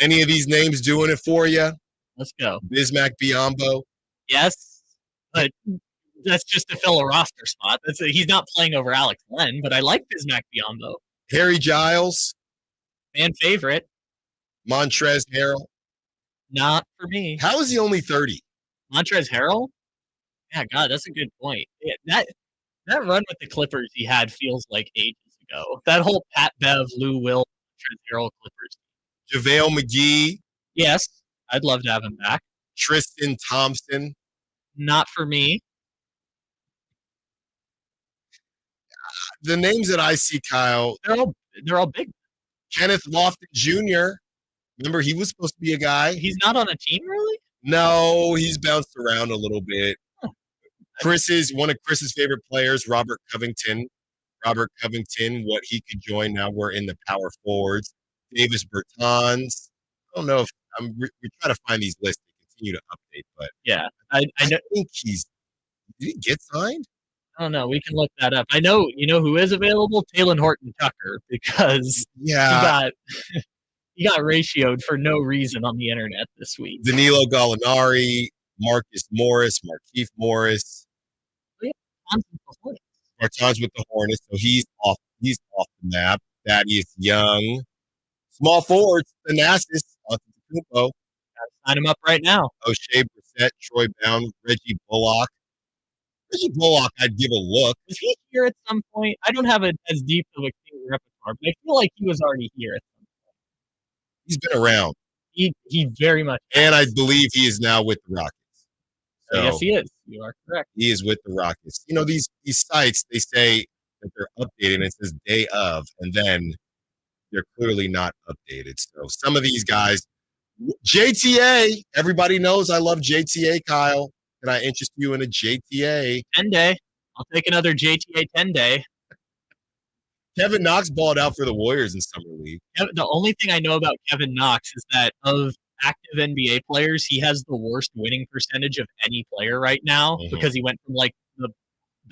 Any of these names doing it for you? Let's go. Bismack Biyombo? Yes, but that's just to fill a roster spot. He's not playing over Alex Len, but I like Bismack Biyombo. Harry Giles? Fan favorite. Montrezl Harrell? Not for me. How is he only 30? Montrezl Harrell? Yeah, God, that's a good point. Yeah, that run with the Clippers he had feels like ages ago. That whole Pat Bev, Lou Will, Montrezl Harrell Clippers. JaVale McGee? Yes, I'd love to have him back. Tristan Thompson? Not for me. The names that I see, Kyle, they're all big. Kenneth Lofton Jr. Remember, he was supposed to be a guy. He's not on a team, really? No, he's bounced around a little bit. One of Chris's favorite players, Robert Covington. What he could join now. We're in the power forwards. Davis Bertans. I don't know if we're trying to find these lists to continue to update, but yeah, I know. think did he get signed? I don't know. We can look that up. I know. You know who is available? Taylor Horton Tucker, because he got ratioed for no reason on the internet this week. Danilo Gallinari, Marcus Morris, Markieff Morris. Bertans with the Hornets, so he's off the map. Thaddeus Young. Small forwards, Thanasis, Antetokounmpo. Sign him up right now. O'Shea Brissett, Troy Brown, Reggie Bullock. Reggie Bullock, I'd give a look. Was he here at some point? I don't have as deep of a King repertoire, but I feel like he was already here at some point. He's been around. He very much. And I believe he is now with the Rockets. So yes, he is. You are correct. He is with the Rockets. You know, these sites, they say that they're updated and it says day of, and then they're clearly not updated. So some of these guys, JTA, everybody knows I love JTA, Kyle. Can I interest you in a JTA? 10-day. I'll take another JTA 10-day. Kevin Knox balled out for the Warriors in Summer League. The only thing I know about Kevin Knox is that of active NBA players, he has the worst winning percentage of any player right now because he went from like the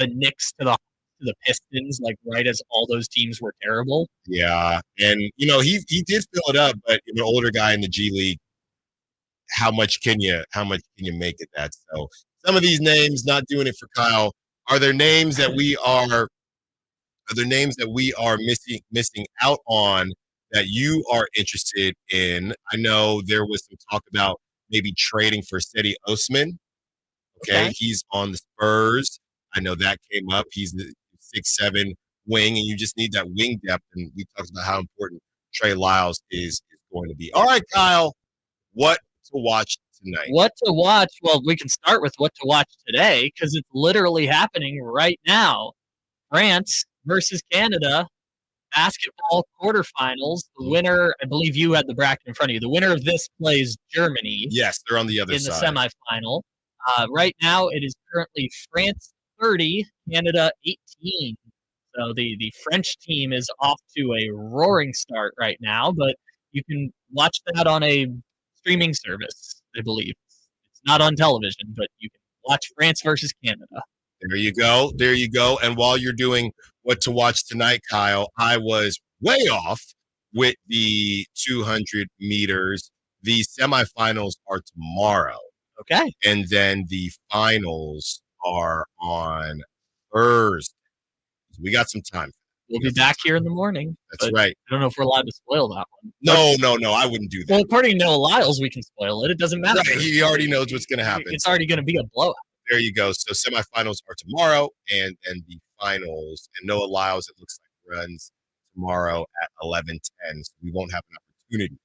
Knicks to the Pistons, like right as all those teams were terrible. Yeah, and you know he did fill it up, but an older guy in the G League, how much can you make it that? So some of these names not doing it for Kyle. Are there names that we are missing out on that you are interested in? I know there was some talk about maybe trading for Cedi Osman. Okay, he's on the Spurs. I know that came up. He's the 6'7" wing, and you just need that wing depth. And we talked about how important Trey Lyles is going to be. All right, Kyle, what to watch tonight? What to watch? Well, we can start with what to watch today because it's literally happening right now. France versus Canada, basketball quarterfinals. The winner, I believe you had the bracket in front of you. The winner of this plays Germany. Yes, they're on the other side. In the semifinal. Right now, it is currently France 30, Canada 18. So the French team is off to a roaring start right now, but you can watch that on a streaming service, I believe. It's not on television, but you can watch France versus Canada. There you go. There you go. And while you're doing what to watch tonight, Kyle, I was way off with the 200 meters. The semifinals are tomorrow. Okay. And then the finals are on Thursday. So we got some time. We'll be back here in the morning. That's right. I don't know if we're allowed to spoil that one. No, I wouldn't do that. Well, according to Noah Lyles, we can spoil it. It doesn't matter. Right, he already knows what's going to happen. It's already going to be a blowout. There you go. So semifinals are tomorrow, and the finals. And Noah Lyles, it looks like, runs tomorrow at 11:10. So we won't have an opportunity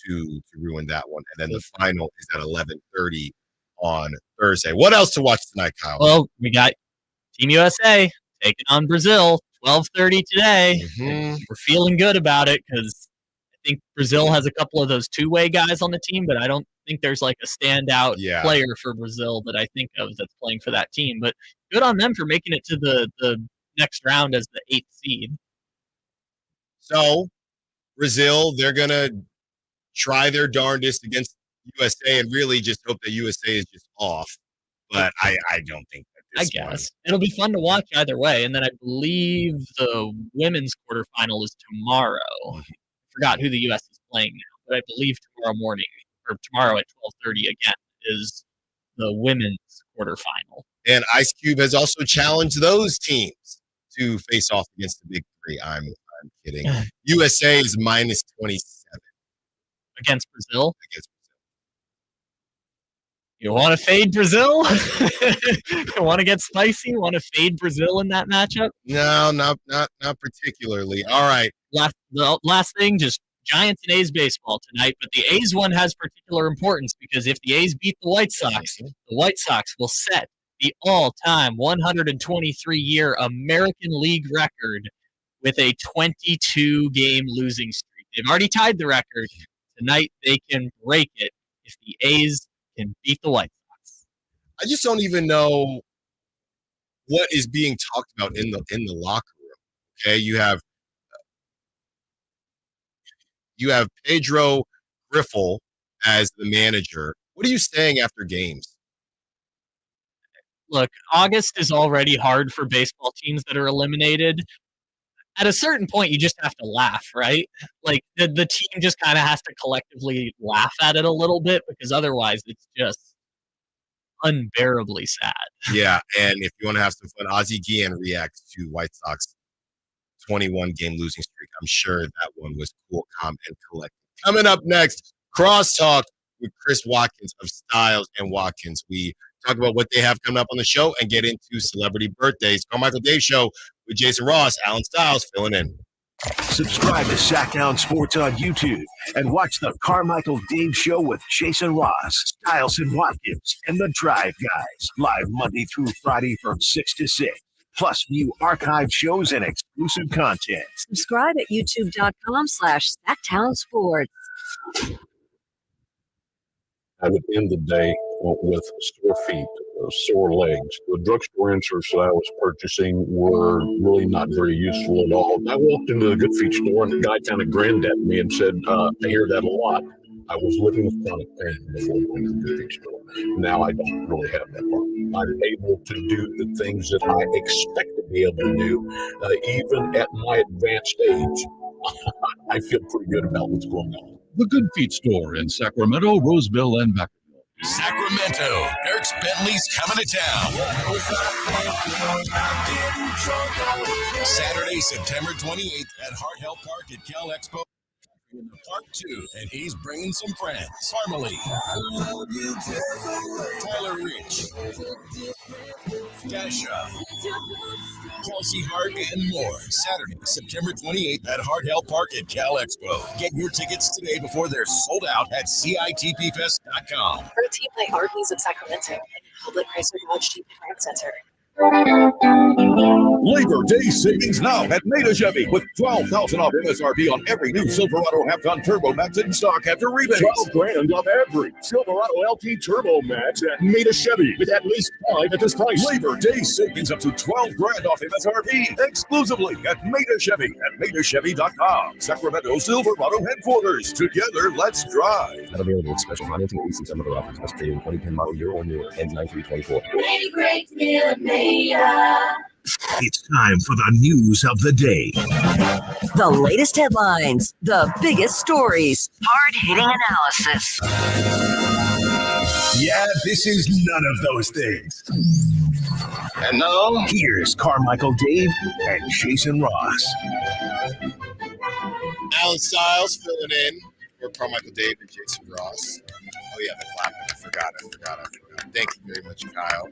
to ruin that one. And then the final is at 11:30 on Thursday. What else to watch tonight, Kyle? Well, we got Team USA taking on Brazil, 12:30 today. We're feeling good about it because I think Brazil has a couple of those two-way guys on the team, but I don't think there's like a standout player for Brazil that I think of that's playing for that team. But good on them for making it to the next round as the 8th seed. So Brazil, they're going to try their darndest against USA and really just hope that USA is just off. But I don't think that this guess. It'll be fun to watch either way. And then I believe the women's quarterfinal is tomorrow. I forgot who the U.S. is playing now, but I believe tomorrow at 12:30 again is the women's quarterfinal. And Ice Cube has also challenged those teams to face off against the Big Three. I'm kidding. USA is minus 27 against Brazil. You want to fade Brazil? You want to get spicy? Want to fade Brazil in that matchup? No, not particularly. All right. Last thing, just Giants and A's baseball tonight, but the A's one has particular importance because if the A's beat the White Sox, the White Sox will set the all-time 123-year American League record with a 22-game losing streak. They've already tied the record. Tonight they can break it if the A's can beat the White Sox. I just don't even know what is being talked about in the locker room. Okay, you have Pedro Griffel as the manager. What are you saying after games? Look, August is already hard for baseball teams that are eliminated. At a certain point, you just have to laugh, right? Like, the team just kind of has to collectively laugh at it a little bit because otherwise it's just unbearably sad. Yeah, and if you want to have some fun, Ozzie Guillen reacts to White Sox 21-game losing streak. I'm sure that one was cool, calm, and collected. Coming up next, Crosstalk with Chris Watkins of Styles and Watkins. We talk about what they have coming up on the show and get into celebrity birthdays. Carmichael Dave Show with Jason Ross, Alan Styles filling in. Subscribe to Sacktown Sports on YouTube and watch the Carmichael Dave Show with Jason Ross, Stiles and Watkins, and the Drive Guys, live Monday through Friday from 6 to 6. Plus, view archive shows and exclusive content. Subscribe at youtube.com/SacktownSports. I would end the day with sore feet, sore legs. The drugstore inserts that I was purchasing were really not very useful at all. I walked into the Good Feet store and the guy kind of grinned at me and said, I hear that a lot. I was living with chronic pain before going to the Good Feet store. Now I don't really have that problem. I'm able to do the things that I expect to be able to do, even at my advanced age. I feel pretty good about what's going on. The Good Feet store in Sacramento, Roseville, and Vacaville. Sacramento, Dirks Bentley's coming to town. Saturday, September 28th at Hart Health Park at Cal Expo. In the Park 2, and he's bringing some friends. Parmalee, Tyler Rich, Dasha, Kelsey Hart, and more. Saturday, September 28th at Hart Health Park at Cal Expo. Get your tickets today before they're sold out at CITPFest.com. Brought to you by Arby's of Sacramento and Public Chrysler Dodge Jeep Park Center. Labor Day savings now at Maida Chevy with $12,000 off MSRP on every new Silverado half-ton Turbo Max in stock after rebates. $12,000 off every Silverado LT Turbo Max at Maida Chevy with at least 5 at this price. Labor Day savings up to $12,000 off MSRP exclusively at Maida Chevy at MaidaChevy.com. Sacramento Silverado headquarters. Together, let's drive. Not available with special financing and leasing. Some other offers must pay in 2010 model year or newer. Ends 9/3/24. Great deal at Maida. It's time for the news of the day. The latest headlines, the biggest stories, hard-hitting analysis. Yeah, this is none of those things. And now, here's Carmichael Dave and Jason Ross. Alan Stiles filling in for Carmichael Dave and Jason Ross. Oh, yeah, the clapping. I forgot. Thank you very much, Kyle.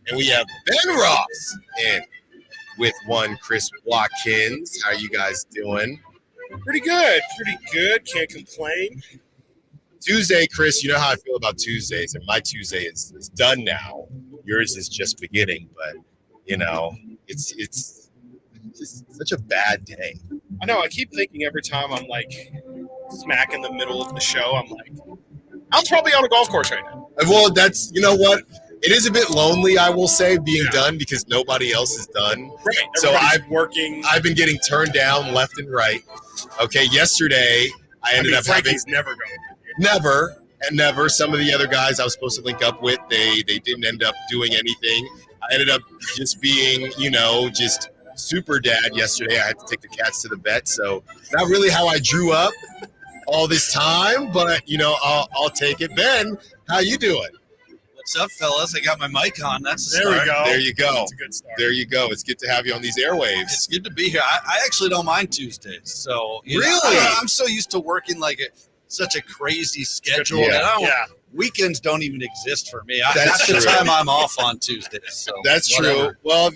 And we have Ben Ross in with one Chris Watkins. How you guys doing? Pretty good. Can't complain. Tuesday, Chris, you know how I feel about Tuesdays, and my Tuesday is done now. Yours is just beginning, but, you know, it's just such a bad day. I know. I keep thinking every time I'm, like, smack in the middle of the show, I'm like, I'm probably on a golf course right now. Well, that's, you know what? It is a bit lonely, I will say, being done because nobody else is done. Right. So working. I've been getting turned down left and right. Okay, yesterday I ended up having never never. Some of the other guys I was supposed to link up with, they didn't end up doing anything. I ended up just being, just super dad yesterday. I had to take the cats to the vet, so not really how I drew up all this time, but I'll take it. Ben, how you doing? What's up, fellas? I got my mic on. That's a there start. We go. There you go. That's a good start. There you go. It's good to have you on these airwaves. It's good to be here. I actually don't mind Tuesdays. So really, I'm so used to working like such a crazy schedule. Yeah. Weekends don't even exist for me. That's the true. time I'm off on Tuesdays. So that's whatever. true. Well,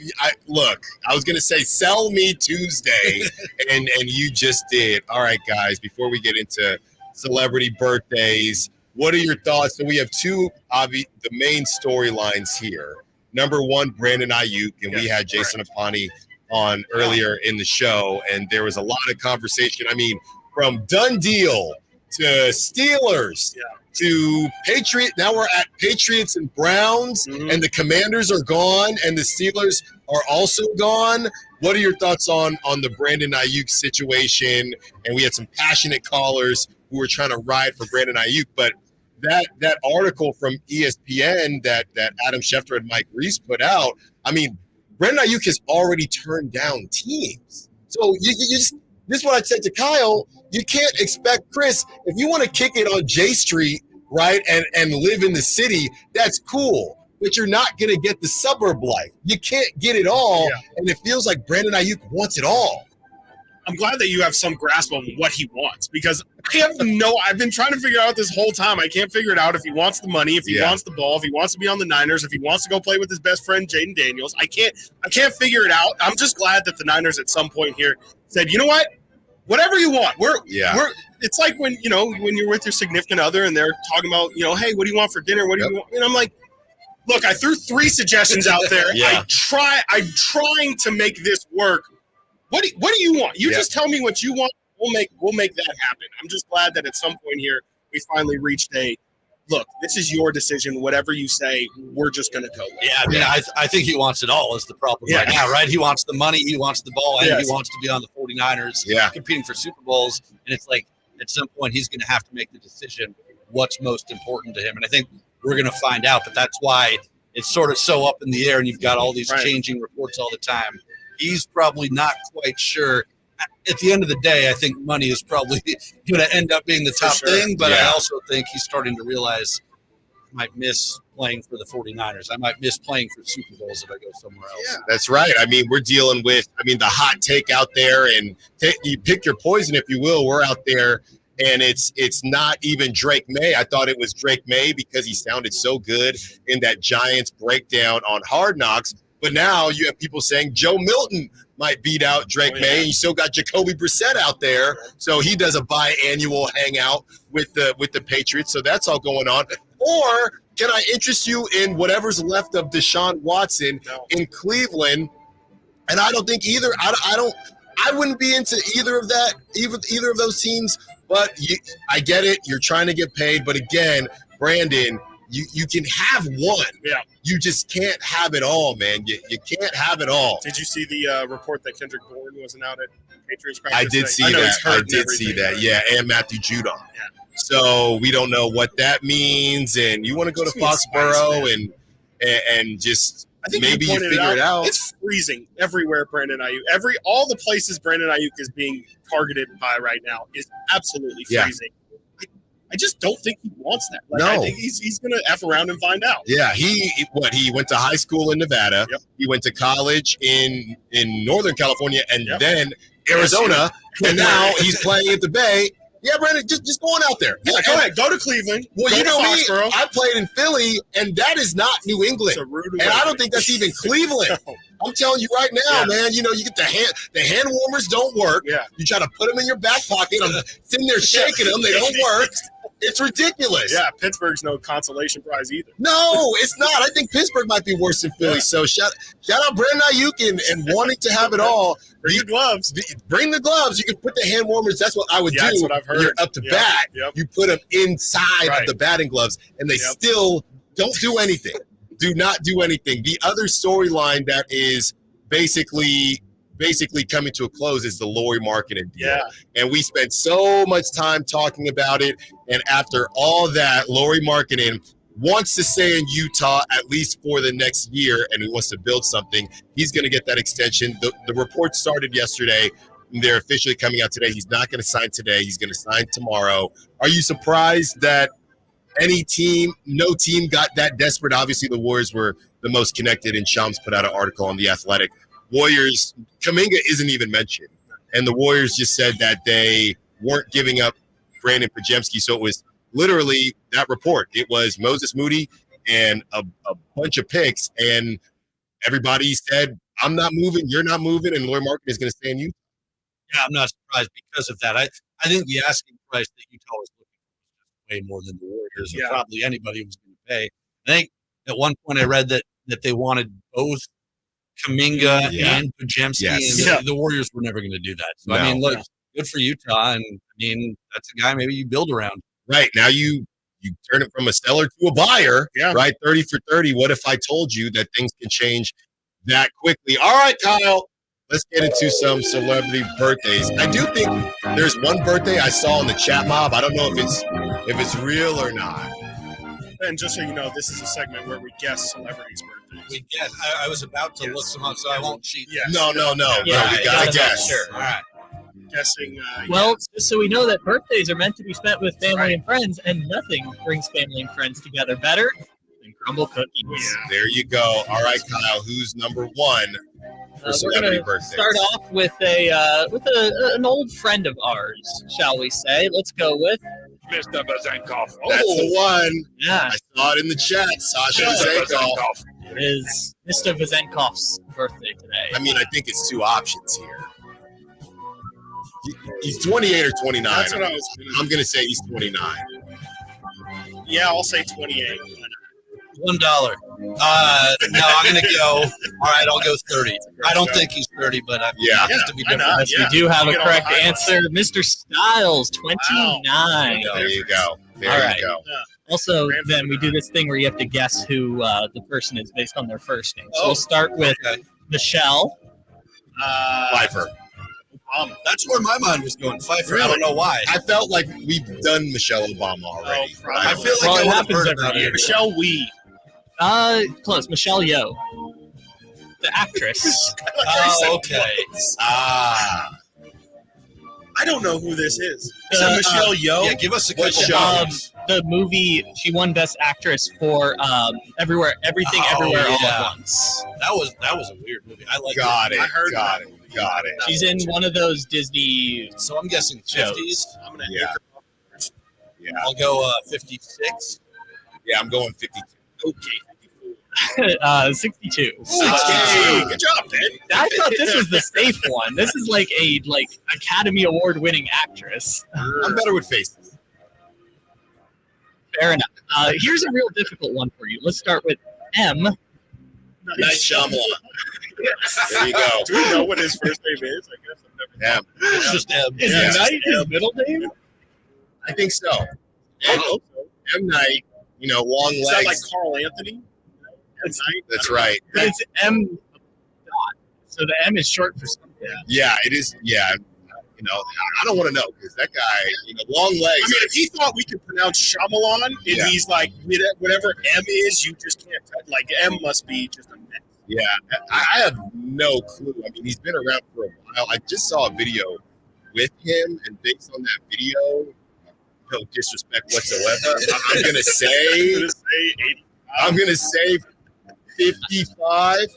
I was gonna say sell me Tuesday, and you just did. All right, guys. Before we get into celebrity birthdays, what are your thoughts? So we have the main storylines here. Number one, Brandon Aiyuk, and we had Jason Aponte on earlier in the show, and there was a lot of conversation. I mean, from done deal to Steelers to Patriots. Now we're at Patriots and Browns, and the Commanders are gone, and the Steelers are also gone. What are your thoughts on the Brandon Aiyuk situation? And we had some passionate callers who were trying to ride for Brandon Aiyuk, but that article from ESPN that Adam Schefter and Mike Reese put out, I mean, Brandon Aiyuk has already turned down teams. So you just, this is what I said to Kyle, you can't expect, Chris, if you want to kick it on J Street, right, and live in the city, that's cool. But you're not going to get the suburb life. You can't get it all, and it feels like Brandon Aiyuk wants it all. I'm glad that you have some grasp on what he wants, because I've been trying to figure out this whole time. I can't figure it out if he wants the money, if he wants the ball, if he wants to be on the Niners, if he wants to go play with his best friend, Jaden Daniels. I can't figure it out. I'm just glad that the Niners at some point here said, you know what? whatever you want. It's like when you're with your significant other and they're talking about, hey, what do you want for dinner? What do you want? And I'm like, look, I threw 3 suggestions out there. I'm trying to make this work. What do you want? You just tell me what you want. We'll make that happen. I'm just glad that at some point here we finally reached look, this is your decision. Whatever you say, we're just going to go with. Yeah, I mean, I think he wants it all is the problem right now, right? He wants the money, he wants the ball, and he wants to be on the 49ers competing for Super Bowls. And it's like at some point he's going to have to make the decision what's most important to him. And I think we're going to find out, but that's why it's sort of so up in the air and you've got all these changing reports all the time. He's probably not quite sure. At the end of the day, I think money is probably going to end up being the top thing, but I also think he's starting to realize I might miss playing for the 49ers. I might miss playing for Super Bowls if I go somewhere else. Yeah, that's right. I mean, we're dealing with, the hot take out there, and you pick your poison, if you will. We're out there, and it's not even Drake May. I thought it was Drake May because he sounded so good in that Giants breakdown on Hard Knocks. But now you have people saying Joe Milton might beat out Drake May. And you still got Jacoby Brissett out there. So he does a biannual hangout with the Patriots. So that's all going on. Or can I interest you in whatever's left of Deshaun Watson in Cleveland? And I don't think either. I wouldn't be into either of those teams. But I get it. You're trying to get paid. But again, Brandon, you can have one. Yeah. You just can't have it all, man. You can't have it all. Did you see the report that Kendrick Bourne wasn't out at Patriots practice? I did see that. Yeah, and Matthew Judon. Yeah. So we don't know what that means. And you want to go to Foxborough and just maybe you figure it out. It's freezing everywhere, Brandon Aiyuk. All the places Brandon Aiyuk is being targeted by right now is absolutely freezing. I just don't think he wants that. I think he's going to F around and find out. Yeah, he went to high school in Nevada. Yep. He went to college in Northern California and then Arizona. And now he's playing at the Bay. Yeah, Brandon, just going out there. Yeah, go ahead. Go to Cleveland. Well, you know me. I played in Philly, and that is not New England. And I don't think that's even Cleveland. I'm telling you right now, man, you get the hand warmers don't work. Yeah. You try to put them in your back pocket. I'm sitting there shaking them. They don't work. It's ridiculous. Yeah, Pittsburgh's no consolation prize either. No, it's not. I think Pittsburgh might be worse than Philly. Yeah. So shout out Brandon Aiyuk and wanting to have it all. Bring the gloves. Bring the gloves. You can put the hand warmers. That's what I would do. That's what I've heard. When you're up to bat. Yep. You put them inside of the batting gloves, and they still don't do anything. Do not do anything. The other storyline that is basically coming to a close is the Lauri Markkanen deal. Yeah. And we spent so much time talking about it. And after all that, Lauri Markkanen wants to stay in Utah at least for the next year, and he wants to build something. He's going to get that extension. The report started yesterday. They're officially coming out today. He's not going to sign today. He's going to sign tomorrow. Are you surprised that no team got that desperate? Obviously, the Warriors were the most connected, and Shams put out an article on The Athletic. Warriors, Kuminga isn't even mentioned. And the Warriors just said that they weren't giving up Brandon Podziemski. So it was literally that report. It was Moses Moody and a bunch of picks. And everybody said, I'm not moving, you're not moving, and Lauri Markkanen is going to stay in Utah. Yeah, I'm not surprised because of that. I think the asking price that Utah was looking for was way more than the Warriors or probably anybody was going to pay. I think at one point I read that they wanted both Kuminga and Podziemski, and the Warriors were never going to do that. So, I mean, look, good for Utah, and I mean, that's a guy maybe you build around. Right. Now you turn it from a seller to a buyer, right? 30 for 30. What if I told you that things can change that quickly? All right, Kyle, let's get into some celebrity birthdays. I do think there's one birthday I saw in the chat mob. I don't know if it's real or not. And just so you know, this is a segment where we guess celebrities' birthdays. We guess. I was about to look them up, so I won't cheat. Yes. No. Yeah, we gotta guess. Sure. All right. Guessing. Well, just so we know that birthdays are meant to be spent with family and friends, and nothing brings family and friends together better than crumble cookies. Yeah. There you go. All right, Kyle, who's number one for celebrity birthdays? Start off with an old friend of ours, shall we say? Let's go with Mr. Vezenkov. That's the one. Yeah. I saw it in the chat. Sasha Vezenkov. It is Mr. Vezenkov's birthday today. I mean, I think it's two options here. He's 28 or 29. That's what I was. I'm going to say he's 29. Yeah, I'll say 28. $1. No, I'm going to go. All right, I'll go 30. I don't think he's 30, but I have to be different. Yes, we do have a correct answer. Mr. Styles, 29. There you go. There All you right. go. Also, then we do this thing where you have to guess who the person is based on their first name. So we'll start with Michelle. Pfeiffer. That's where my mind was going. Pfeiffer. I don't know why. I felt like we've done Michelle Obama already. I feel like I would have heard about it. Michelle Wee. Close. Michelle Yeoh, the actress. Oh, okay. I don't know who this is. Is it Michelle Yeoh? Yeah, give us a couple shows. The movie, she won Best Actress for Everything, Everywhere, All at Once. That was a weird movie. I like Got it. I heard Got it. She's in one of those Disney. So I'm guessing 50s. I'm gonna Yeah. I'll go 56. Yeah, I'm going 52. Okay. 62. Hey, good job, Ben. I thought this was the safe one. This is like a Academy Award winning actress. I'm better with faces. Fair enough. Here's a real difficult one for you. Let's start with M. Night Shyamalan. There you go. Do we know what his first name is? I guess I've never. M. It's just M. Is it Knight his middle name? I think so. M. Night, long Is legs. that like Carl Anthony? That's right. But it's M. Dot. So the M is short for something. Yeah, it is. Yeah. I don't want to know because that guy, long legs. I mean, if he thought we could pronounce Shyamalan, and he's like, whatever M is, you just can't touch. Like, M must be just a mess. Yeah, I have no clue. I mean, he's been around for a while. I just saw a video with him, and based on that video, no disrespect whatsoever, I'm gonna say 55.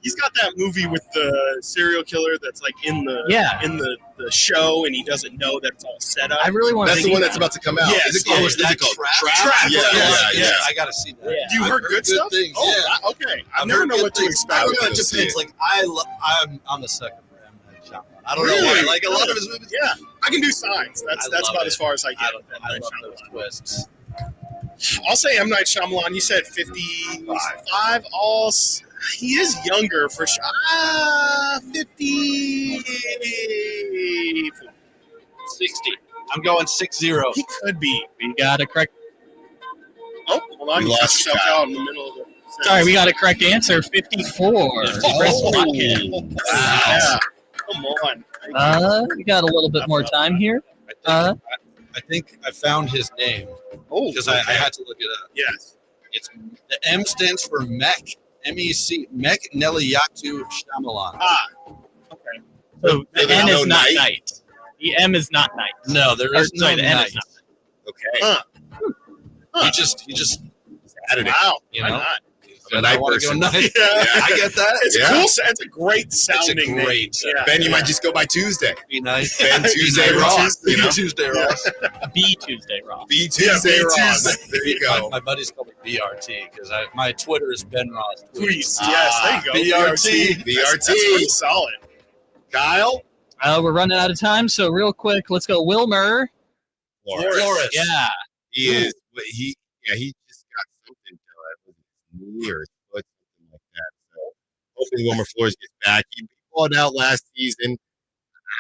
He's got that movie with the serial killer that's like in the show, and he doesn't know that it's all set up. I really want to. That's the one that's about to come out. Yes. Is it called Trap? Yeah. I got to see that. Yeah. You heard good stuff? Things. Oh, yeah. Okay. I never know what to expect. It depends. Like I'm on the second for M. Night Shyamalan. I don't know why. Like a lot of his movies. Yeah, I can do signs. That's about as far as I get. I love those twists. I'll say M. Night Shyamalan. You said 55. He is younger for sure. 50. 60. I'm going 60. He could be. We got a correct. Oh, hold on. We lost yourself out in the middle of the sentence. Sorry, we got a correct answer. 54. Chris Watkins. Yeah. Come on. We got a little bit more time here. I think I found his name. Oh, because I had to look it up. Yes. It's the M stands for MEC. MEC. MEC Neliyatu Shyamalan. Okay. So the N is not night. The M is not night. No, there is no the N night. is not. Okay. He just added it. Wow. You Why know? not? And I want to go night. Yeah. I get that. It's cool. It's a great sounding name. Yeah. Ben, you might just go by Tuesday. Be nice. Ben Tuesday Ross. Tuesday Ross. B Tuesday Ross. B Tuesday Ross. Tuesday. There you go. My buddies call me BRT because my Twitter is Ben Ross Tweets. Yes, there you go. BRT. BRT. That's pretty solid. Kyle? We're running out of time, so real quick, let's go. Wilmer. Flores. Yeah. He is. But he just got something done with his knee or his foot, something like that. So hoping Wilmer Flores gets back. He balled out last season.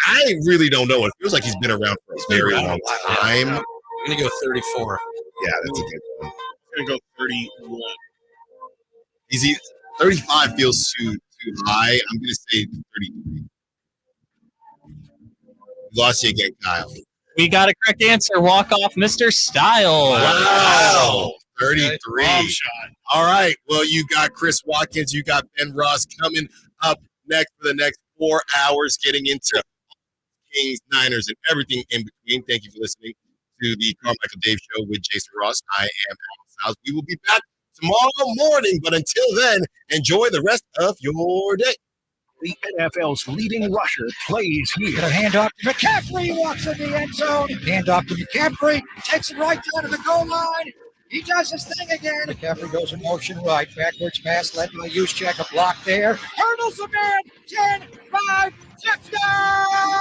I really don't know. It feels like he's been around for a very long time. I'm going to go 34. Yeah, that's a good one. I'm going to go 31. 35 feels too high. I'm going to say 33. Lost you again, Kyle. We got a correct answer. Walk off, Mr. Styles. Wow. 33. Bomb shot. All right. Well, you got Chris Watkins. You got Ben Ross coming up next for the next 4 hours, getting into Kings, Niners, and everything in between. Thank you for listening to the Carmichael Dave Show with Jason Ross. I am Alex House. We will be back tomorrow morning, but until then, enjoy the rest of your day. The NFL's leading rusher plays here. Got a handoff to McCaffrey, walks in the end zone. Handoff to McCaffrey, takes it right down to the goal line. He does his thing again. McCaffrey goes in motion right. Backwards pass led by Juszczyk. A block there. Hurdles the man. 10, 5, touchdown!